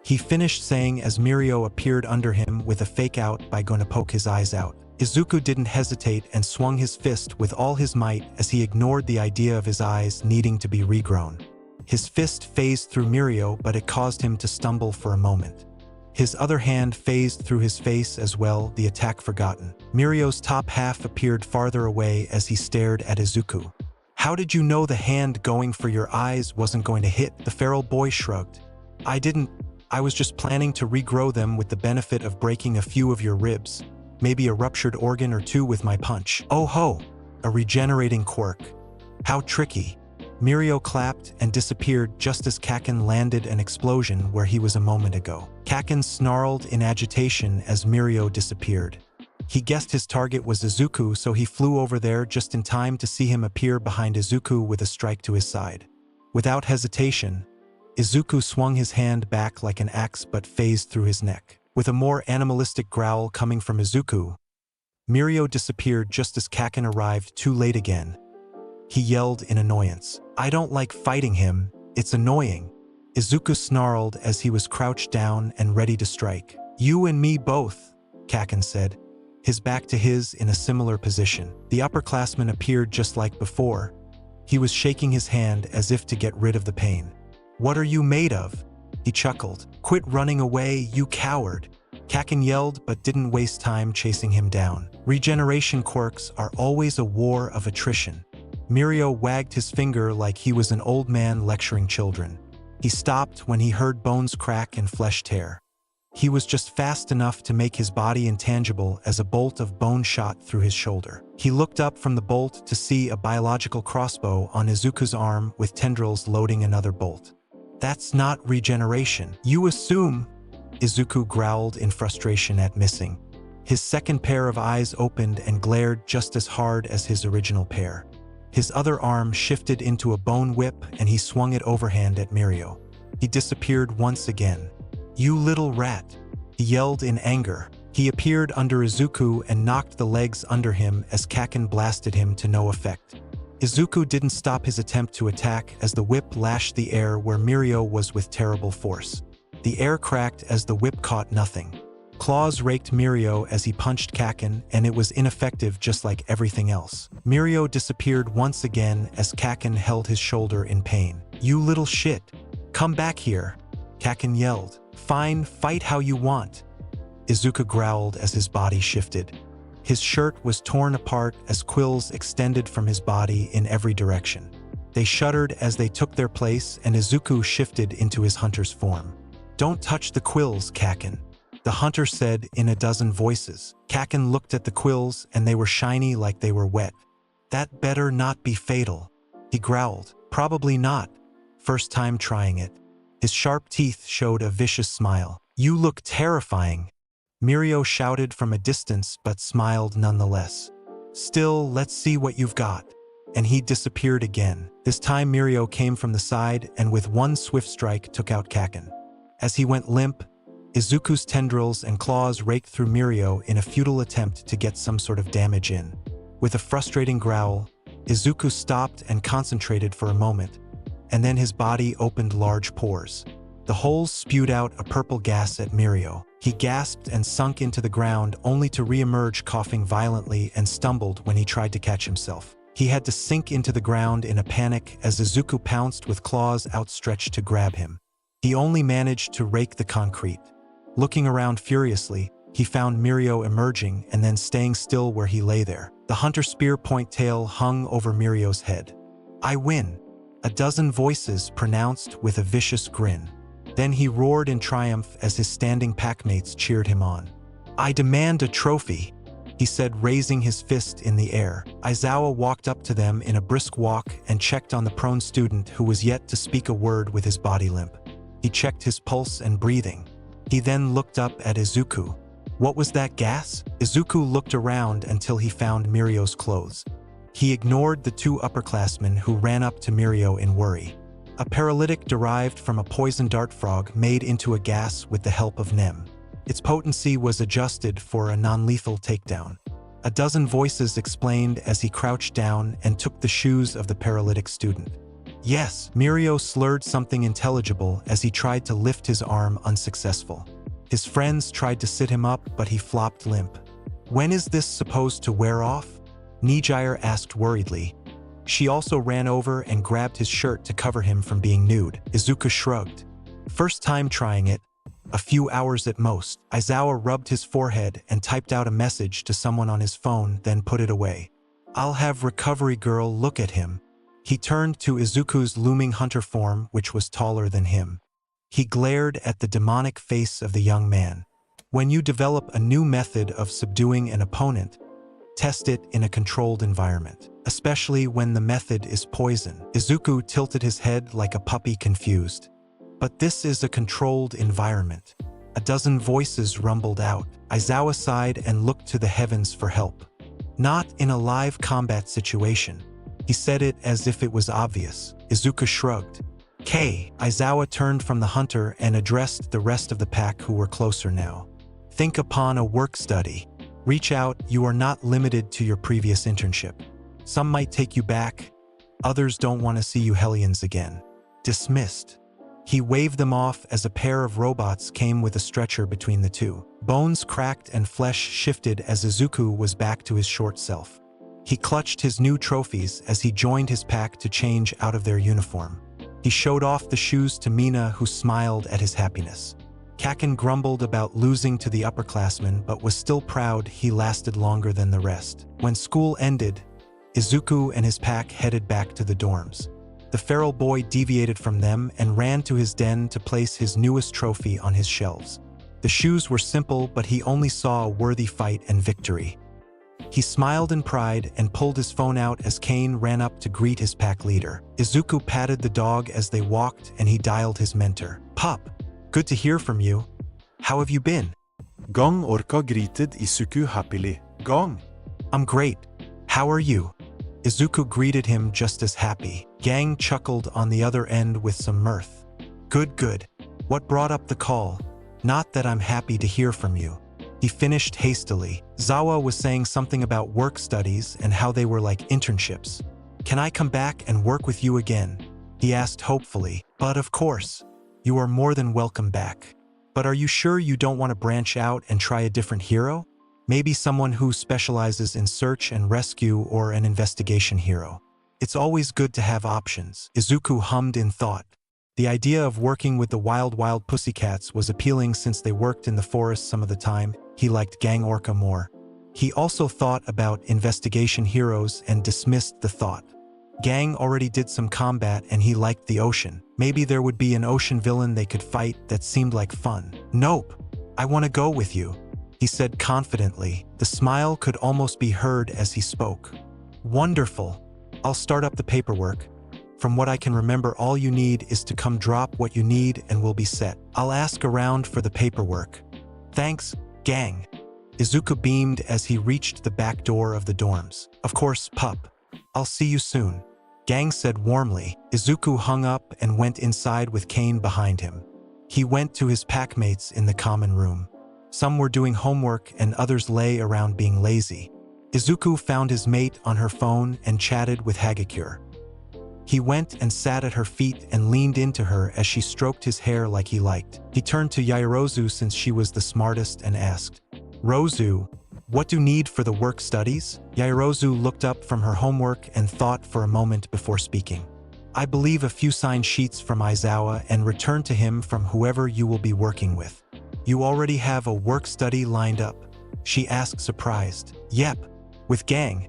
S1: he finished saying as Mirio appeared under him with a fake-out by gonna poke his eyes out. Izuku didn't hesitate and swung his fist with all his might as he ignored the idea of his eyes needing to be regrown. His fist phased through Mirio, but it caused him to stumble for a moment. His other hand phased through his face as well, the attack forgotten. Mirio's top half appeared farther away as he stared at Izuku. How did you know the hand going for your eyes wasn't going to hit? The feral boy shrugged. I didn't. I was just planning to regrow them with the benefit of breaking a few of your ribs. Maybe a ruptured organ or two with my punch. Oh ho! A regenerating quirk. How tricky. Mirio clapped and disappeared just as Kakin landed an explosion where he was a moment ago. Kakin snarled in agitation as Mirio disappeared. He guessed his target was Izuku, so he flew over there just in time to see him appear behind Izuku with a strike to his side. Without hesitation, Izuku swung his hand back like an axe but phased through his neck. With a more animalistic growl coming from Izuku, Mirio disappeared just as Kakin arrived too late again. He yelled in annoyance. I don't like fighting him, it's annoying. Izuku snarled as he was crouched down and ready to strike. You and me both, Kakin said, his back to his in a similar position. The upperclassman appeared just like before. He was shaking his hand as if to get rid of the pain. What are you made of? He chuckled. Quit running away, you coward. Kakin yelled but didn't waste time chasing him down. Regeneration quirks are always a war of attrition. Mirio wagged his finger like he was an old man lecturing children. He stopped when he heard bones crack and flesh tear. He was just fast enough to make his body intangible as a bolt of bone shot through his shoulder. He looked up from the bolt to see a biological crossbow on Izuku's arm with tendrils loading another bolt. That's not regeneration. You assume, Izuku growled in frustration at missing. His second pair of eyes opened and glared just as hard as his original pair. His other arm shifted into a bone whip and he swung it overhand at Mirio. He disappeared once again. You little rat, he yelled in anger. He appeared under Izuku and knocked the legs under him as Kakin blasted him to no effect. Izuku didn't stop his attempt to attack as the whip lashed the air where Mirio was with terrible force. The air cracked as the whip caught nothing. Claws raked Mirio as he punched Kakin, and it was ineffective just like everything else. Mirio disappeared once again as Kakin held his shoulder in pain. You little shit. Come back here, Kakin yelled. Fine, fight how you want. Izuku growled as his body shifted. His shirt was torn apart as quills extended from his body in every direction. They shuddered as they took their place and Izuku shifted into his hunter's form. Don't touch the quills, Kakin, the hunter said in a dozen voices. Kakin looked at the quills and they were shiny like they were wet. That better not be fatal, he growled. Probably not. First time trying it. His sharp teeth showed a vicious smile. You look terrifying, Mirio shouted from a distance but smiled nonetheless. Still, let's see what you've got. And he disappeared again. This time Mirio came from the side and with one swift strike took out Kakin. As he went limp, Izuku's tendrils and claws raked through Mirio in a futile attempt to get some sort of damage in. With a frustrating growl, Izuku stopped and concentrated for a moment, and then his body opened large pores. The holes spewed out a purple gas at Mirio. He gasped and sunk into the ground only to re-emerge coughing violently and stumbled when he tried to catch himself. He had to sink into the ground in a panic as Izuku pounced with claws outstretched to grab him. He only managed to rake the concrete. Looking around furiously, he found Mirio emerging and then staying still where he lay there. The hunter spear point tail hung over Mirio's head. I win, a dozen voices pronounced with a vicious grin. Then he roared in triumph as his standing packmates cheered him on. I demand a trophy, he said, raising his fist in the air. Aizawa walked up to them in a brisk walk and checked on the prone student who was yet to speak a word with his body limp. He checked his pulse and breathing. He then looked up at Izuku. What was that gas? Izuku looked around until he found Mirio's clothes. He ignored the two upperclassmen who ran up to Mirio in worry. A paralytic derived from a poison dart frog made into a gas with the help of Nem. Its potency was adjusted for a non-lethal takedown. A dozen voices explained as he crouched down and took the shoes of the paralytic student. Yes, Mirio slurred something intelligible as he tried to lift his arm unsuccessful. His friends tried to sit him up, but he flopped limp. When is this supposed to wear off? Nijire asked worriedly. She also ran over and grabbed his shirt to cover him from being nude. Izuku shrugged. First time trying it, a few hours at most. Aizawa rubbed his forehead and typed out a message to someone on his phone, then put it away. I'll have recovery girl look at him, He turned to Izuku's looming hunter form, which was taller than him. He glared at the demonic face of the young man. When you develop a new method of subduing an opponent, test it in a controlled environment, especially when the method is poison. Izuku tilted his head like a puppy confused. But this is a controlled environment. A dozen voices rumbled out. Aizawa sighed and looked to the heavens for help. Not in a live combat situation. He said it as if it was obvious. Izuku shrugged. Aizawa turned from the hunter and addressed the rest of the pack who were closer now. Think upon a work study. Reach out, you are not limited to your previous internship. Some might take you back, others don't want to see you Hellions again. Dismissed. He waved them off as a pair of robots came with a stretcher between the two. Bones cracked and flesh shifted as Izuku was back to his short self. He clutched his new trophies as he joined his pack to change out of their uniform. He showed off the shoes to Mina, who smiled at his happiness. Kaken grumbled about losing to the upperclassmen but was still proud he lasted longer than the rest. When school ended, Izuku and his pack headed back to the dorms. The feral boy deviated from them and ran to his den to place his newest trophy on his shelves. The shoes were simple, but he only saw a worthy fight and victory. He smiled in pride and pulled his phone out as Kane ran up to greet his pack leader. Izuku patted the dog as they walked and he dialed his mentor. Pup, good to hear from you. How have you been?
S2: Gong Orca greeted Izuku happily. Gong.
S1: I'm great. How are you? Izuku greeted him just as happy. Gang chuckled on the other end with some mirth. Good. What brought up the call? Not that I'm happy to hear from you. He finished hastily. Zawa was saying something about work studies and how they were like internships. Can I come back and work with you again? He asked hopefully. But of course, you are more than welcome back. But are you sure you don't want to branch out and try a different hero? Maybe someone who specializes in search and rescue or an investigation hero. It's always good to have options. Izuku hummed in thought. The idea of working with the wild pussycats was appealing since they worked in the forest some of the time. He liked Gang Orca more. He also thought about investigation heroes and dismissed the thought. Gang already did some combat and he liked the ocean. Maybe there would be an ocean villain they could fight that seemed like fun. Nope, I want to go with you, he said confidently. The smile could almost be heard as he spoke. Wonderful. I'll start up the paperwork. From what I can remember, all you need is to come drop what you need and we'll be set. I'll ask around for the paperwork. Thanks, gang. Izuku beamed as he reached the back door of the dorms. Of course, pup. I'll see you soon. Gang said warmly. Izuku hung up and went inside with Kane behind him. He went to his packmates in the common room. Some were doing homework and others lay around being lazy. Izuku found his mate on her phone and chatted with Hagakure. He went and sat at her feet and leaned into her as she stroked his hair like he liked. He turned to Yaoyorozu since she was the smartest and asked, Rozu, what do you need for the work studies? Yaoyorozu looked up from her homework and thought for a moment before speaking. I believe a few signed sheets from Aizawa and return to him from whoever you will be working with. You already have a work study lined up? She asked surprised. Yep, with Gang.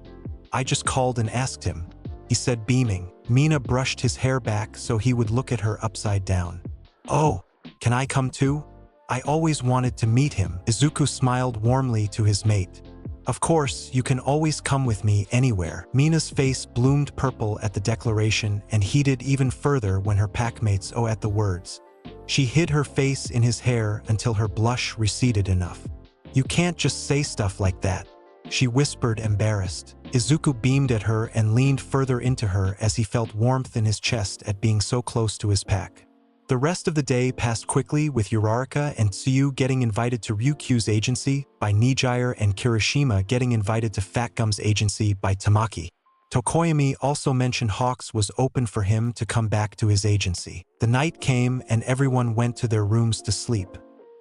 S1: I just called and asked him, he said beaming. Mina brushed his hair back so he would look at her upside down. Oh, can I come too? I always wanted to meet him. Izuku smiled warmly to his mate. Of course, you can always come with me anywhere. Mina's face bloomed purple at the declaration and heated even further when her packmates at the words. She hid her face in his hair until her blush receded enough. You can't just say stuff like that, she whispered, embarrassed. Izuku beamed at her and leaned further into her as he felt warmth in his chest at being so close to his pack. The rest of the day passed quickly, with Uraraka and Tsuyu getting invited to Ryukyu's agency by Nijire and Kirishima getting invited to Fat Gum's agency by Tamaki. Tokoyami also mentioned Hawks was open for him to come back to his agency. The night came and everyone went to their rooms to sleep.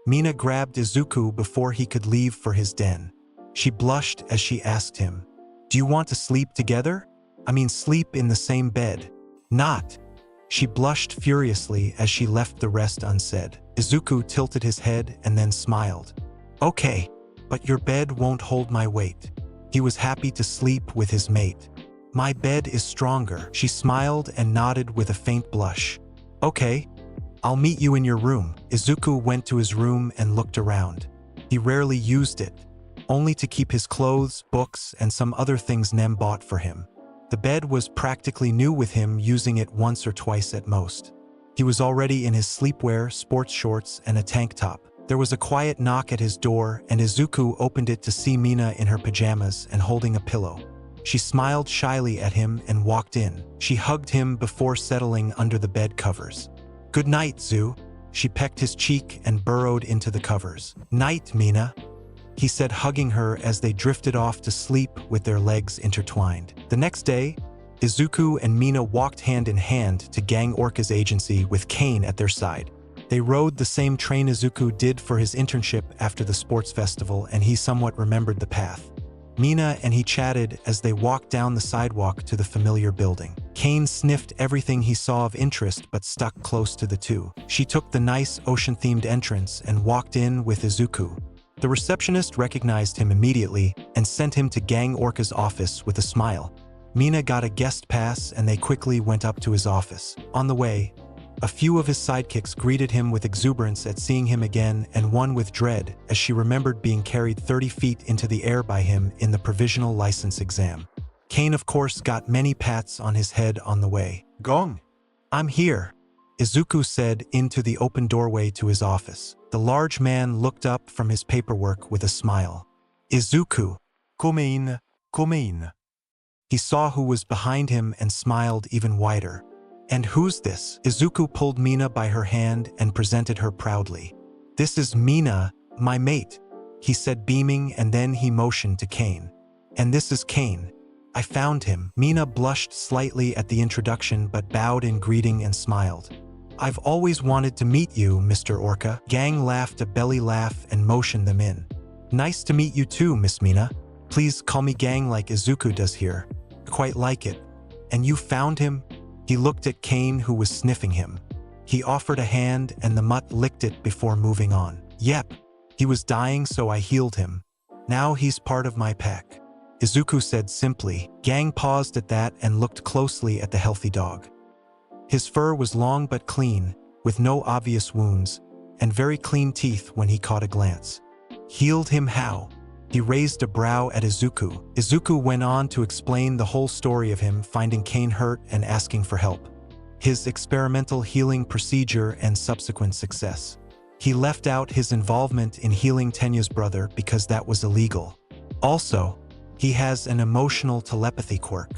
S1: Mina grabbed Izuku before he could leave for his den. She blushed as she asked him, Do you want to sleep together? I mean sleep in the same bed. Not. She blushed furiously as she left the rest unsaid. Izuku tilted his head and then smiled. Okay, but your bed won't hold my weight. He was happy to sleep with his mate. My bed is stronger. She smiled and nodded with a faint blush. Okay, I'll meet you in your room. Izuku went to his room and looked around. He rarely used it, only to keep his clothes, books, and some other things Nem bought for him. The bed was practically new with him using it once or twice at most. He was already in his sleepwear, sports shorts, and a tank top. There was a quiet knock at his door, and Izuku opened it to see Mina in her pajamas and holding a pillow. She smiled shyly at him and walked in. She hugged him before settling under the bed covers. "Good night, Zu." She pecked his cheek and burrowed into the covers. "Night, Mina," he said, hugging her as they drifted off to sleep with their legs intertwined. The next day, Izuku and Mina walked hand in hand to Gang Orca's agency with Kane at their side. They rode the same train Izuku did for his internship after the sports festival, and he somewhat remembered the path. Mina and he chatted as they walked down the sidewalk to the familiar building. Kane sniffed everything he saw of interest but stuck close to the two. She took the nice ocean-themed entrance and walked in with Izuku. The receptionist recognized him immediately and sent him to Gang Orca's office with a smile. Mina got a guest pass and they quickly went up to his office. On the way, a few of his sidekicks greeted him with exuberance at seeing him again, and one with dread as she remembered being carried 30 feet into the air by him in the provisional license exam. Kane, of course, got many pats on his head on the way.
S2: Gong.
S1: "I'm here," Izuku said into the open doorway to his office. The large man looked up from his paperwork with a smile. "Izuku."
S2: Come in, come in.
S1: He saw who was behind him and smiled even wider. "And who's this?" Izuku pulled Mina by her hand and presented her proudly. "This is Mina, my mate," he said, beaming, and then he motioned to Kane. "And this is Kane. I found him." Mina blushed slightly at the introduction but bowed in greeting and smiled. "I've always wanted to meet you, Mr. Orca." Gang laughed a belly laugh and motioned them in. "Nice to meet you too, Miss Mina. Please call me Gang like Izuku does here. Quite like it. And you found him?" He looked at Kane, who was sniffing him. He offered a hand and the mutt licked it before moving on. "Yep. He was dying, so I healed him. Now he's part of my pack," Izuku said simply. Gang paused at that and looked closely at the healthy dog. His fur was long but clean, with no obvious wounds, and very clean teeth when he caught a glance. "Healed him how?" He raised a brow at Izuku. Izuku went on to explain the whole story of him finding Kane hurt and asking for help, his experimental healing procedure and subsequent success. He left out his involvement in healing Tenya's brother because that was illegal. Also, he has an emotional telepathy quirk,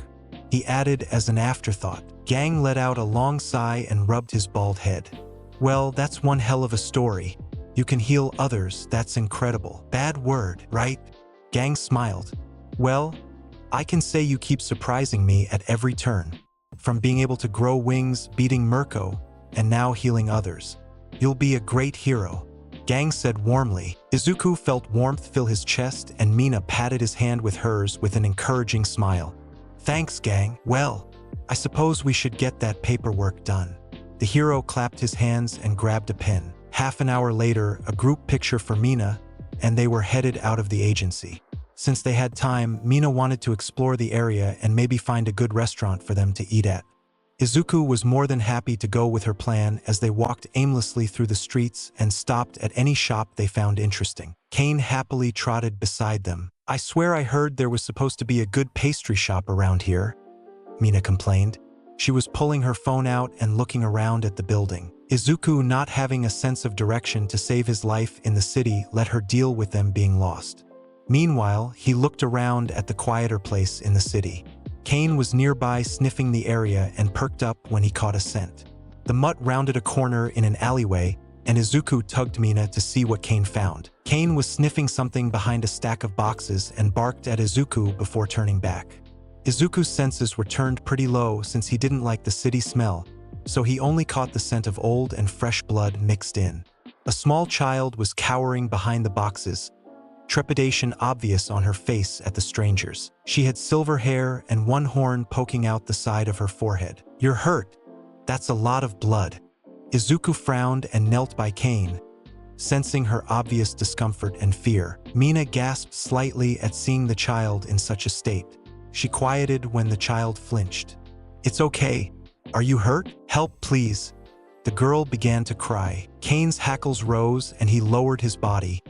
S1: he added as an afterthought. Gang let out a long sigh and rubbed his bald head. "Well, that's one hell of a story. You can heal others, that's incredible." "Bad word, right?" Gang smiled. "Well, I can say you keep surprising me at every turn. From being able to grow wings, beating Mirko, and now healing others. You'll be a great hero," Gang said warmly. Izuku felt warmth fill his chest and Mina patted his hand with hers with an encouraging smile. "Thanks, Gang. Well, I suppose we should get that paperwork done." The hero clapped his hands and grabbed a pen. Half an hour later, a group picture for Mina, and they were headed out of the agency. Since they had time, Mina wanted to explore the area and maybe find a good restaurant for them to eat at. Izuku was more than happy to go with her plan as they walked aimlessly through the streets and stopped at any shop they found interesting. Kane happily trotted beside them. "I swear I heard there was supposed to be a good pastry shop around here," Mina complained. She was pulling her phone out and looking around at the building. Izuku, not having a sense of direction to save his life in the city, let her deal with them being lost. Meanwhile, he looked around at the quieter place in the city. Kane was nearby sniffing the area and perked up when he caught a scent. The mutt rounded a corner in an alleyway, and Izuku tugged Mina to see what Kane found. Kane was sniffing something behind a stack of boxes and barked at Izuku before turning back. Izuku's senses were turned pretty low since he didn't like the city smell, so he only caught the scent of old and fresh blood mixed in. A small child was cowering behind the boxes, trepidation obvious on her face at the strangers. She had silver hair and one horn poking out the side of her forehead. "You're hurt. That's a lot of blood." Izuku frowned and knelt by Kane, sensing her obvious discomfort and fear. Mina gasped slightly at seeing the child in such a state. she quieted when the child flinched. "It's okay. Are you hurt? Help, please." The girl began to cry. Kane's hackles rose and he lowered his body,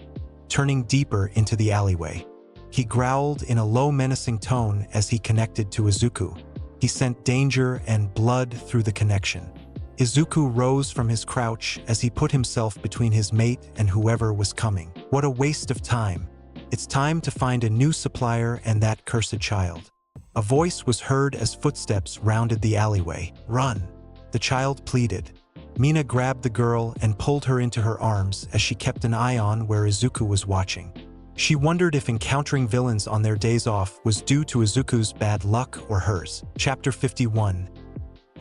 S1: turning deeper into the alleyway. He growled in a low, menacing tone as he connected to Izuku. He sent danger and blood through the connection. Izuku rose from his crouch as he put himself between his mate and whoever was coming. What a waste of time. It's time to find a new supplier and that cursed child. A voice was heard as footsteps rounded the alleyway. "Run," the child pleaded. Mina grabbed the girl and pulled her into her arms as she kept an eye on where Izuku was watching. She wondered if encountering villains on their days off was due to Izuku's bad luck or hers. Chapter 51.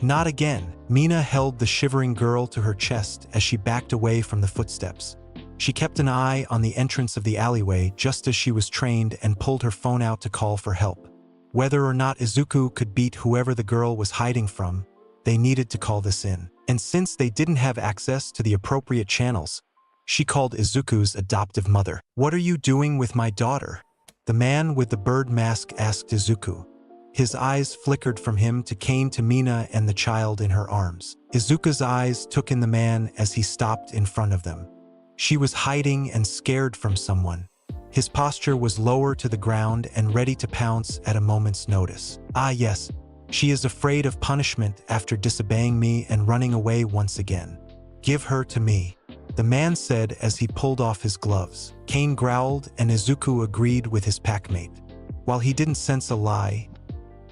S1: Not again. Mina held the shivering girl to her chest as she backed away from the footsteps. She kept an eye on the entrance of the alleyway just as she was trained and pulled her phone out to call for help. Whether or not Izuku could beat whoever the girl was hiding from, they needed to call this in. And since they didn't have access to the appropriate channels, she called Izuku's adoptive mother. "What are you doing with my daughter?" The man with the bird mask asked Izuku. His eyes flickered from him to Kane to Mina and the child in her arms. Izuku's eyes took in the man as he stopped in front of them. She was hiding and scared from someone. His posture was lower to the ground and ready to pounce at a moment's notice. "Ah yes, she is afraid of punishment after disobeying me and running away once again. Give her to me," the man said as he pulled off his gloves. Kane growled and Izuku agreed with his packmate. While he didn't sense a lie,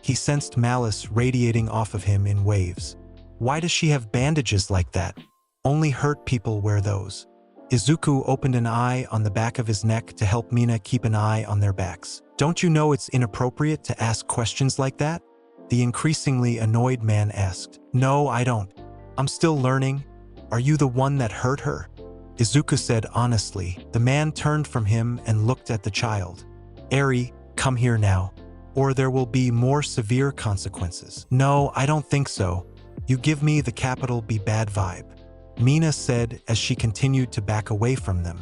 S1: he sensed malice radiating off of him in waves. Why does she have bandages like that? Only hurt people wear those. Izuku opened an eye on the back of his neck to help Mina keep an eye on their backs. "Don't you know it's inappropriate to ask questions like that?" the increasingly annoyed man asked. "No, I don't. I'm still learning. Are you the one that hurt her?" Izuku said honestly. The man turned from him and looked at the child. "Eri, come here now, or there will be more severe consequences." "No, I don't think so. You give me the capital B bad vibe," Mina said as she continued to back away from them.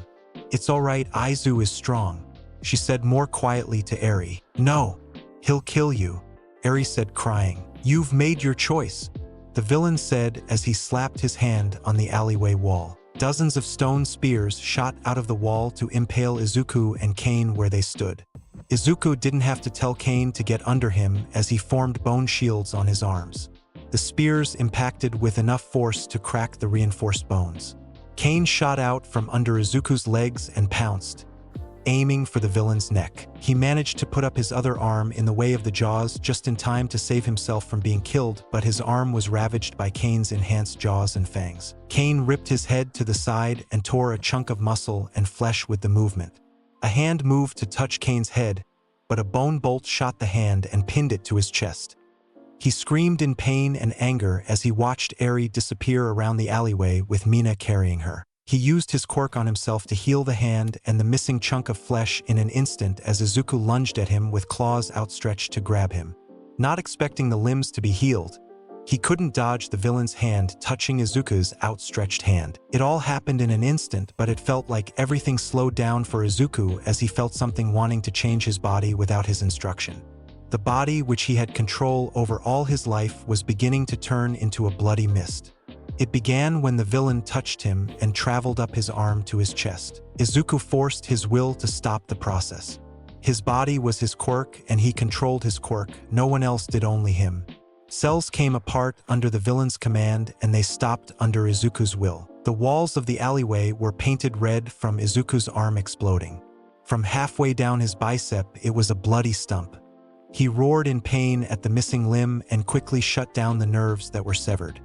S1: "It's all right, Aizu is strong," she said more quietly to Eri. "No, he'll kill you," Eri said crying. "You've made your choice," the villain said as he slapped his hand on the alleyway wall. Dozens of stone spears shot out of the wall to impale Izuku and Kane where they stood. Izuku didn't have to tell Kane to get under him as he formed bone shields on his arms. The spears impacted with enough force to crack the reinforced bones. Kane shot out from under Izuku's legs and pounced, aiming for the villain's neck. He managed to put up his other arm in the way of the jaws just in time to save himself from being killed, but his arm was ravaged by Kane's enhanced jaws and fangs. Kane ripped his head to the side and tore a chunk of muscle and flesh with the movement. A hand moved to touch Kane's head, but a bone bolt shot the hand and pinned it to his chest. He screamed in pain and anger as he watched Eri disappear around the alleyway with Mina carrying her. He used his quirk on himself to heal the hand and the missing chunk of flesh in an instant as Izuku lunged at him with claws outstretched to grab him. Not expecting the limbs to be healed, he couldn't dodge the villain's hand touching Izuku's outstretched hand. It all happened in an instant, but it felt like everything slowed down for Izuku as he felt something wanting to change his body without his instruction. The body which he had control over all his life was beginning to turn into a bloody mist. It began when the villain touched him and traveled up his arm to his chest. Izuku forced his will to stop the process. His body was his quirk and he controlled his quirk. No one else did, only him. Cells came apart under the villain's command and they stopped under Izuku's will. The walls of the alleyway were painted red from Izuku's arm exploding. From halfway down his bicep, it was a bloody stump. He roared in pain at the missing limb and quickly shut down the nerves that were severed.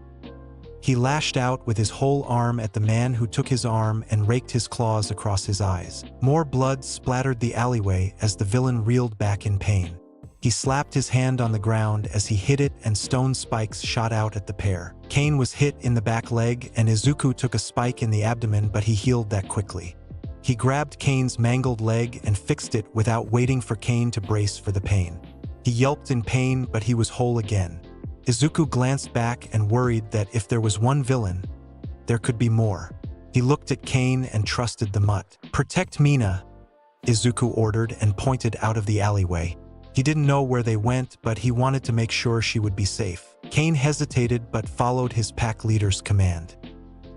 S1: He lashed out with his whole arm at the man who took his arm and raked his claws across his eyes. More blood splattered the alleyway as the villain reeled back in pain. He slapped his hand on the ground as he hit it and stone spikes shot out at the pair. Kane was hit in the back leg and Izuku took a spike in the abdomen, but he healed that quickly. He grabbed Kane's mangled leg and fixed it without waiting for Kane to brace for the pain. He yelped in pain, but he was whole again. Izuku glanced back and worried that if there was one villain, there could be more. He looked at Kane and trusted the mutt. "Protect Mina," Izuku ordered and pointed out of the alleyway. He didn't know where they went, but he wanted to make sure she would be safe. Kane hesitated but followed his pack leader's command.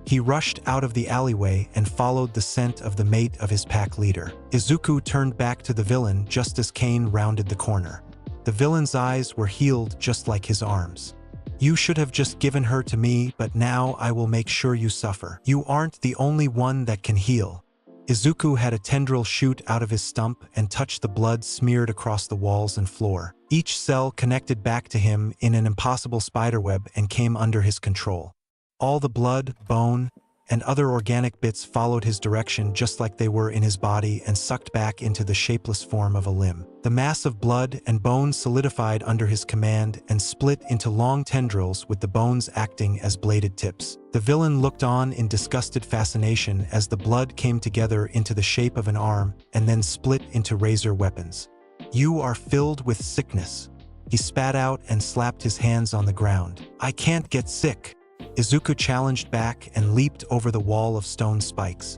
S1: He rushed out of the alleyway and followed the scent of the mate of his pack leader. Izuku turned back to the villain just as Kane rounded the corner. The villain's eyes were healed just like his arms. "You should have just given her to me, but now I will make sure you suffer. You aren't the only one that can heal." Izuku had a tendril shoot out of his stump and touched the blood smeared across the walls and floor. Each cell connected back to him in an impossible spiderweb and came under his control. All the blood, bone, and other organic bits followed his direction just like they were in his body and sucked back into the shapeless form of a limb. The mass of blood and bone solidified under his command and split into long tendrils with the bones acting as bladed tips. The villain looked on in disgusted fascination as the blood came together into the shape of an arm and then split into razor weapons. "You are filled with sickness." He spat out and slapped his hands on the ground. "I can't get sick." Izuku challenged back and leaped over the wall of stone spikes.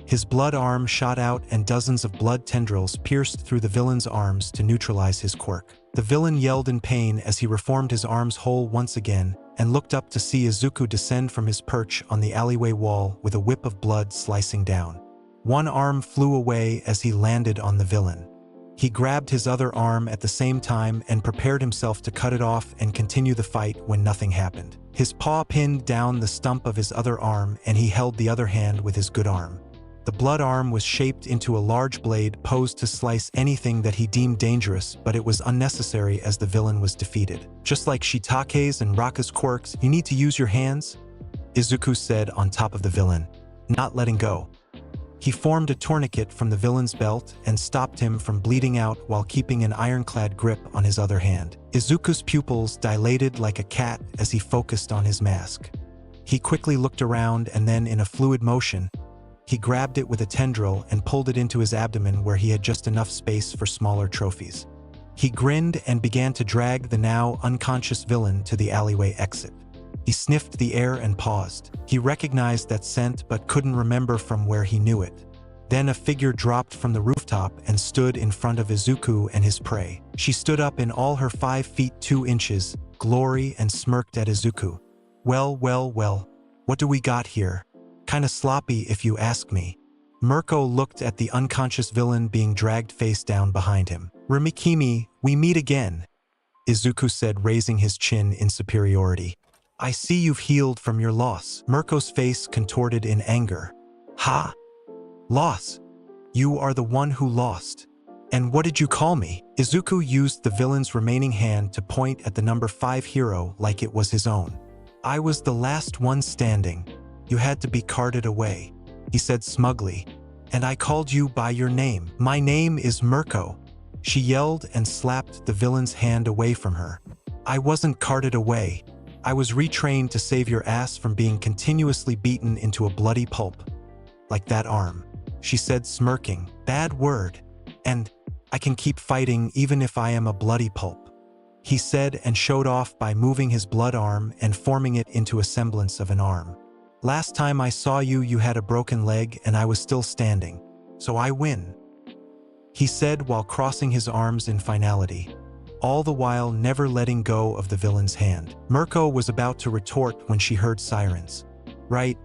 S1: His blood arm shot out and dozens of blood tendrils pierced through the villain's arms to neutralize his quirk. The villain yelled in pain as he reformed his arms whole once again and looked up to see Izuku descend from his perch on the alleyway wall with a whip of blood slicing down. One arm flew away as he landed on the villain. He grabbed his other arm at the same time and prepared himself to cut it off and continue the fight when nothing happened. His paw pinned down the stump of his other arm and he held the other hand with his good arm. The blood arm was shaped into a large blade posed to slice anything that he deemed dangerous, but it was unnecessary as the villain was defeated. "Just like Shitake's and Raka's quirks, you need to use your hands," Izuku said on top of the villain, not letting go. He formed a tourniquet from the villain's belt and stopped him from bleeding out while keeping an ironclad grip on his other hand. Izuku's pupils dilated like a cat as he focused on his mask. He quickly looked around and then, in a fluid motion, he grabbed it with a tendril and pulled it into his abdomen where he had just enough space for smaller trophies. He grinned and began to drag the now unconscious villain to the alleyway exit. He sniffed the air and paused. He recognized that scent but couldn't remember from where he knew it. Then a figure dropped from the rooftop and stood in front of Izuku and his prey. She stood up in all her 5 feet 2 inches, glory, and smirked at Izuku. Well, what do we got here? Kinda sloppy if you ask me." Mirko looked at the unconscious villain being dragged face down behind him. "Rimikimi, we meet again," Izuku said, raising his chin in superiority. "I see you've healed from your loss." Mirko's face contorted in anger. "Ha? Loss? You are the one who lost. And what did you call me?" Izuku used the villain's remaining hand to point at the number 5 hero like it was his own. "I was the last one standing. You had to be carted away," he said smugly. "And I called you by your name. My name is Mirko." She yelled and slapped the villain's hand away from her. "I wasn't carted away. I was retrained to save your ass from being continuously beaten into a bloody pulp. Like that arm," she said, smirking. "Bad word. And I can keep fighting even if I am a bloody pulp," he said and showed off by moving his blood arm and forming it into a semblance of an arm. "Last time I saw you, you had a broken leg and I was still standing. So I win," he said while crossing his arms in finality, all the while never letting go of the villain's hand. Mirko was about to retort when she heard sirens. "Right.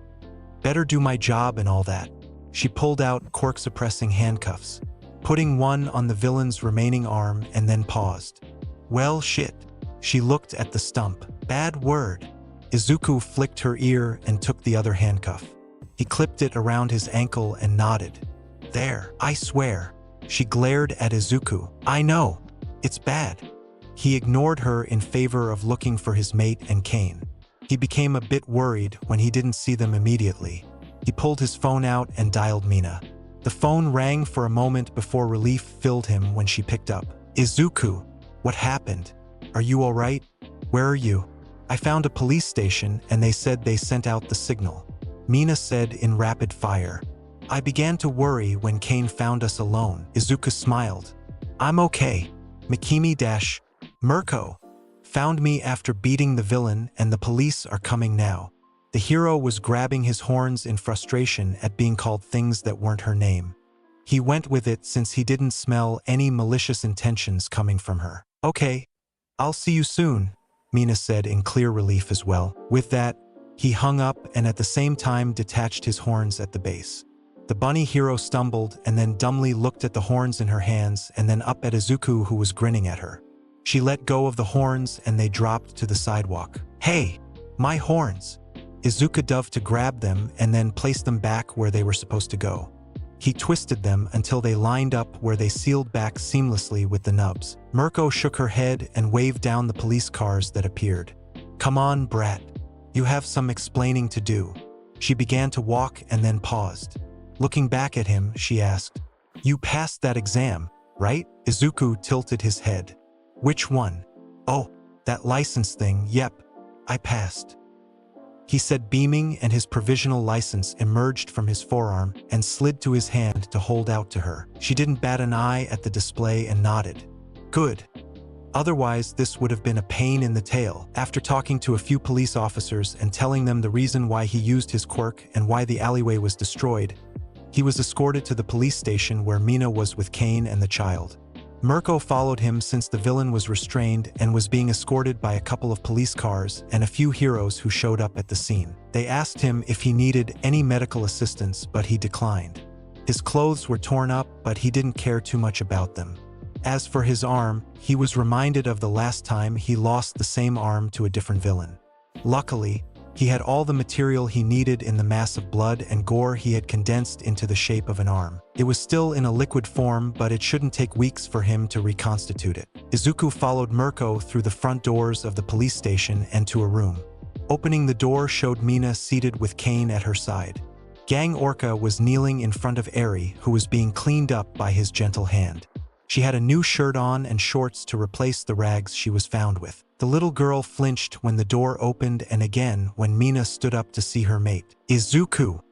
S1: Better do my job and all that." She pulled out quirk-suppressing handcuffs, putting one on the villain's remaining arm and then paused. "Well, shit." She looked at the stump. "Bad word." Izuku flicked her ear and took the other handcuff. He clipped it around his ankle and nodded. "There, I swear." She glared at Izuku. "I know. It's bad." He ignored her in favor of looking for his mate and Kane. He became a bit worried when he didn't see them immediately. He pulled his phone out and dialed Mina. The phone rang for a moment before relief filled him when she picked up. "Izuku, what happened? Are you all right? Where are you?" "I found a police station and they said they sent out the signal," Mina said in rapid fire. "I began to worry when Kane found us alone." Izuku smiled. "I'm okay. Mirko found me after beating the villain and the police are coming now." The hero was grabbing his horns in frustration at being called things that weren't her name. He went with it since he didn't smell any malicious intentions coming from her. Okay, I'll see you soon, Mina said in clear relief as well. With that, he hung up and at the same time detached his horns at the base. The bunny hero stumbled and then dumbly looked at the horns in her hands and then up at Izuku, who was grinning at her. She let go of the horns and they dropped to the sidewalk. Hey, my horns! Izuku dove to grab them and then placed them back where they were supposed to go. He twisted them until they lined up where they sealed back seamlessly with the nubs. Mirko shook her head and waved down the police cars that appeared. Come on, brat. You have some explaining to do. She began to walk and then paused. Looking back at him, she asked, You passed that exam, right? Izuku tilted his head. Which one? Oh, that license thing, yep, I passed. He said, beaming, and his provisional license emerged from his forearm and slid to his hand to hold out to her. She didn't bat an eye at the display and nodded. Good. Otherwise, this would have been a pain in the tail. After talking to a few police officers and telling them the reason why he used his quirk and why the alleyway was destroyed, he was escorted to the police station where Mina was with Kane and the child. Mirko followed him since the villain was restrained and was being escorted by a couple of police cars and a few heroes who showed up at the scene. They asked him if he needed any medical assistance, but he declined. His clothes were torn up, but he didn't care too much about them. As for his arm, he was reminded of the last time he lost the same arm to a different villain. Luckily, he had all the material he needed in the mass of blood and gore he had condensed into the shape of an arm. It was still in a liquid form, but it shouldn't take weeks for him to reconstitute it. Izuku followed Mirko through the front doors of the police station and to a room. Opening the door showed Mina seated with Kane at her side. Gang Orca was kneeling in front of Eri, who was being cleaned up by his gentle hand. She had a new shirt on and shorts to replace the rags she was found with. The little girl flinched when the door opened and again when Mina stood up to see her mate. Izuku!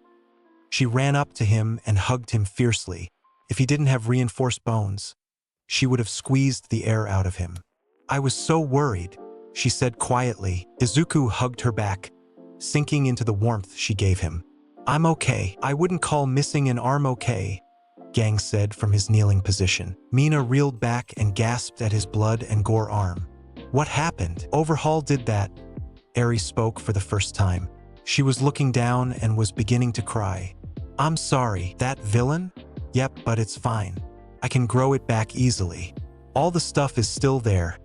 S1: She ran up to him and hugged him fiercely. If he didn't have reinforced bones, she would have squeezed the air out of him. I was so worried, she said quietly. Izuku hugged her back, sinking into the warmth she gave him. I'm okay. I wouldn't call missing an arm okay, Gang said from his kneeling position. Mina reeled back and gasped at his blood and gore arm. What happened? Overhaul did that. Eri spoke for the first time. She was looking down and was beginning to cry. I'm sorry. That villain? Yep, but it's fine. I can grow it back easily. All the stuff is still there.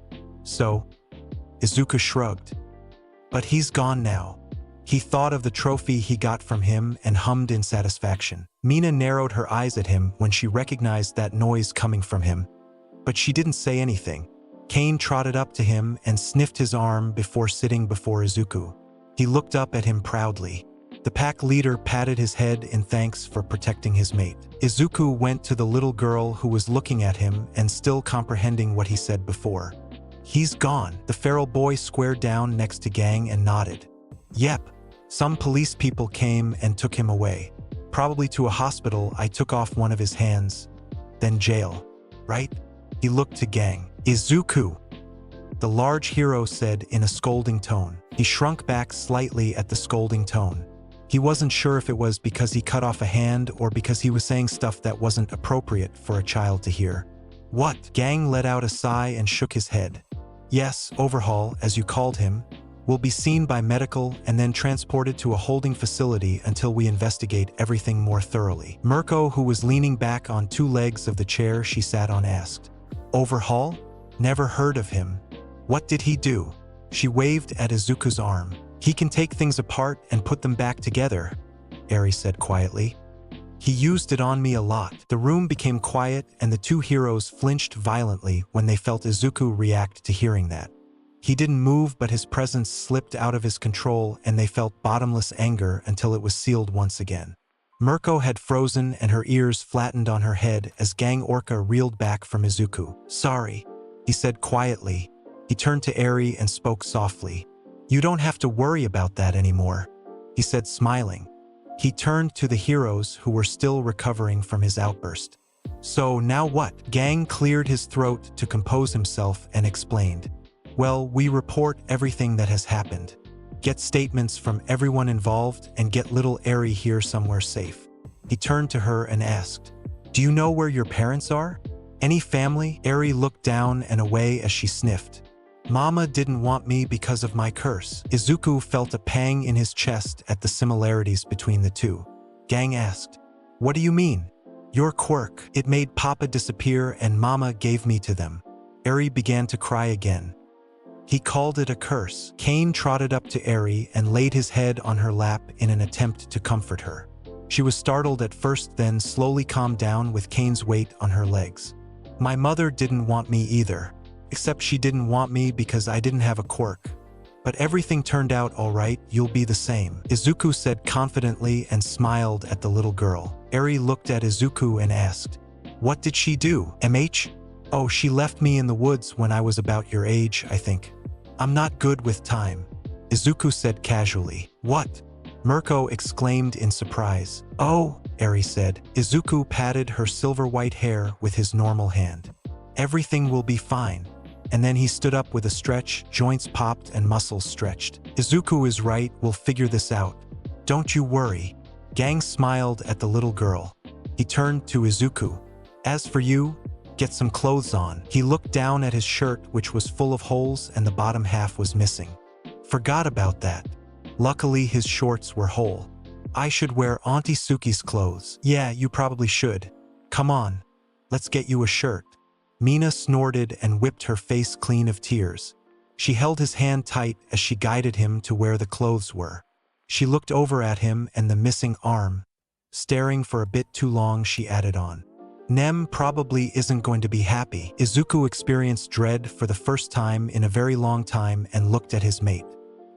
S1: So, Izuku shrugged. But he's gone now. He thought of the trophy he got from him and hummed in satisfaction. Mina narrowed her eyes at him when she recognized that noise coming from him, but she didn't say anything. Kane trotted up to him and sniffed his arm before sitting before Izuku. He looked up at him proudly. The pack leader patted his head in thanks for protecting his mate. Izuku went to the little girl who was looking at him and still comprehending what he said before. He's gone. The feral boy squared down next to Gang and nodded. Yep. Some police people came and took him away. Probably to a hospital. I took off one of his hands. Then jail. Right? He looked to Gang. Izuku, the large hero said in a scolding tone. He shrunk back slightly at the scolding tone. He wasn't sure if it was because he cut off a hand or because he was saying stuff that wasn't appropriate for a child to hear. What? Gang let out a sigh and shook his head. Yes, Overhaul, as you called him, will be seen by medical and then transported to a holding facility until we investigate everything more thoroughly. Mirko, who was leaning back on two legs of the chair she sat on, asked, Overhaul? Never heard of him. What did he do? She waved at Izuku's arm. He can take things apart and put them back together, Eri said quietly. He used it on me a lot. The room became quiet and the two heroes flinched violently when they felt Izuku react to hearing that. He didn't move, but his presence slipped out of his control and they felt bottomless anger until it was sealed once again. Mirko had frozen and her ears flattened on her head as Gang Orca reeled back from Izuku. Sorry, he said quietly. He turned to Eri and spoke softly. You don't have to worry about that anymore, he said, smiling. He turned to the heroes who were still recovering from his outburst. So now what? Gang cleared his throat to compose himself and explained. Well, we report everything that has happened. Get statements from everyone involved and get little Eri here somewhere safe. He turned to her and asked, Do you know where your parents are? Any family? Eri looked down and away as she sniffed. Mama didn't want me because of my curse. Izuku felt a pang in his chest at the similarities between the two. Gang asked, "What do you mean?" "Your quirk. It made Papa disappear and Mama gave me to them." Eri began to cry again. He called it a curse. Kane trotted up to Eri and laid his head on her lap in an attempt to comfort her. She was startled at first, then slowly calmed down with Kane's weight on her legs. "My mother didn't want me either. Except she didn't want me because I didn't have a quirk. But everything turned out all right, you'll be the same," Izuku said confidently and smiled at the little girl. Eri looked at Izuku and asked, "What did she do, MH? "Oh, she left me in the woods when I was about your age, I think. I'm not good with time," Izuku said casually. "What?" Mirko exclaimed in surprise. "Oh," Eri said. Izuku patted her silver-white hair with his normal hand. "Everything will be fine." And then he stood up with a stretch, joints popped and muscles stretched. "Izuku is right, we'll figure this out. Don't you worry." Gang smiled at the little girl. He turned to Izuku. "As for you, get some clothes on." He looked down at his shirt, which was full of holes and the bottom half was missing. "Forgot about that. Luckily his shorts were whole. I should wear Auntie Suki's clothes." "Yeah, you probably should. Come on, let's get you a shirt." Mina snorted and whipped her face clean of tears. She held his hand tight as she guided him to where the clothes were. She looked over at him and the missing arm. Staring for a bit too long, she added on, "Nem probably isn't going to be happy." Izuku experienced dread for the first time in a very long time and looked at his mate.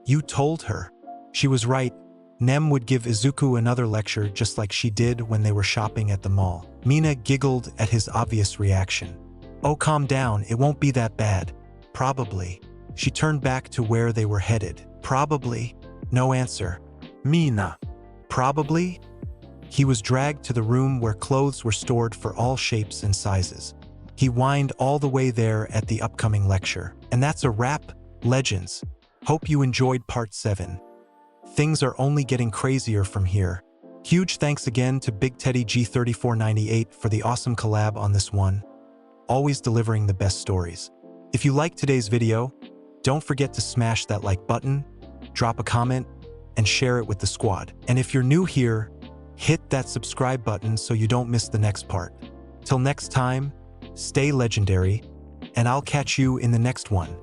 S1: "You told her." She was right. Nem would give Izuku another lecture just like she did when they were shopping at the mall. Mina giggled at his obvious reaction. "Oh, calm down, it won't be that bad. Probably." She turned back to where they were headed. "Probably." No answer. "Mina." "Probably?" He was dragged to the room where clothes were stored for all shapes and sizes. He whined all the way there at the upcoming lecture. And that's a wrap, Legends. Hope you enjoyed part 7. Things are only getting crazier from here. Huge thanks again to Big Teddy G3498 for the awesome collab on this one. Always delivering the best stories. If you liked today's video, don't forget to smash that like button, drop a comment, and share it with the squad. And if you're new here, hit that subscribe button so you don't miss the next part. Till next time, stay legendary, and I'll catch you in the next one.